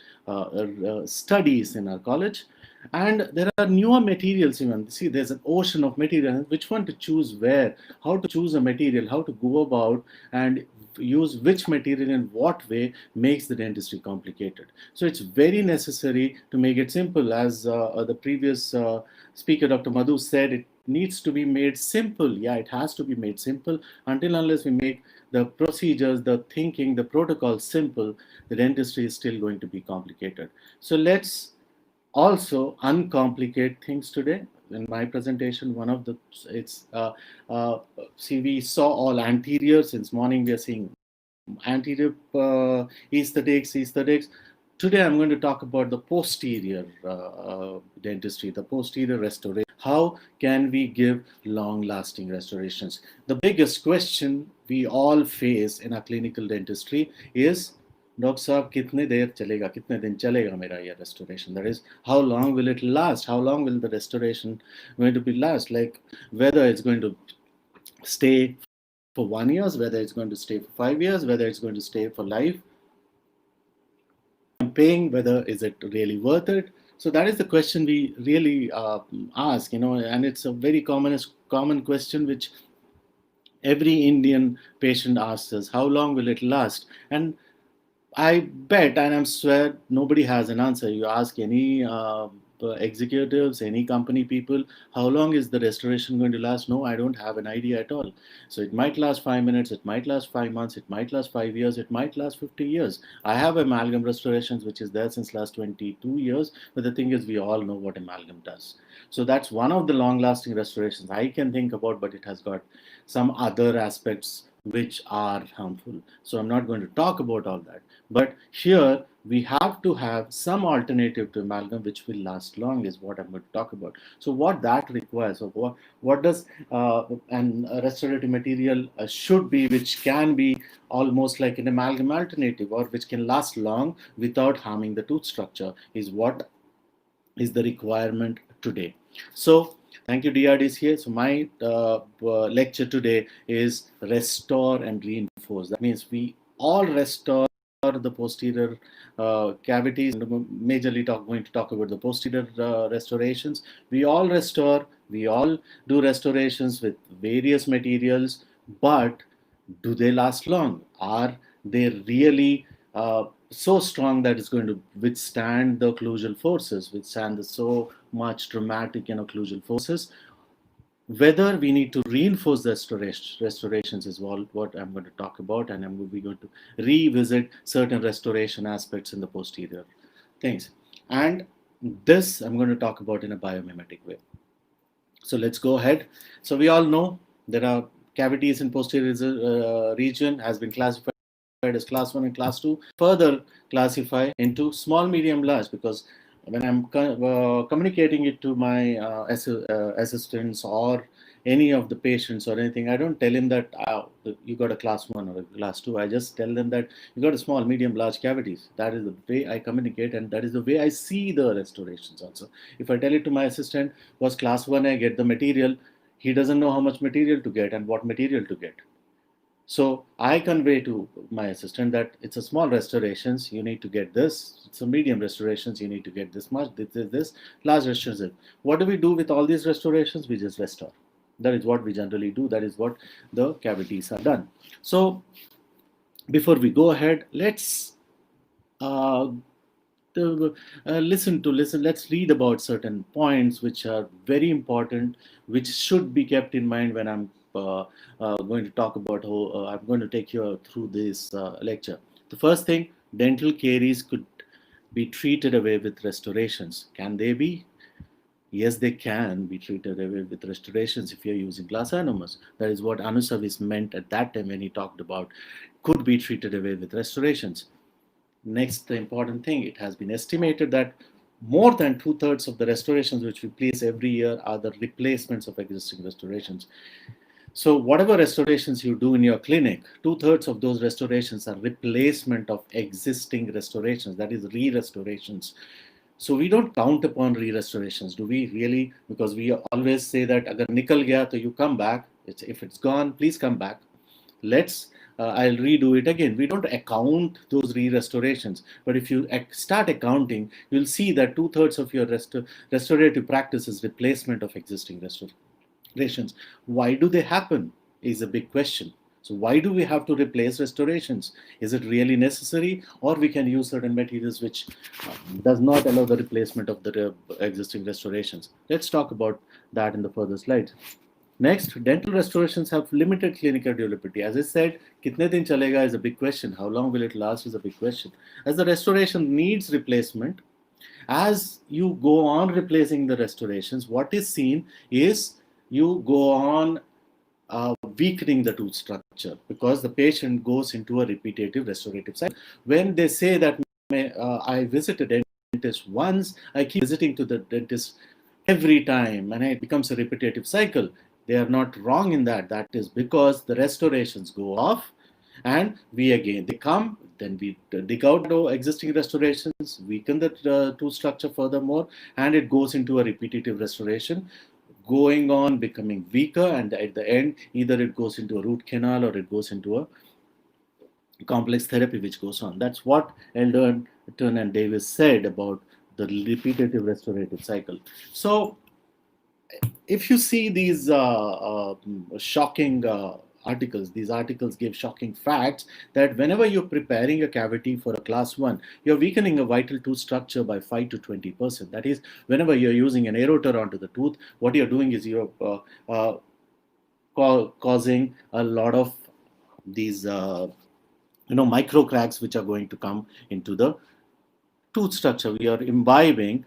studies in our college. And there are newer materials even. See, there's an ocean of material. Which one to choose where, how to choose a material, how to go about and use which material in what way makes the dentistry complicated. So it's very necessary to make it simple. As the previous speaker, Dr. Madhu, said, it needs to be made simple. Yeah, it has to be made simple. Until unless we make the procedures, the thinking, the protocol simple, the dentistry is still going to be complicated. So let's also uncomplicate things today. In my presentation, one of the, see, we saw all anterior. Since morning we are seeing anterior aesthetics. Today I'm going to talk about the posterior dentistry, the posterior restoration. How can we give long-lasting restorations? The biggest question we all face in our clinical dentistry is, doctor साहब कितने देर चलेगा, कितने दिन चलेगा मेरा ये restoration? That is, how long will it last? How long will the restoration going to be last? Like whether it's going to stay for 1 year, whether it's going to stay for 5 years, whether it's going to stay for life. I'm paying, whether is it really worth it? So that is the question we really ask, and it's a very common question which every Indian patient asks us: how long will it last? And I bet, and I swear, nobody has an answer. You ask any executives, any company people, how long is the restoration going to last? No, I don't have an idea at all. So it might last 5 minutes, it might last 5 months, it might last 5 years, it might last 50 years. I have amalgam restorations which is there since last 22 years, but the thing is we all know what amalgam does. So that's one of the long lasting restorations I can think about, but it has got some other aspects which are harmful. So I'm not going to talk about all that. But here we have to have some alternative to amalgam which will last long is what I'm going to talk about. So what that requires, or what does an restorative material should be, which can be almost like an amalgam alternative or which can last long without harming the tooth structure, is what is the requirement today. So thank you, DRDs here. So my lecture today is restore and reinforce. That means we all restore the posterior cavities. Majorly going to talk about the posterior restorations. We all restore. We all do restorations with various materials, but do they last long? Are they really so strong that it's going to withstand the occlusal forces, withstand the so much dramatic occlusal forces? Whether we need to reinforce the restorations is what I'm going to talk about, and I'm going to revisit certain restoration aspects in the posterior things. And this I'm going to talk about in a biomimetic way. So let's go ahead. So we all know there are cavities in posterior region has been classified as class 1 and class 2, further classify into small, medium, large, because when I'm communicating it to my assistants or any of the patients or anything, I don't tell him that you got a class 1 or a class 2. I just tell them that you got a small, medium, large cavities. That is the way I communicate, and that is the way I see the restorations also. If I tell it to my assistant was class 1, I get the material, he doesn't know how much material to get and what material to get. So I convey to my assistant that it's a small restorations, you need to get this. It's a medium restorations, you need to get this much, this, large restorations. What do we do with all these restorations? We just restore. That is what we generally do. That is what the cavities are done. So before we go ahead, let's let's read about certain points which are very important, which should be kept in mind when I'm going to talk about how I'm going to take you through this lecture. The first thing, dental caries could be treated away with restorations. Can they be? Yes, they can be treated away with restorations if you're using glass ionomers. That is what Anusavis meant at that time when he talked about could be treated away with restorations. Next, the important thing, it has been estimated that more than 2/3 of the restorations which we place every year are the replacements of existing restorations. So whatever restorations you do in your clinic, 2/3 of those restorations are replacement of existing restorations, that is re-restorations. So we don't count upon re-restorations, do we really? Because we always say that agar nikal gaya to you come back, if it's gone, please come back. I'll redo it again. We don't account those re-restorations, but if you start accounting, you'll see that 2/3 of your restorative practice is replacement of existing restorations. Why do they happen is a big question. So why do we have to replace restorations? Is it really necessary, or we can use certain materials which does not allow the replacement of the existing restorations? Let's talk about that in the further slides. Next, dental restorations have limited clinical durability. As I said, kitne din chalega is a big question. How long will it last is a big question. As the restoration needs replacement, as you go on replacing the restorations, what is seen is you go on weakening the tooth structure because the patient goes into a repetitive restorative cycle. When they say that I visit a dentist once, I keep visiting to the dentist every time, and it becomes a repetitive cycle. They are not wrong in that. That is because the restorations go off, and they come, then we dig out the existing restorations, weaken the tooth structure furthermore, and it goes into a repetitive restoration, going on becoming weaker, and at the end either it goes into a root canal or it goes into a complex therapy which goes on. That's what Eldon and Davis said about the repetitive restorative cycle. So if you see these shocking articles. These articles give shocking facts that whenever you're preparing a cavity for a class 1, you're weakening a vital tooth structure by 5 to 20%. That is, whenever you're using an erotor onto the tooth, what you're doing is you're causing a lot of these micro cracks which are going to come into the tooth structure. We are imbibing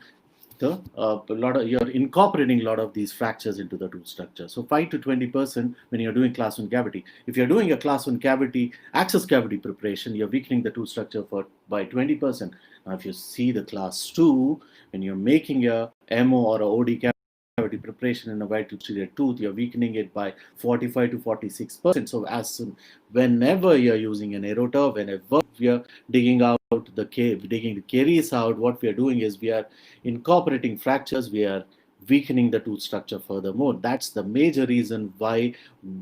you're incorporating a lot of these fractures into the tooth structure. So 5 to 20% when you're doing class 1 cavity. If you're doing a class 1 cavity, access cavity preparation, you're weakening the tooth structure by 20%. Now, if you see the class 2, when you're making a MO or a OD cavity preparation in a vital tooth, you're weakening it by 45 to 46%. So whenever you're using an erotor, whenever you're digging the caries out, what we are doing is we are incorporating fractures, we are weakening the tooth structure furthermore. That's the major reason why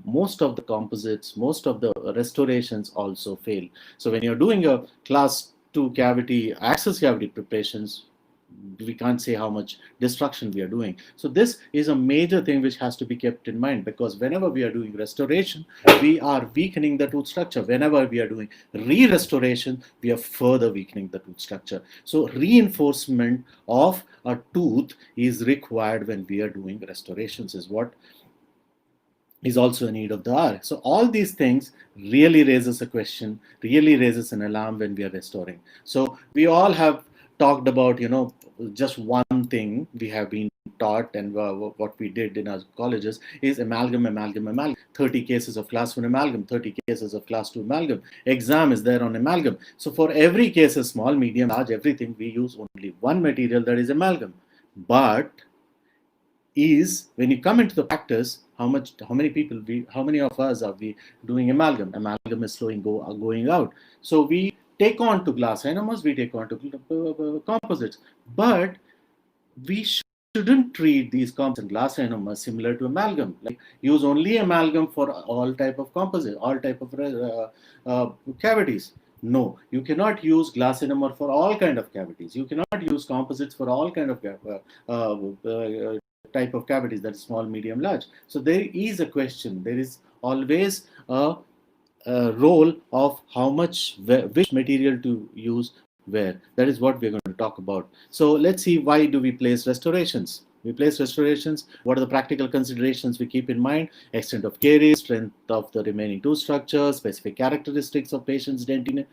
most of the composites, most of the restorations also fail. So when you're doing a class 2 cavity, access cavity preparations, we can't say how much destruction we are doing. So this is a major thing which has to be kept in mind, because whenever we are doing restoration, we are weakening the tooth structure. Whenever we are doing re-restoration, we are further weakening the tooth structure. So reinforcement of a tooth is required when we are doing restorations, is what is also a need of the hour. So all these things really raises a question, really raises an alarm when we are restoring. So we all have talked about, just one thing we have been taught, and what we did in our colleges is amalgam. 30 cases of class 1 amalgam, 30 cases of class 2 amalgam. Exam is there on amalgam. So for every case, small, medium, large, everything, we use only one material, that is amalgam. But when you come into the practice, how many of us are we doing amalgam? Amalgam is going out. So we take on to glass enamelers, we take on to composites, but we shouldn't treat these composites and glass enamelers similar to amalgam. Like, use only amalgam for all type of composite, all type of cavities. No, you cannot use glass enamel for all kind of cavities. You cannot use composites for all kind of type of cavities, that is small, medium, large. So there is a question. There is always a role of which material to use where. That is what we're going to talk about. So let's see, why do we place restorations? We place restorations. What are the practical considerations we keep in mind? Extent of caries, strength of the remaining tooth structure, specific characteristics of patient's dentition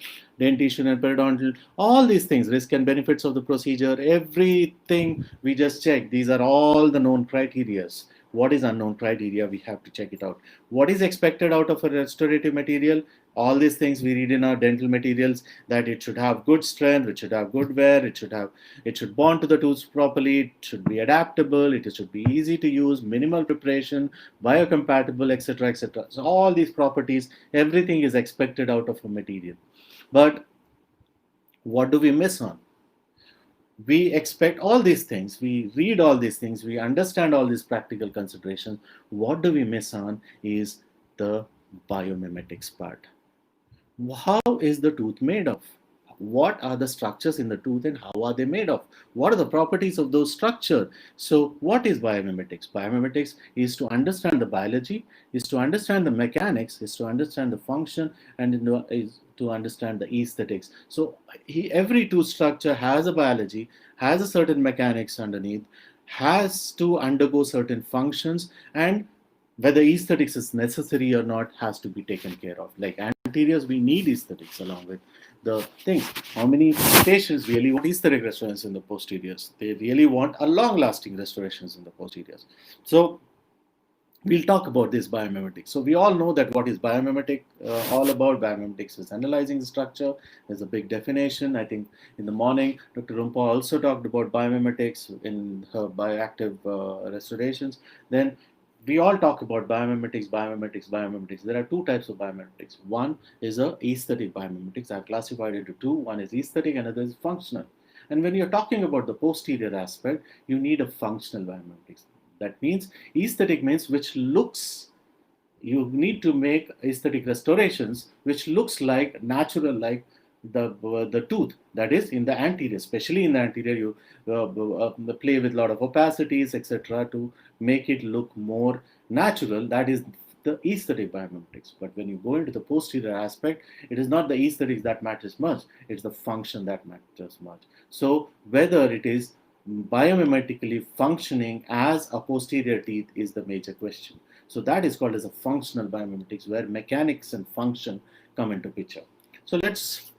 and periodontal, all these things, risk and benefits of the procedure, everything we just check. These are all the known criteria. What is unknown criteria? We have to check it out. What is expected out of a restorative material? All these things we read in our dental materials, that it should have good strength, it should have good wear, it should bond to the tooth properly, it should be adaptable, it should be easy to use, minimal preparation, biocompatible, etc., etc. So all these properties, everything is expected out of a material. But what do we miss on? We expect all these things, we read all these things, we understand all these practical considerations. What do we miss on is the biomimetics part. How is the tooth made of? What are the structures in the tooth and how are they made of? What are the properties of those structures? So what is biomimetics? Biomimetics is to understand the biology, is to understand the mechanics, is to understand the function, and is to understand the aesthetics. So every tooth structure has a biology, has a certain mechanics underneath, has to undergo certain functions, and whether aesthetics is necessary or not has to be taken care of. Like anteriors, we need aesthetics along with the thing. How many patients really want aesthetic restorations in the posteriors? They really want a long-lasting restorations in the posteriors. So we'll talk about this biomimetics. So we all know that what is biomimetic all about. Biomimetics is analyzing the structure. There's a big definition. I think in the morning, Dr. Rumpa also talked about biomimetics in her bioactive restorations. Then we all talk about biomimetics. There are two types of biomimetics. One is a aesthetic biomimetics. I've classified it into two. One is aesthetic, another is functional. And when you're talking about the posterior aspect, you need a functional biomimetics. That means aesthetic means which looks, you need to make aesthetic restorations which looks like natural, like the tooth, that is in the anterior. Especially in the anterior, you play with a lot of opacities, etc., to make it look more natural. That is the aesthetic biomimetics. But when you go into the posterior aspect, it is not the aesthetics that matters much, it's the function that matters much. So whether it is biomimetically functioning as a posterior teeth is the major question. So that is called as a functional biomimetics, where mechanics and function come into picture. So let's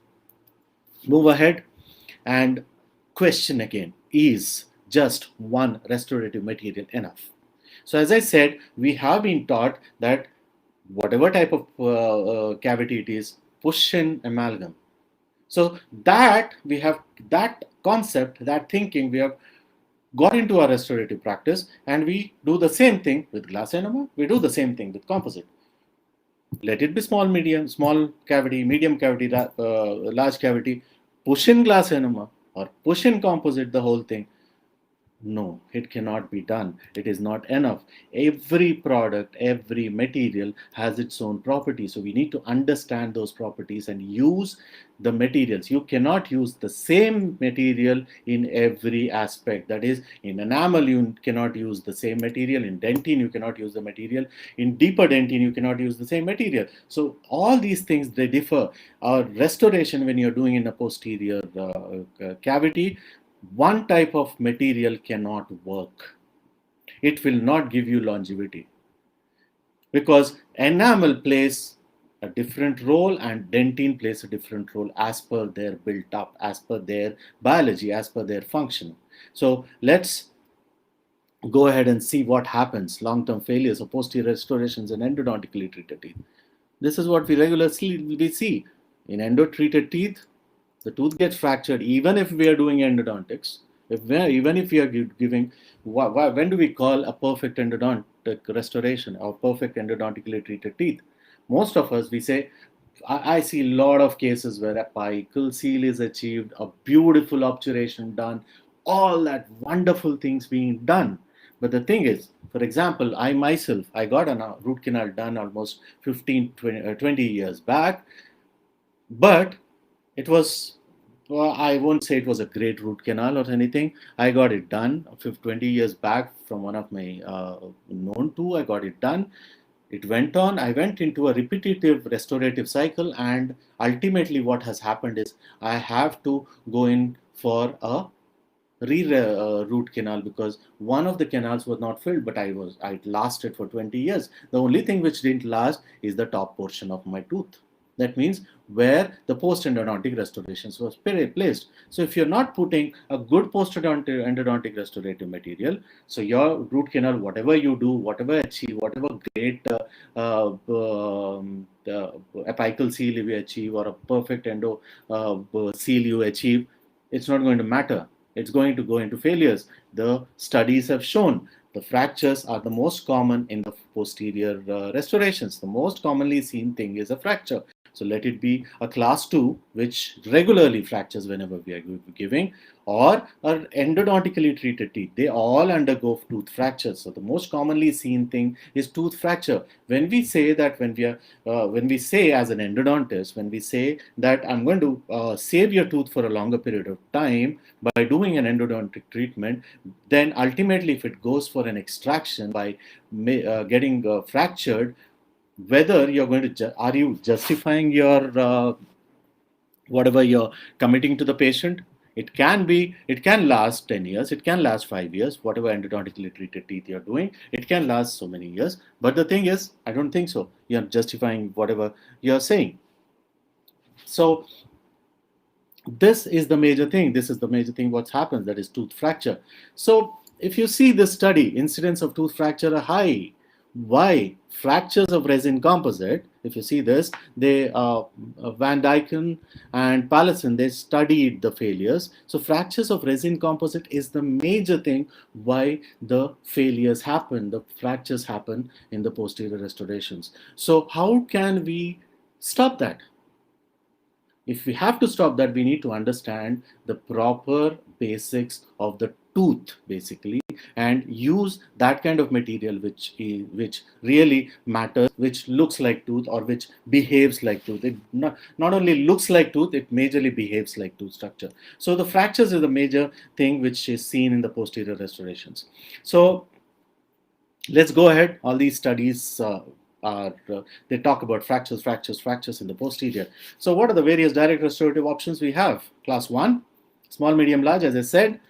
move ahead and question again, is just one restorative material enough? So as I said, we have been taught that whatever type of cavity it is, push in amalgam. So that we have, that concept, that thinking, we have got into our restorative practice, and we do the same thing with glass enema, we do the same thing with composite. Let it be small, medium, small cavity, medium cavity, large cavity, push in glass enema or push in composite, the whole thing. No, it cannot be done. It is not enough. Every product, every material has its own properties. So we need to understand those properties and use the materials. You cannot use the same material in every aspect. That is, in enamel, you cannot use the same material. In dentine, you cannot use the material. In deeper dentine, you cannot use the same material. So all these things, they differ. Our restoration, when you're doing in a posterior cavity, one type of material cannot work. It will not give you longevity, because enamel plays a different role and dentine plays a different role as per their built up, as per their biology, as per their function. So let's go ahead and see what happens. Long-term failures of posterior restorations in endodontically treated teeth. This is what we regularly see. In endo-treated teeth, the tooth gets fractured even if we are doing endodontics. Even if we are giving, when do we call a perfect endodontic restoration or perfect endodontically treated teeth? Most of us, we say, I see a lot of cases where a apical seal is achieved, a beautiful obturation done, all that wonderful things being done. But the thing is, for example, I myself, I got a root canal done almost 15, 20 years back, but it was, well, I won't say it was a great root canal or anything. I got it done 20 years back from one of my known to. I got it done. It went on. I went into a repetitive restorative cycle, and ultimately what has happened is I have to go in for a root canal, because one of the canals was not filled, but I lasted for 20 years. The only thing which didn't last is the top portion of my tooth. That means where the post-endodontic restorations was placed. So if you're not putting a good post-endodontic restorative material, so your root canal, whatever you do, whatever achieve, whatever great apical seal you achieve or a perfect endo seal you achieve, it's not going to matter. It's going to go into failures. The studies have shown the fractures are the most common in the posterior restorations. The most commonly seen thing is a fracture. So let it be a class 2, which regularly fractures whenever we are giving, or an endodontically treated teeth. They all undergo tooth fractures. So the most commonly seen thing is tooth fracture. When we say that, when we say as an endodontist, when we say that I'm going to save your tooth for a longer period of time by doing an endodontic treatment, then ultimately if it goes for an extraction by getting fractured, whether you're going to, are you justifying your whatever you're committing to the patient? It can last 10 years, it can last 5 years, whatever endodontically treated teeth you're doing, it can last so many years. But the thing is, I don't think so. You're justifying whatever you're saying. So this is the major thing. This is the major thing what happens, that is tooth fracture. So if you see this study, incidence of tooth fracture are high. Why? Fractures of resin composite, if you see this, they Van Dyken and Pallison, they studied the failures. So fractures of resin composite is the major thing why the failures happen, the fractures happen in the posterior restorations. So how can we stop that? If we have to stop that, we need to understand the proper basics of the tooth, basically, and use that kind of material which really matters, which looks like tooth or which behaves like tooth. It not only looks like tooth, it majorly behaves like tooth structure. So the fractures is the major thing which is seen in the posterior restorations. So let's go ahead. All these studies are they talk about fractures in the posterior. So what are the various direct restorative options we have? Class 1, small, medium, large. As I said,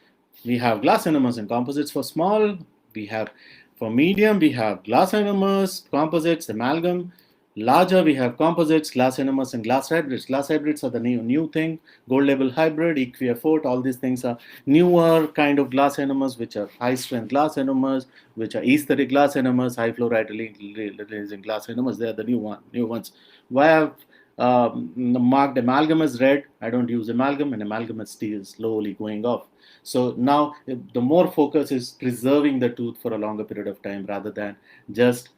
we have glass enamelers and composites for small. We have for medium, we have glass enamelers, composites, amalgam. Larger, we have composites, glass enamelers, and glass hybrids. Glass hybrids are the new thing. Gold label hybrid, Equiafort, all these things are newer kind of glass enamelers, which are high strength glass enamelers, which are aesthetic glass enamelers, high fluoride releasing glass enamelers. They are the new ones. Why have marked amalgam as red? I don't use amalgam, and amalgam is still slowly going off. So now the more focus is preserving the tooth for a longer period of time rather than just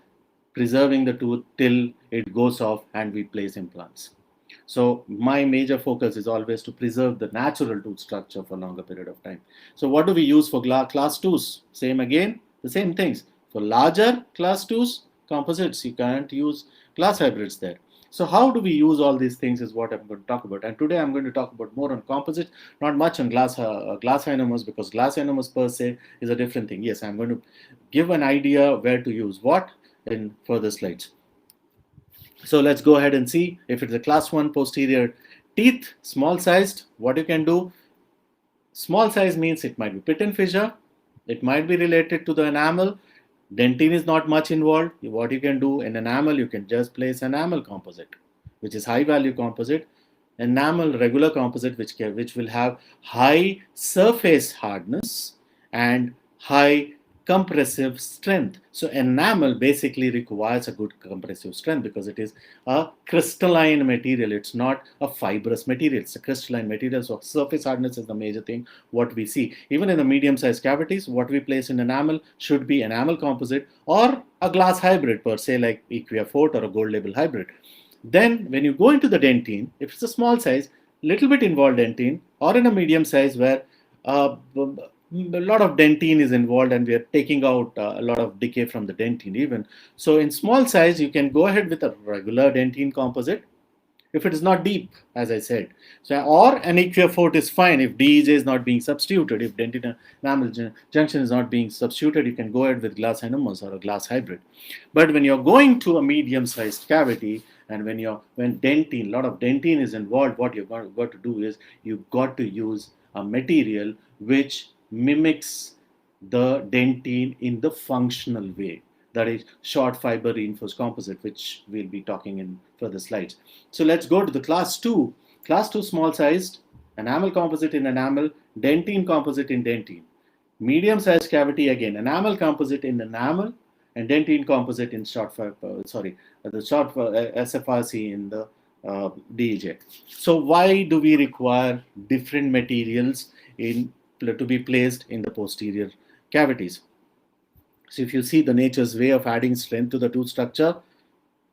preserving the tooth till it goes off and we place implants. So my major focus is always to preserve the natural tooth structure for a longer period of time. So what do we use for class 2s? Same again, the same things. For larger class 2s, composites, you can't use glass hybrids there. So how do we use all these things is what I'm going to talk about. And today I'm going to talk about more on composites, not much on glass enamelers, because glass enamelers per se is a different thing. Yes, I'm going to give an idea where to use what in further slides. So let's go ahead and see if it's a class 1 posterior teeth, small sized, what you can do. Small size means it might be pit and fissure, it might be related to the enamel. Dentine is not much involved. What you can do in enamel, you can just place enamel composite, which is high value composite. Enamel regular composite, which will have high surface hardness and high compressive strength. So enamel basically requires a good compressive strength because it is a crystalline material. It's not a fibrous material. It's a crystalline material. So surface hardness is the major thing what we see. Even in the medium-sized cavities, what we place in enamel should be enamel composite or a glass hybrid per se, like Equiafort or a gold label hybrid. Then when you go into the dentine, if it's a small size, little bit involved dentine, or in a medium size where a lot of dentine is involved and we are taking out a lot of decay from the dentine even. So in small size, you can go ahead with a regular dentine composite if it is not deep, as I said. So, or an Equiafort is fine if DEJ is not being substituted. If dentine enamel junction is not being substituted, you can go ahead with glass enamelers or a glass hybrid. But when you're going to a medium-sized cavity and when dentine, a lot of dentine is involved, what you've got to do is you've got to use a material which mimics the dentine in the functional way. That is short fiber reinforced composite, which we'll be talking in further slides. So let's go to the class 2. Class 2 small sized, enamel composite in enamel, dentine composite in dentine. Medium sized cavity again, enamel composite in enamel and dentine composite in short fiber, the short SFRC in the DEJ. So why do we require different materials to be placed in the posterior cavities? So if you see the nature's way of adding strength to the tooth structure,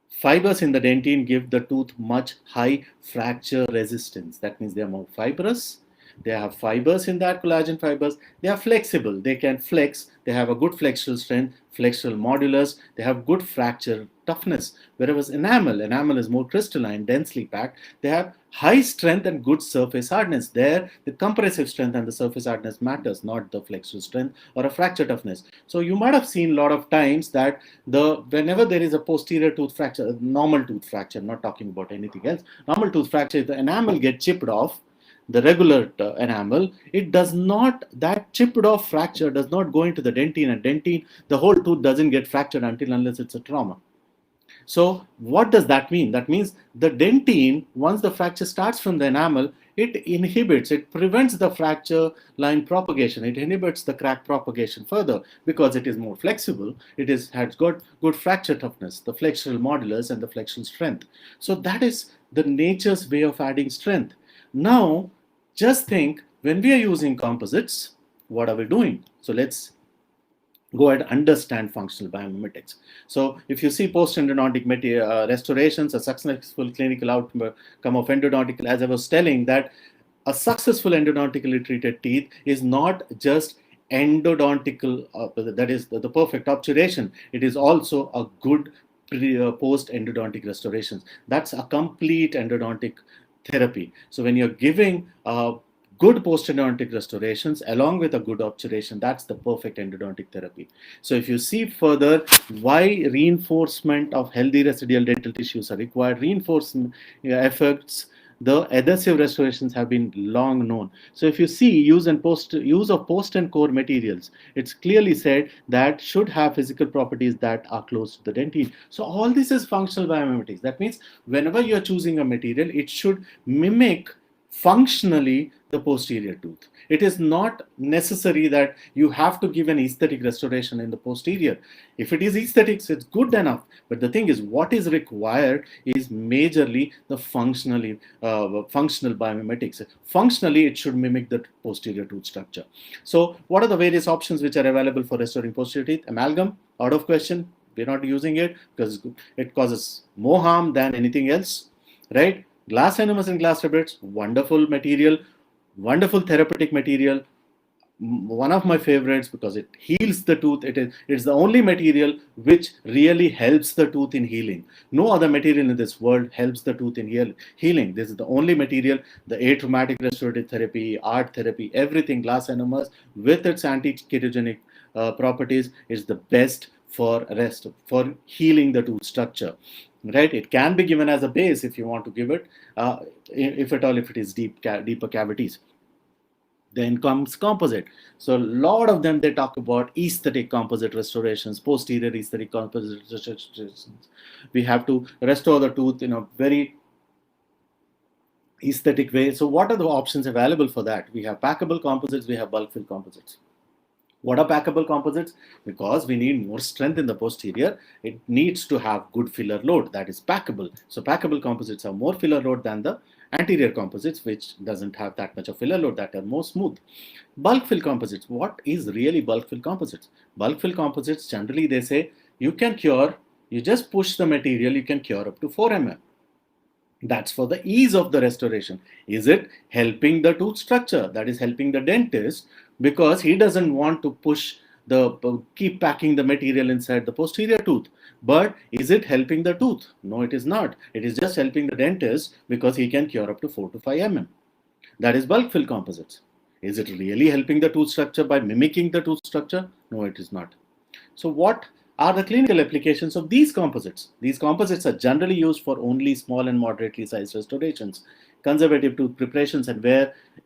fibers in the dentine give the tooth much high fracture resistance. That means they are more fibrous. They have fibers in that, collagen fibers. They are flexible. They can flex. They have a good flexural strength, flexural modulus. They have good fracture toughness. Whereas enamel is more crystalline, densely packed. They have high strength and good surface hardness. There, the compressive strength and the surface hardness matters, not the flexural strength or a fracture toughness. So you might have seen a lot of times that whenever there is a posterior tooth fracture, normal tooth fracture, I'm not talking about anything else, normal tooth fracture, if the enamel gets chipped off, the regular enamel, that chipped off fracture does not go into the dentine, and dentine, the whole tooth doesn't get fractured unless it's a trauma. So what does that mean? That means the dentine, once the fracture starts from the enamel, it prevents the fracture line propagation. It inhibits the crack propagation further because it is more flexible. It has got good fracture toughness, the flexural modulus and the flexural strength. So that is the nature's way of adding strength. Now, just think, when we are using composites, what are we doing? So let's go ahead and understand functional biomimetics. So if you see post-endodontic restorations, a successful clinical outcome of endodontical, as I was telling, that a successful endodontically treated teeth is not just endodontical, that is the perfect obturation. It is also a good post-endodontic restorations. That's a complete endodontic therapy. So when you're giving good postendodontic restorations along with a good obturation. That's the perfect endodontic therapy. So if you see further why reinforcement of healthy residual dental tissues are required, reinforcement effects, the adhesive restorations have been long known. So if you see use of post and core materials, it's clearly said that should have physical properties that are close to the dentine. So all this is functional biomimetics. That means whenever you're choosing a material, it should mimic functionally the posterior tooth. It is not necessary that you have to give an aesthetic restoration in the posterior. If it is aesthetics, it's good enough. But the thing is, what is required is majorly the functional biomimetics. Functionally, it should mimic the posterior tooth structure. So what are the various options which are available for restoring posterior teeth? Amalgam, out of question. We're not using it because it causes more harm than anything else, right? Glass enemas and glass tablets, wonderful material, wonderful therapeutic material. One of my favorites because it heals the tooth. It's the only material which really helps the tooth in healing. No other material in this world helps the tooth in healing. This is the only material. The atraumatic restorative therapy, art therapy, everything, glass enemas with its anti-ketogenic properties is the best for healing the tooth structure. Right, it can be given as a base if you want to give it, if at all, if it is deeper cavities. Then comes composite. So a lot of them, they talk about aesthetic composite restorations, posterior aesthetic composite restorations. We have to restore the tooth in a very aesthetic way. So what are the options available for that? We have packable composites, we have bulk fill composites. What are packable composites? Because we need more strength in the posterior, it needs to have good filler load, that is packable. So packable composites have more filler load than the anterior composites, which doesn't have that much of filler load, that are more smooth. Bulk fill composites. What is really bulk fill composites? Bulk fill composites, generally they say you can cure, you just push the material, you can cure up to 4 mm. That's for the ease of the restoration. Is it helping the tooth structure? That is helping the dentist because he doesn't want to keep packing the material inside the posterior tooth. But is it helping the tooth? No, it is not. It is just helping the dentist because he can cure up to 4 to 5 mm. That is bulk fill composites. Is it really helping the tooth structure by mimicking the tooth structure? No, it is not. So what are the clinical applications of these composites? These composites are generally used for only small and moderately sized restorations, conservative tooth preparations, and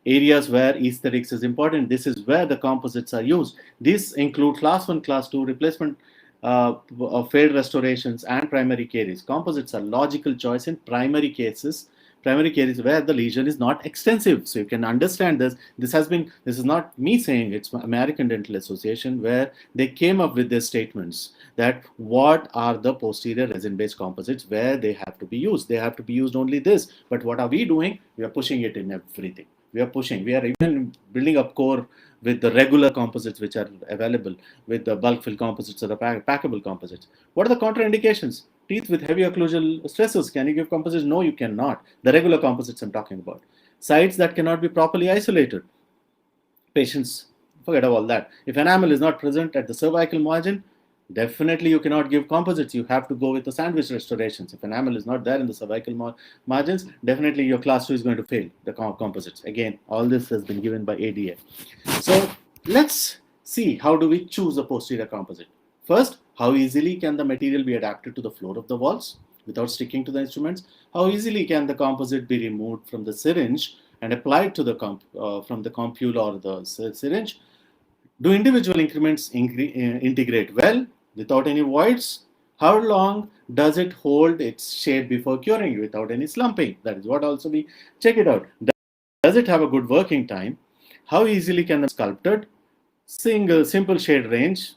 areas where aesthetics is important. This is where the composites are used. These include class 1, class 2 replacement of failed restorations and primary caries. Composites are logical choice in primary cases where the lesion is not extensive. So you can understand this. This is not me saying, it's American Dental Association, where they came up with their statements that what are the posterior resin-based composites where they have to be used. They have to be used only this. But what are we doing? We are pushing it in everything. We are even building up core with the regular composites which are available, with the bulk fill composites or the packable composites. What are the contraindications? Teeth with heavy occlusal stresses, can you give composites? No, you cannot. The regular composites I'm talking about. Sites that cannot be properly isolated. Patients, forget all that. If enamel is not present at the cervical margin, definitely you cannot give composites. You have to go with the sandwich restorations. If enamel is not there in the cervical margins, definitely your class 2 is going to fail the composites. Again, all this has been given by ADA. So let's see, how do we choose a posterior composite? First, how easily can the material be adapted to the floor of the walls without sticking to the instruments? How easily can the composite be removed from the syringe and applied to the from the compule or the syringe? Do individual increments integrate well without any voids? How long does it hold its shape before curing without any slumping? That is what also we check it out. Does it have a good working time? How easily can the sculpted? Simple shade range.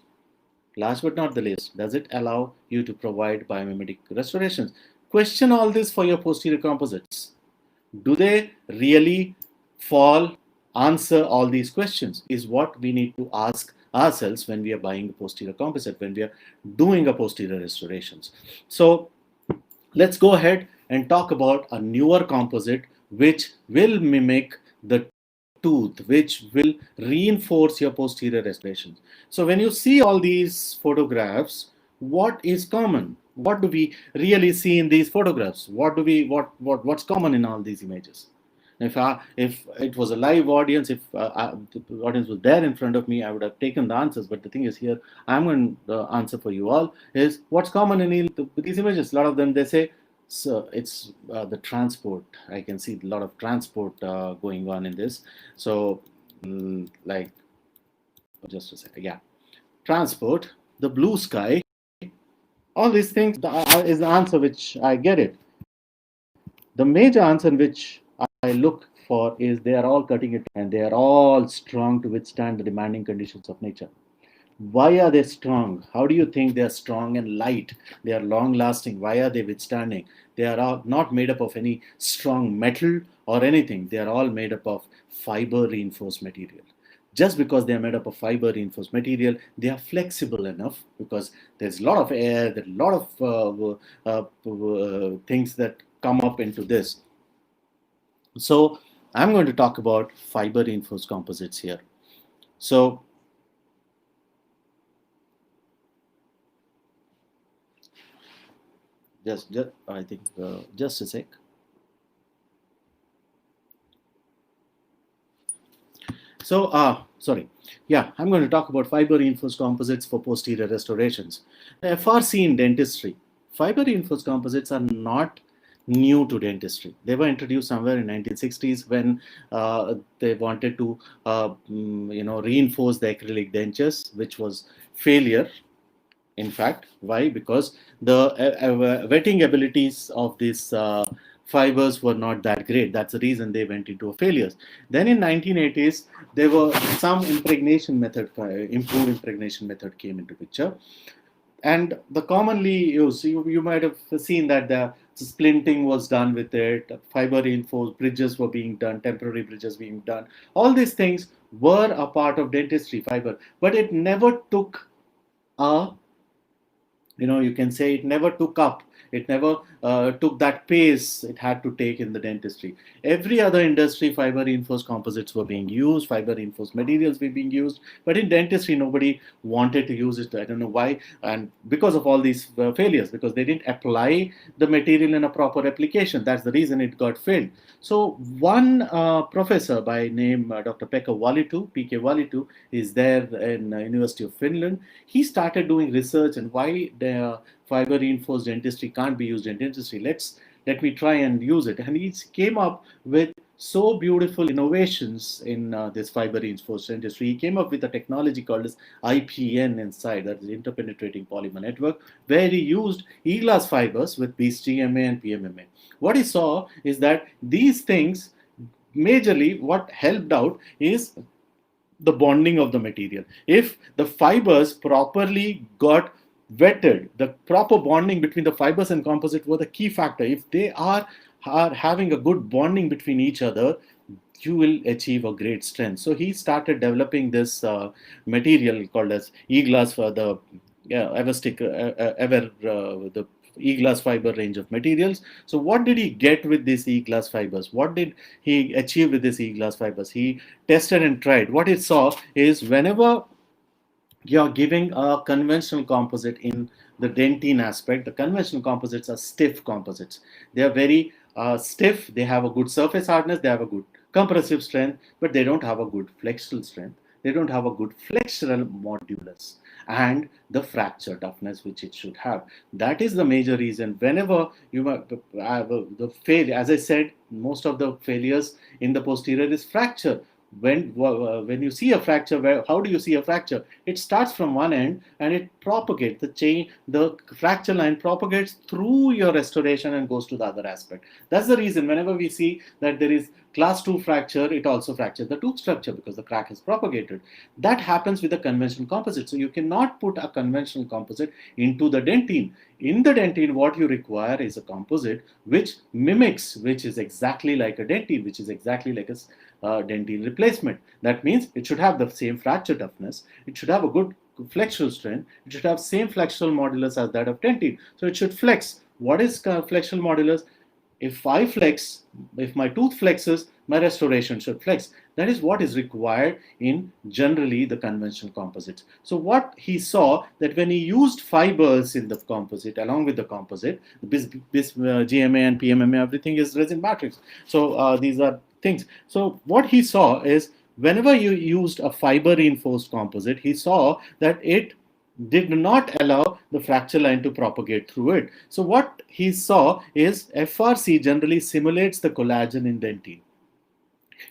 Last but not the least, does it allow you to provide biomimetic restorations? Question all this for your posterior composites. Do they really answer all these questions is what we need to ask ourselves when we are buying a posterior composite, when we are doing a posterior restorations. So let's go ahead and talk about a newer composite which will mimic the tooth, which will reinforce your posterior restorations. So when you see all these photographs, what is common? What do we really see in these photographs? What's common in all these images? If it was a live audience, if the audience was there in front of me, I would have taken the answers. But the thing is here, I'm going to answer for you all is what's common in these images. A lot of them, they say, so it's the transport. I can see a lot of transport going on in this. So like, just a second, yeah, transport, the blue sky, all these things is the answer which I get it. The major answer which I look for is they are all cutting it and they are all strong to withstand the demanding conditions of nature. Why are they strong? How do you think they are strong and light? They are long lasting. Why are they withstanding? They are all not made up of any strong metal or anything. They are all made up of fiber reinforced material. Just because they are made up of fiber reinforced material, they are flexible enough because there's a lot of air, there's a lot of things that come up into this. So I'm going to talk about fiber reinforced composites here. So just I think just a sec. So sorry, yeah, I'm going to talk about fiber reinforced composites for posterior restorations. FRC in dentistry, fiber reinforced composites are not new to dentistry. They were introduced somewhere in 1960s when they wanted to reinforce the acrylic dentures, which was failure. In fact, why? Because the wetting abilities of these fibers were not that great. That's the reason they went into a failures. Then in 1980s, there were some impregnation method, improved impregnation method came into picture. And the commonly used, you might have seen that the splinting was done with it, fiber reinforced bridges were being done, temporary bridges being done. All these things were a part of dentistry, fiber, but it never took a, you can say it never took up. It never took that pace it had to take in the dentistry. Every other industry, fiber reinforced composites were being used, fiber reinforced materials were being used, but in dentistry, nobody wanted to use it. I don't know why, and because of all these failures, because they didn't apply the material in a proper application. That's the reason it got failed. So one professor by name Dr. Pekka Valitu, PK Valitu, is there in University of Finland. He started doing research and why the fiber reinforced dentistry can't be used in dentistry. Let me try and use it. And he came up with so beautiful innovations in this fiber reinforced dentistry. He came up with a technology called as IPN inside, that is interpenetrating polymer network, where he used e-glass fibers with BCMA and PMMA. What he saw is that these things, majorly what helped out is the bonding of the material. If the fibers properly got wetted, the proper bonding between the fibers and composite were the key factor. If they are having a good bonding between each other, you will achieve a great strength. So he started developing this material called as e-glass for the the e-glass fiber range of materials. So what did he get with these e-glass fibers? What did he achieve with these e-glass fibers? He tested and tried. What he saw is whenever you're giving a conventional composite in the dentine aspect, the conventional composites are stiff composites. They are very stiff. They have a good surface hardness. They have a good compressive strength, but they don't have a good flexural strength. They don't have a good flexural modulus and the fracture toughness which it should have. That is the major reason. Whenever you have the failure, as I said, most of the failures in the posterior is fracture. When you see a fracture, how do you see a fracture? It starts from one end and it propagates, the fracture line propagates through your restoration and goes to the other aspect. That's the reason whenever we see that there is class 2 fracture, it also fractures the tooth structure because the crack is propagated. That happens with a conventional composite. So you cannot put a conventional composite into the dentine. In the dentine, what you require is a composite which mimics, which is exactly like a dentine, which is exactly like a dentine replacement. That means it should have the same fracture toughness, it should have a good flexural strength, it should have same flexural modulus as that of dentine. So it should flex. What is flexural modulus? If I flex, if my tooth flexes, my restoration should flex. That is what is required in generally the conventional composites. So what he saw that when he used fibers in the composite along with the composite, this GMA and PMMA, everything is resin matrix. So these are things. So what he saw is whenever you used a fiber reinforced composite, he saw that it did not allow the fracture line to propagate through it. So what he saw is FRC generally simulates the collagen in dentine.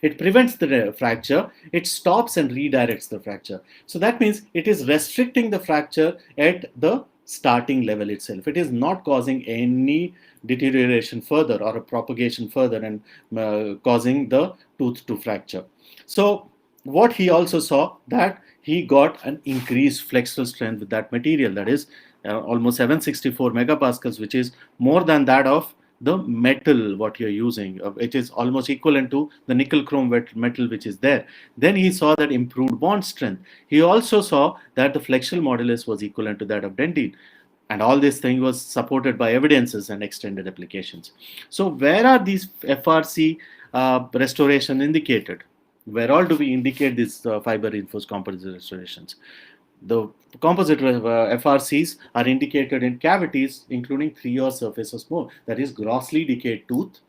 It prevents the fracture, it stops and redirects the fracture. So that means it is restricting the fracture at the starting level itself. It is not causing any deterioration further or a propagation further and causing the tooth to fracture. So what he also saw, that he got an increased flexural strength with that material, that is almost 764 megapascals, which is more than that of the metal what you're using. It is almost equivalent to the nickel chrome metal which is there. Then he saw that improved bond strength. He also saw that the flexural modulus was equivalent to that of dentine. And all this thing was supported by evidences and extended applications. So where are these FRC restoration indicated? Where all do we indicate these fiber reinforced composite restorations? The composite FRCs are indicated in cavities including 3 or surfaces more, that is grossly decayed tooth.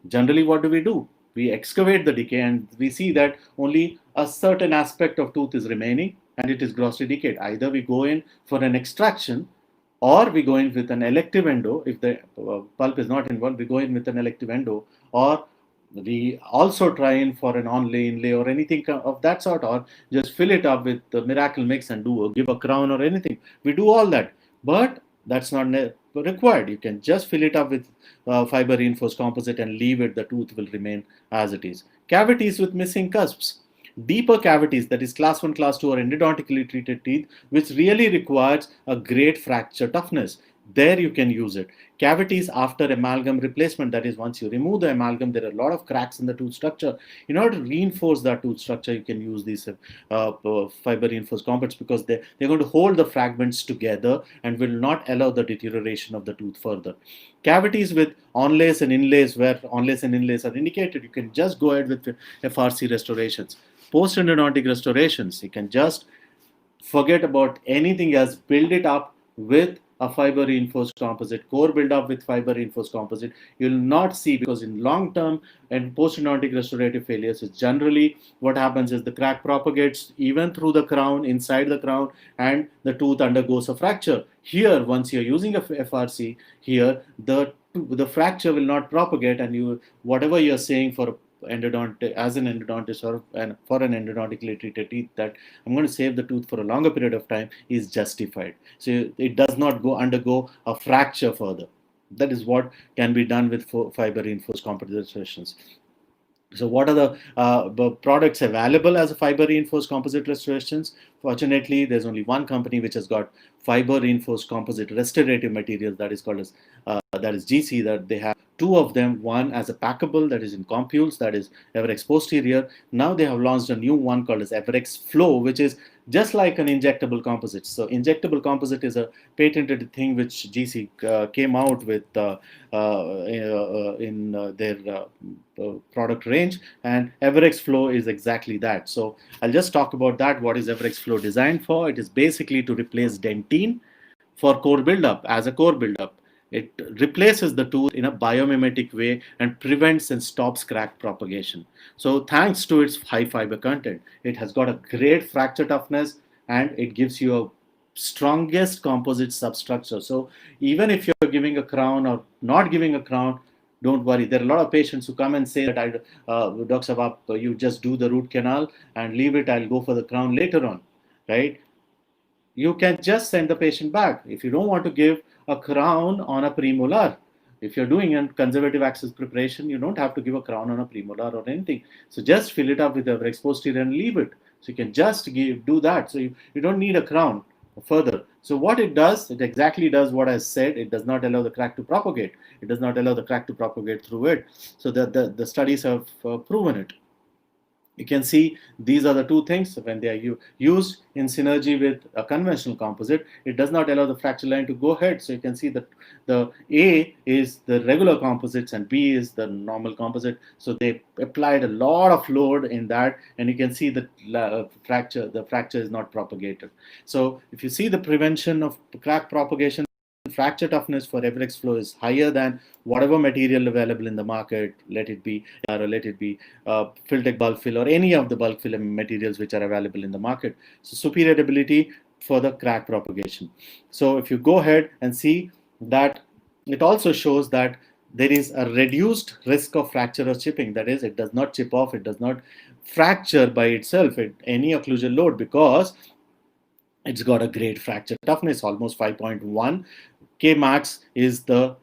Generally, what do? We excavate the decay and we see that only a certain aspect of tooth is remaining and it is grossly decayed. Either we go in for an extraction or we go in with an elective endo. If the pulp is not involved, we go in with an elective endo, or we also try in for an onlay, inlay, or anything of that sort, or just fill it up with the miracle mix and give a crown or anything. We do all that, but that's not required. You can just fill it up with fiber reinforced composite and leave it. The tooth will remain as it is. Cavities with missing cusps. Deeper cavities, that is class 1, class 2 or endodontically treated teeth, which really requires a great fracture toughness. There you can use it. Cavities after amalgam replacement, that is once you remove the amalgam, there are a lot of cracks in the tooth structure. In order to reinforce that tooth structure, you can use these fiber reinforced composites, because they're going to hold the fragments together and will not allow the deterioration of the tooth further. Cavities with onlays and inlays, where onlays and inlays are indicated, you can just go ahead with FRC restorations. Post-endodontic restorations, you can just forget about anything else, build it up with a fiber reinforced composite, core build up with fiber reinforced composite. You will not see, because in long term and post-endodontic restorative failures, it's generally what happens is the crack propagates even through the crown, inside the crown, and the tooth undergoes a fracture. Here, once you're using a FRC, here the fracture will not propagate, and whatever you're saying for as an endodontist or for an endodontically treated teeth, that I'm going to save the tooth for a longer period of time, is justified. So it does not undergo a fracture further. That is what can be done with fiber reinforced composite restorations. So what are the products available as a fiber reinforced composite restorations? Fortunately, there's only one company which has got fiber reinforced composite restorative materials, that is called as that is GC. That they have two of them, one as a packable, that is in Compules, that is Everex posterior. Now they have launched a new one called as Everex Flow, which is just like an injectable composite. So injectable composite is a patented thing which GC came out with in their product range, and Everex Flow is exactly that. So I'll just talk about that. What is Everex Flow designed for? It is basically to replace dentine for core buildup. As a core buildup, it replaces the tooth in a biomimetic way and prevents and stops crack propagation. So thanks to its high fiber content, it has got a great fracture toughness, and it gives you a strongest composite substructure. So even if you're giving a crown or not giving a crown, don't worry. There are a lot of patients who come and say that, Dr. Sabab, you just do the root canal and leave it, I'll go for the crown later on, right? You can just send the patient back. If you don't want to give a crown on a premolar, if you're doing a conservative access preparation, you don't have to give a crown on a premolar or anything. So just fill it up with the Everex posterior and leave it. So you can just do that. So you don't need a crown further. So what it does, it exactly does what I said. It does not allow the crack to propagate. It does not allow the crack to propagate through it. So the studies have proven it. You can see these are the two things. When they are used in synergy with a conventional composite, it does not allow the fracture line to go ahead. So you can see that the A is the regular composites and B is the normal composite. So they applied a lot of load in that, and you can see the fracture is not propagated. So if you see the prevention of crack propagation, fracture toughness for FX flow is higher than whatever material available in the market, let it be or let it be Filtech bulk fill or any of the bulk fill materials which are available in the market. So superior ability for the crack propagation. So if you go ahead and see that, it also shows that there is a reduced risk of fracture or chipping. That is, it does not chip off, it does not fracture by itself at any occlusal load, because it's got a great fracture toughness, almost 5.1. K max is the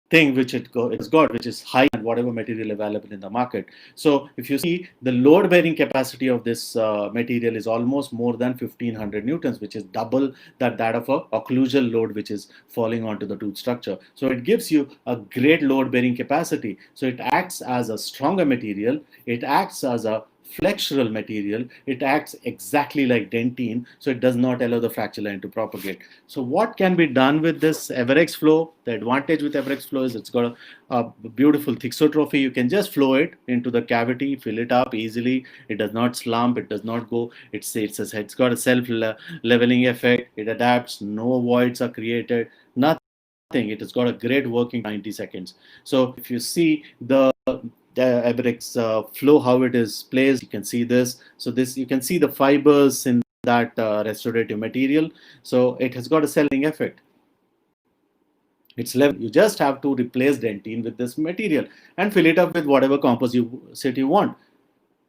thing which it's got, which is higher than whatever material available in the market. So if you see, the load bearing capacity of this material is almost more than 1500 newtons, which is double that of a occlusal load which is falling onto the tooth structure. So it gives you a great load bearing capacity. So it acts as a stronger material, it acts as a flexural material, it acts exactly like dentine, so it does not allow the fracture line to propagate. So what can be done with this Everex flow? The advantage with Everex flow is it's got a beautiful thixotrophy. You can just flow it into the cavity, fill it up easily. It does not slump, it does not go, it's got a self leveling effect, it adapts, no voids are created, nothing. It has got a great working 90 seconds. So if you see the Everex flow, how it is placed, you can see this. So this, you can see the fibers in that restorative material. So it has got a selling effect. It's level. You just have to replace dentine with this material and fill it up with whatever composite you want.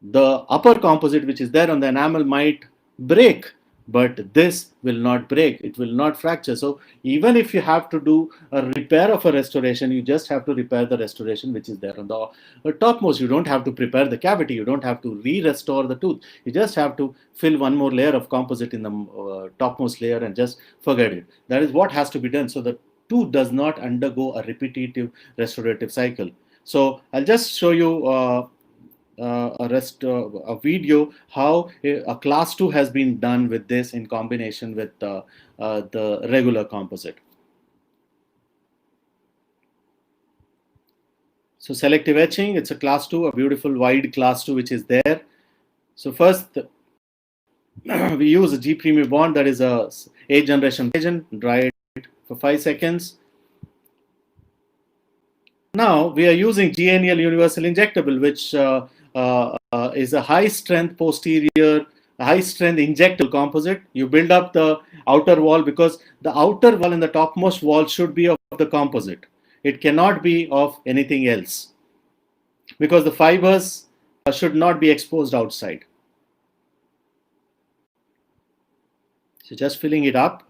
The upper composite which is there on the enamel might break, but this will not break, it will not fracture. So even if you have to do a repair of a restoration, you just have to repair the restoration which is there on the topmost. You don't have to prepare the cavity, you don't have to re-restore the tooth, you just have to fill one more layer of composite in the topmost layer and just forget it. That is what has to be done, so the tooth does not undergo a repetitive restorative cycle. So I'll just show you a video how a class 2 has been done with this in combination with the regular composite. So selective etching, it's a class 2, a beautiful wide class 2 which is there. So first we use a G premium bond, that is a 8th generation agent, dry it for 5 seconds. Now we are using GNL universal injectable, which is a high strength posterior, high strength injectable composite. You build up the outer wall, because the outer wall and the topmost wall should be of the composite. It cannot be of anything else, because the fibers should not be exposed outside. So just filling it up.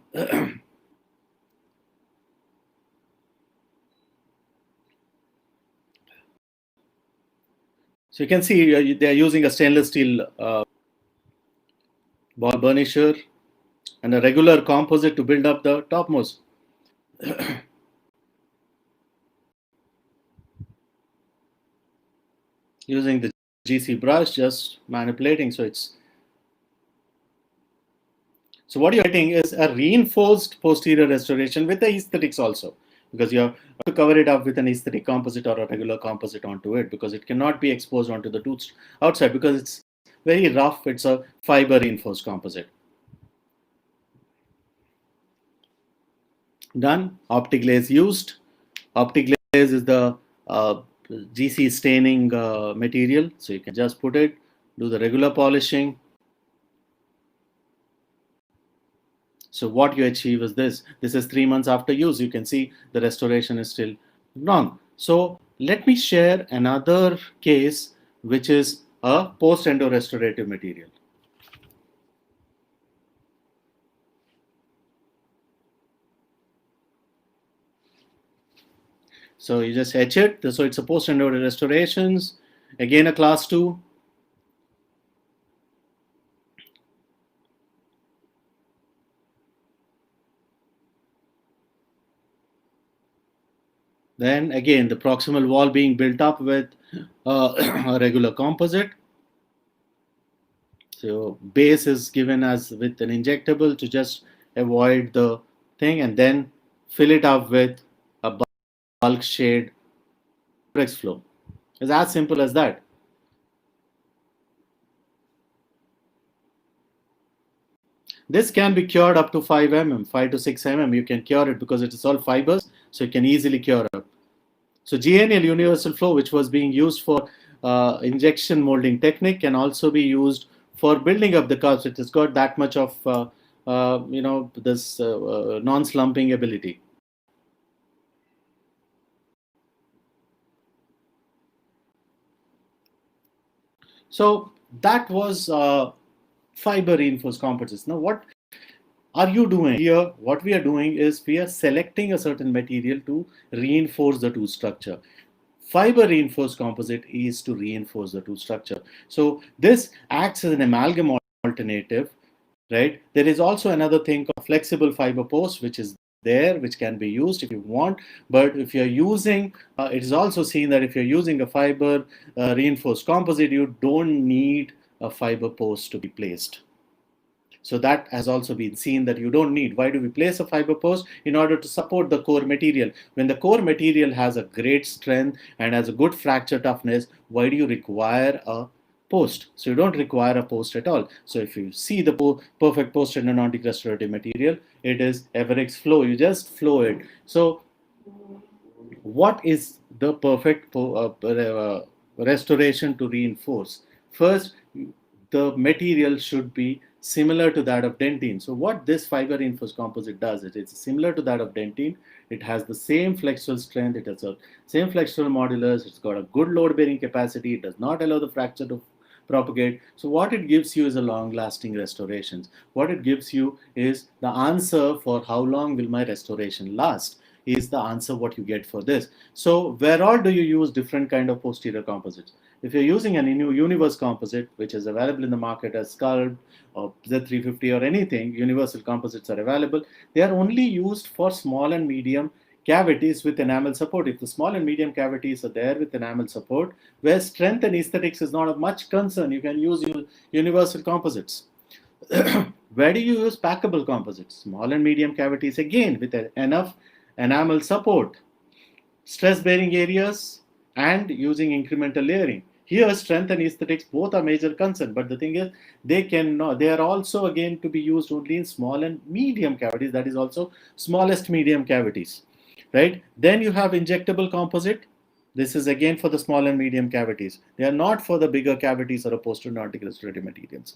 So you can see they are using a stainless steel ball burnisher and a regular composite to build up the topmost. Using the GC brush, just manipulating. So what you're getting is a reinforced posterior restoration with the aesthetics also, because you have to cover it up with an aesthetic composite or a regular composite onto it, because it cannot be exposed onto the tooth outside, because it's very rough. It's a fiber reinforced composite. Done. OptiGlaze used. OptiGlaze is the GC staining material. So you can just put it, do the regular polishing. So what you achieve is this. This is 3 months after use. You can see the restoration is still long. So let me share another case, which is a post-endo restorative material. So you just etch it. So it's a post-endo restorations. Again, a class 2. Then again, the proximal wall being built up with a regular composite. So base is given as with an injectable to just avoid the thing, and then fill it up with a bulk shade flow. It's as simple as that. This can be cured up to 5 mm, 5 to 6 mm. You can cure it because it is all fibers, so you can easily cure up. So GNL, universal flow, which was being used for injection molding technique, can also be used for building up the curves. It has got that much of this non-slumping ability. So that was fiber reinforced composites. Now, what are you doing here? What we are doing is we are selecting a certain material to reinforce the tooth structure. Fiber reinforced composite is to reinforce the tooth structure. So this acts as an amalgam alternative, right? There is also another thing called flexible fiber post, which is there, which can be used if you want. But if you're using, it is also seen that if you're using a fiber reinforced composite, you don't need a fiber post to be placed. So that has also been seen that you don't need. Why do we place a fiber post? In order to support the core material. When the core material has a great strength and has a good fracture toughness, why do you require a post? So you don't require a post at all. So if you see the perfect post in a non-restorative material, it is Everex flow. You just flow it. So what is the perfect restoration to reinforce? First, the material should be similar to that of dentine. So what this fiber reinforced composite does is it's similar to that of dentine. It has the same flexural strength, it has the same flexural modulus, it's got a good load bearing capacity, it does not allow the fracture to propagate. So what it gives you is a long lasting restorations. What it gives you is the answer for how long will my restoration last is the answer what you get for this. So where all do you use different kind of posterior composites? If you're using an universe composite, which is available in the market as Sculpt or Z350 or anything, universal composites are available. They are only used for small and medium cavities with enamel support. If the small and medium cavities are there with enamel support, where strength and aesthetics is not of much concern, you can use universal composites. Where do you use packable composites? Small and medium cavities, again, with enough enamel support, stress bearing areas, and using incremental layering. Here, strength and aesthetics both are major concern, but the thing is, they are also again to be used only in small and medium cavities. That is also smallest medium cavities, right? Then you have injectable composite. This is again for the small and medium cavities. They are not for the bigger cavities or posterior restorative materials.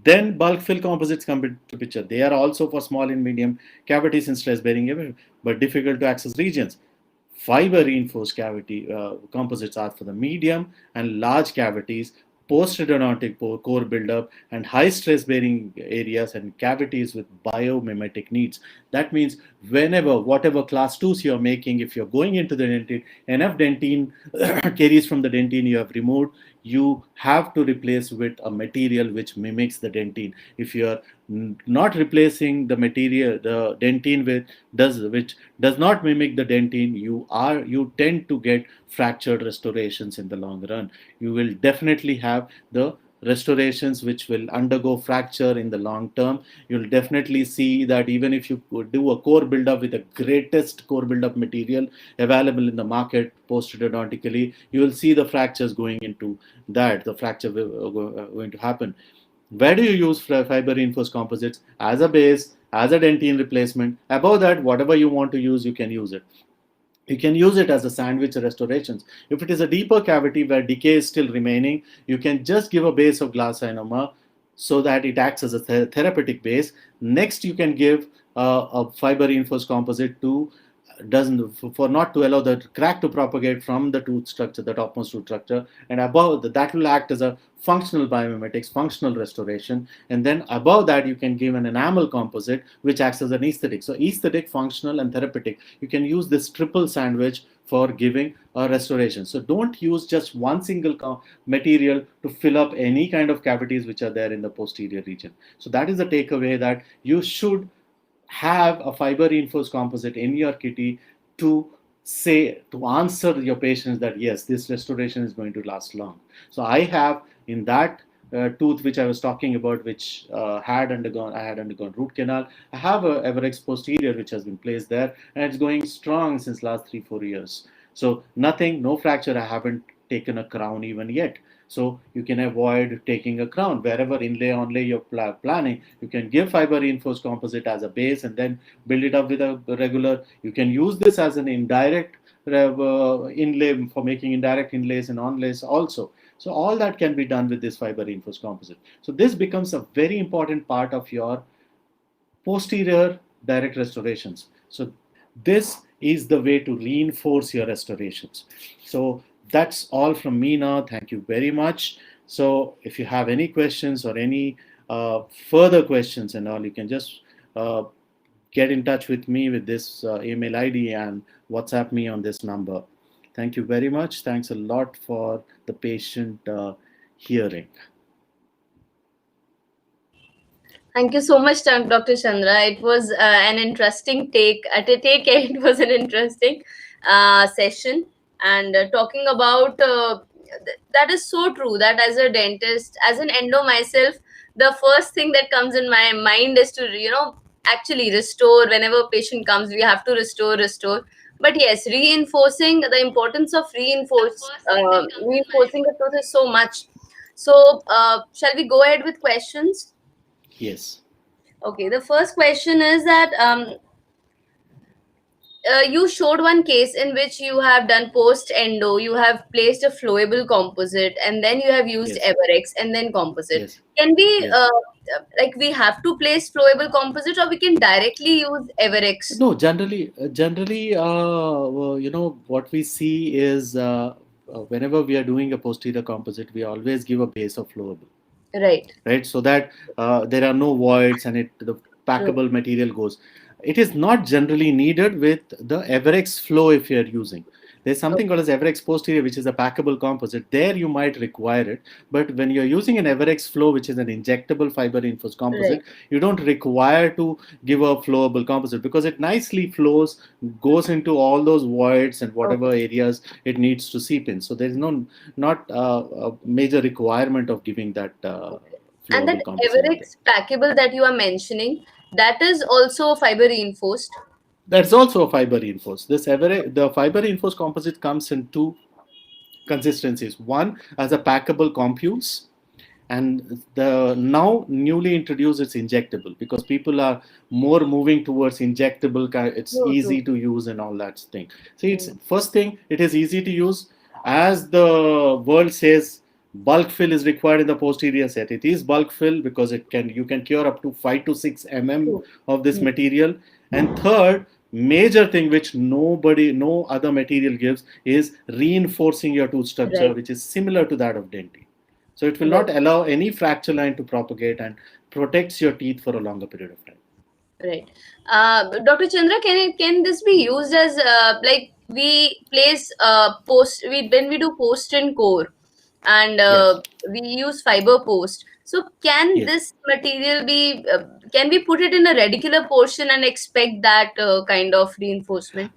Then bulk fill composites come into picture. They are also for small and medium cavities in stress bearing but difficult to access regions. Fiber reinforced cavity composites are for the medium and large cavities, post-endodontic core buildup, and high stress bearing areas and cavities with biomimetic needs. That means whatever class 2s you're making, if you're going into the dentine, enough dentine caries from the dentine you have removed, you have to replace with a material which mimics the dentine. If you're not replacing the material, the dentine which does not mimic the dentine, you tend to get fractured restorations in the long run. You will definitely have the restorations which will undergo fracture in the long term. You'll definitely see that even if you do a core buildup with the greatest core buildup material available in the market post-endodontically, you will see the fractures going into that. The fracture going to happen. Where do you use fiber reinforced composites? As a base, as a dentine replacement. Above that, whatever you want to use, you can use it. You can use it as a sandwich restorations. If it is a deeper cavity where decay is still remaining, you can just give a base of glass ionomer so that it acts as a therapeutic base. Next, you can give a fiber reinforced composite to for not to allow the crack to propagate from the tooth structure, the topmost tooth structure, and above that will act as a functional biomimetics, functional restoration, and then above that you can give an enamel composite which acts as an aesthetic. So aesthetic, functional, and therapeutic. You can use this triple sandwich for giving a restoration. So don't use just one single material to fill up any kind of cavities which are there in the posterior region. So that is the takeaway, that you should have a fiber reinforced composite in your kitty to answer your patients that yes, this restoration is going to last long. So I have in that tooth which I was talking about, which I had undergone root canal, I have a Everex posterior which has been placed there, and it's going strong since last 3-4 years. So nothing, no fracture. I haven't taken a crown even yet. So you can avoid taking a crown. Wherever inlay, onlay you're planning, you can give fiber reinforced composite as a base and then build it up with a regular. You can use this as an indirect inlay for making indirect inlays and onlays also. So all that can be done with this fiber reinforced composite. So this becomes a very important part of your posterior direct restorations. So this is the way to reinforce your restorations. So that's all from me now. Thank you very much. So if you have any questions or any further questions and all, you can just get in touch with me with this email ID and WhatsApp me on this number. Thank you very much. Thanks a lot for the patient hearing. Thank you so much, Dr. Chandra. It was an interesting take. It was an interesting session. And talking about that is so true that as a dentist, as an endo myself, the first thing that comes in my mind is to, actually restore. Whenever a patient comes, we have to restore. But yes, reinforcing the importance of reinforcing the tooth is so much. So, shall we go ahead with questions? Yes. Okay, the first question is that you showed one case in which you have done post endo, you have placed a flowable composite, and then you have used Yes. Everex and then composite. Yes. Can we Yes. like we have to place flowable composite, or we can directly use Everex? No, generally, what we see is whenever we are doing a posterior composite, we always give a base of flowable, Right. right? So that there are no voids and the packable material goes. It is not generally needed with the Everex flow if you are using. There's something called as Everex posterior, which is a packable composite. There you might require it, but when you're using an Everex flow, which is an injectable fiber reinforced composite, you don't require to give a flowable composite because it nicely flows, goes into all those voids and whatever areas it needs to seep in. So there is not a major requirement of giving that And that flowable composite. Everex packable that you are mentioning, that is also fiber reinforced. That's also a fiber reinforced. The fiber reinforced composite comes in two consistencies. One as a packable compules, and the now newly introduced it's injectable because people are more moving towards injectable. It's easy to use and all that thing. See, it's first thing, it is easy to use. As the world says, bulk fill is required in the posterior set. It is bulk fill because you can cure up to 5 to 6 mm of this material. And third major thing which no other material gives is reinforcing your tooth structure, which is similar to that of dentine. So it will not allow any fracture line to propagate and protects your teeth for a longer period of time. Right. Dr. Chandra, can this be used as like we place when we do post and core, and we use fiber post. So can this material be can we put it in a radicular portion and expect that kind of reinforcement?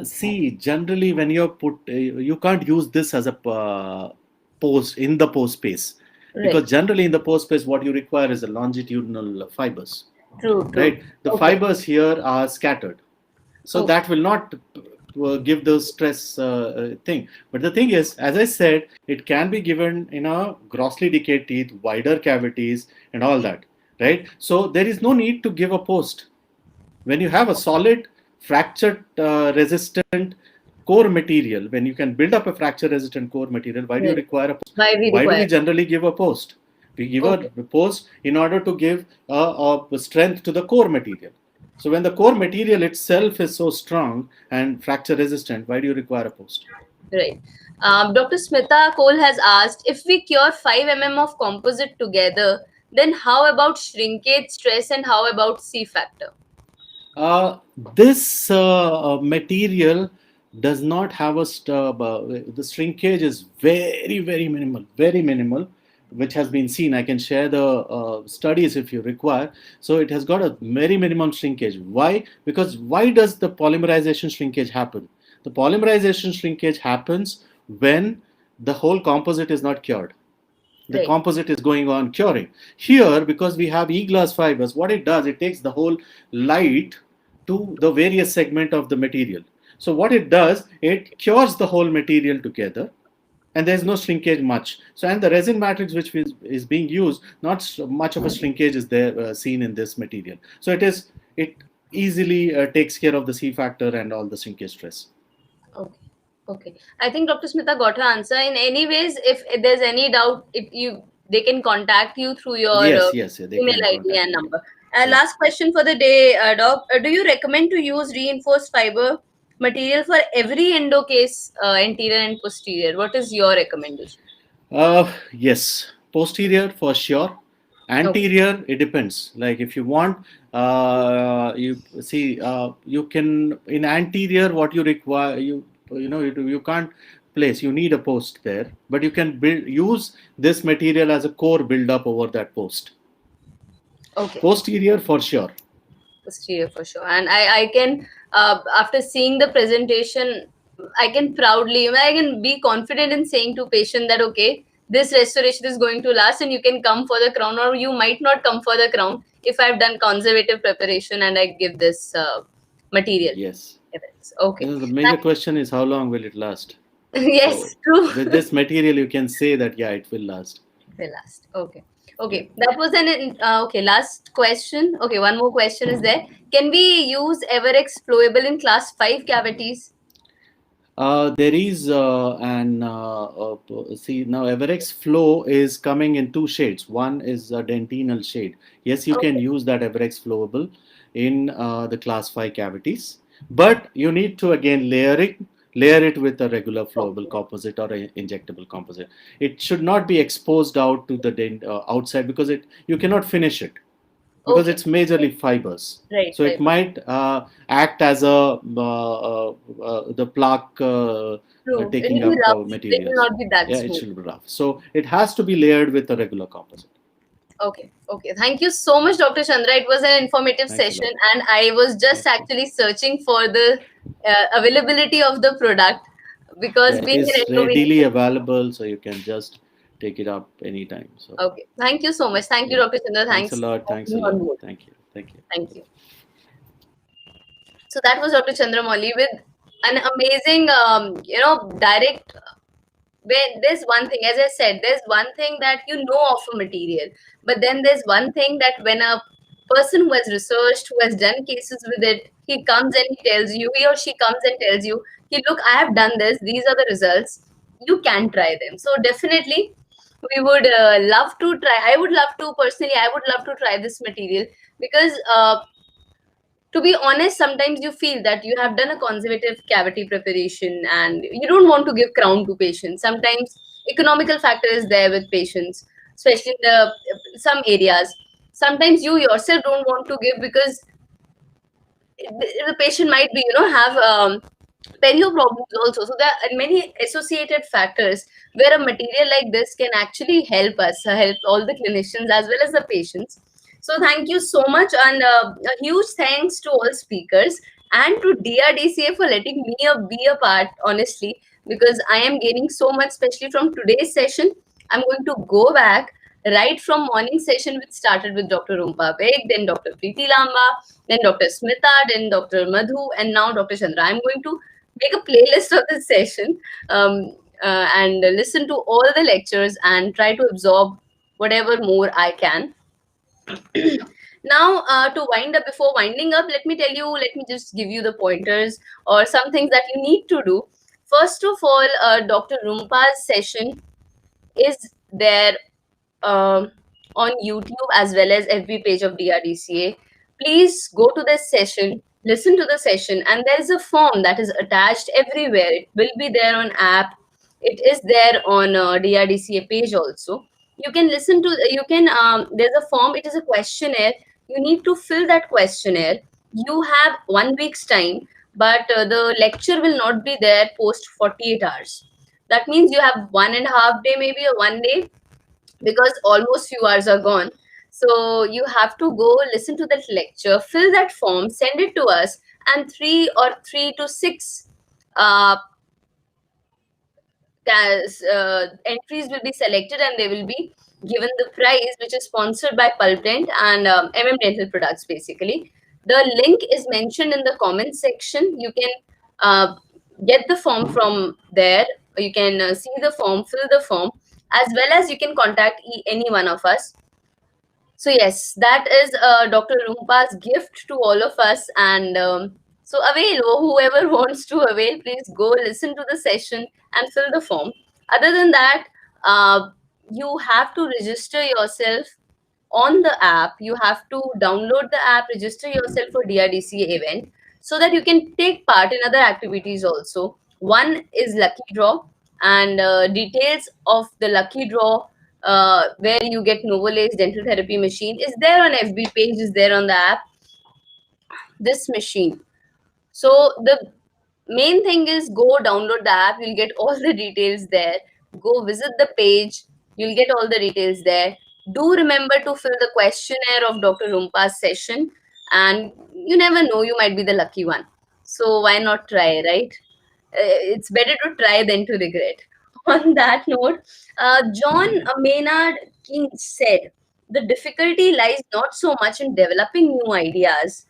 See, generally when you you can't use this as a post in the post space because generally in the post space what you require is a longitudinal fibers. True. Right. The fibers here are scattered, so that will not give the stress thing. But the thing is, as I said, it can be given in a grossly decayed teeth, wider cavities, and all that. Right. So there is no need to give a post. When you have a solid fracture resistant core material, when you can build up a fracture resistant core material, why do you require a post? Why do we generally give a post? We give a post in order to give a strength to the core material. So when the core material itself is so strong and fracture resistant, why do you require a post? Right. Dr. Smita Kole has asked, if we cure 5 mm of composite together, then how about shrinkage stress and how about C factor? This material does not have the shrinkage is very, very minimal, which has been seen. I can share the studies if you require. So it has got a very minimum shrinkage. Why? Because why does the polymerization shrinkage happen? The polymerization shrinkage happens when the whole composite is not cured. The composite is going on curing. Here, because we have e-glass fibers, what it does, it takes the whole light to the various segment of the material. So what it does, it cures the whole material together. and there's no shrinkage much. So, and the resin matrix which is being used, not much of a shrinkage is there seen in this material. So it easily takes care of the C factor and all the shrinkage stress. Okay. Okay. I think Dr. Smita got her answer. In any ways, if there's any doubt, they can contact you through your Yes, they email can ID contact and me. number. Last question for the day, Doc. Do you recommend to use reinforced fiber material for every endo case, anterior and posterior? What is your recommendation? Yes, posterior for sure. Anterior, it depends. Like if you want, you see, you can in anterior what you require. You can't place. You need a post there, but you can use this material as a core build up over that post. Okay. Posterior for sure. Posterior for sure. And I can, after seeing the presentation, I can be confident in saying to patient that, okay, this restoration is going to last and you can come for the crown, or you might not come for the crown if I've done conservative preparation and I give this material. Yes. Okay. The major question is how long will it last? Yes, So, true. with this material, you can say that, yeah, it will last. It will last. Okay. Okay, that was an okay. Last question. Okay, one more question is there. Can we use Everex flowable in class 5 cavities? There is see now Everex Flow is coming in two shades. One is a dentinal shade. Yes, you can use that Everex Flowable in the class 5 cavities, but you need to again layer it with a regular flowable composite or a injectable composite. It should not be exposed out to the outside because you cannot finish it because it's majorly fibers. Right. So it might act as the plaque taking up materials. It will not be that Yeah, smooth. it should be rough. So it has to be layered with a regular composite. Okay. Okay. Thank you so much, Dr. Chandra. It was an informative session, and I was just actually searching for the availability of the product because it being is an endo readily available, so you can just take it up anytime. So okay. Thank you so much. Thank you, Dr. Chandra. thanks a lot. Thank you. Thank you. So that was Dr. Chandra Mouli with an amazing, direct. When there's one thing, as I said, there's one thing that you know of a material, but then there's one thing that when a person who has researched, who has done cases with it, he comes and he tells you, he or she comes and tells you, hey, look, I have done this, these are the results, you can try them. So definitely, we would love to try. I would love to, personally, I would love to try this material because to be honest, sometimes you feel that you have done a conservative cavity preparation and you don't want to give crown to patients. Sometimes economical factor is there with patients, especially in some areas. Sometimes you yourself don't want to give because the patient might be, have perio problems also. So there are many associated factors where a material like this can actually help us, help all the clinicians as well as the patients. So thank you so much, and a huge thanks to all speakers and to DRDCA for letting me be a part, honestly, because I am gaining so much, especially from today's session. I'm going to go back right from morning session, which started with Dr. Rumpa Beg, then Dr. Preeti Lamba, then Dr. Smita, then Dr. Madhu, and now Dr. Chandra. I'm going to make a playlist of this session and listen to all the lectures and try to absorb whatever more I can. Now, to wind up, before winding up, let me just give you the pointers or some things that you need to do. First of all, Dr. Rumpa's session is there on YouTube as well as FB page of DRDCA. Please go to this session, listen to the session, and there is a form that is attached everywhere. It will be there on app. It is there on DRDCA page also. You can listen to, there's a form, it is a questionnaire. You need to fill that questionnaire. You have 1 week's time, but the lecture will not be there post 48 hours. That means you have 1.5 day, maybe, or 1 day, because almost few hours are gone. So you have to go listen to that lecture, fill that form, send it to us, and 3 to 6 entries will be selected and they will be given the prize, which is sponsored by Pulp Dent and Dental Products, basically. The link is mentioned in the comment section. You can get the form from there. you can see the form, fill the form, as well as you can contact any one of us. So yes, that is Dr. Rumpa's gift to all of us. And so avail, whoever wants to avail, please go listen to the session and fill the form. Other than that, you have to register yourself on the app. You have to download the app, register yourself for DRDCA event so that you can take part in other activities also. One is lucky draw, and details of the lucky draw, where you get Novolace dental therapy machine, is there on FB page, is there on the app, this machine. So the main thing is go download the app, you'll get all the details there. Go visit the page, you'll get all the details there. Do remember to fill the questionnaire of Dr. Rumpa's session, and you never know, you might be the lucky one. So why not try, right? It's better to try than to regret. On that note, John Maynard King said, the difficulty lies not so much in developing new ideas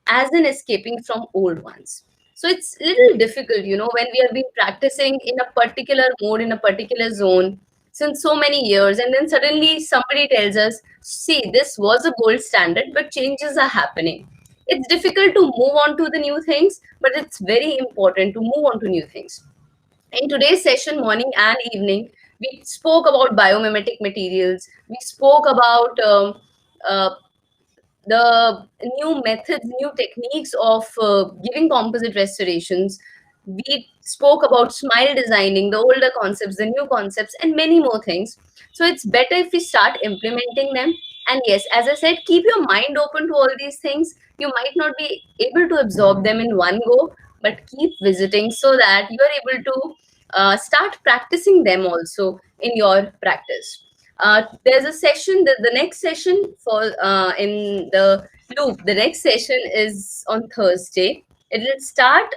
as in escaping from old ones. So it's little difficult, when we have been practicing in a particular mode, in a particular zone since so many years, and then suddenly somebody tells us, see, this was a gold standard, but changes are happening. It's difficult to move on to the new things, but it's very important to move on to new things. In today's session, morning and evening, we spoke about biomimetic materials. We spoke about uh, the new methods, new techniques of giving composite restorations. We spoke about smile designing, the older concepts, the new concepts, and many more things. So it's better if we start implementing them. And yes, as I said, keep your mind open to all these things. You might not be able to absorb them in one go, but keep visiting so that you are able to start practicing them also in your practice. There's a session, the next session for in the loop, the next session is on Thursday. It will start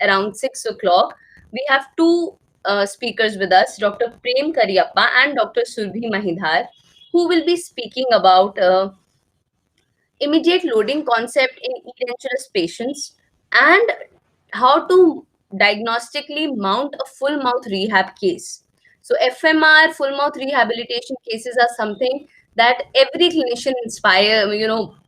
around 6 o'clock. We have two speakers with us, Dr. Prem Kariappa and Dr. Surbhi Mahidhar, who will be speaking about immediate loading concept in edentulous patients, and how to diagnostically mount a full mouth rehab case. So FMR, full mouth rehabilitation cases, are something that every clinician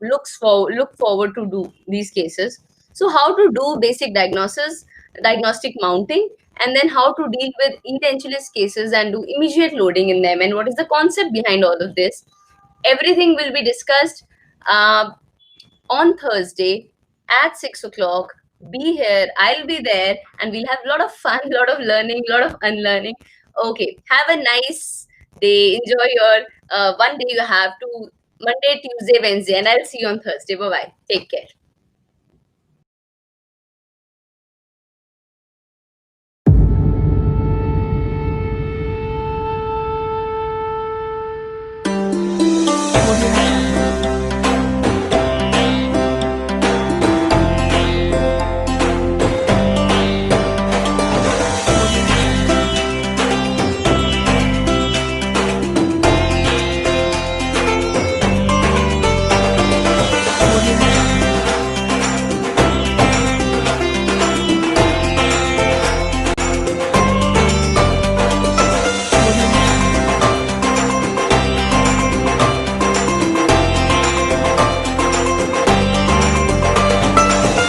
look forward to do these cases. So how to do basic diagnosis, diagnostic mounting, and then how to deal with edentulous cases and do immediate loading in them, and what is the concept behind all of this. Everything will be discussed uh, on Thursday at 6 o'clock. Be here, I'll be there, and we'll have a lot of fun, a lot of learning, a lot of unlearning. Okay, have a nice day. Enjoy your one day you have to, Monday, Tuesday, Wednesday, and I'll see you on Thursday. Bye bye. Take care.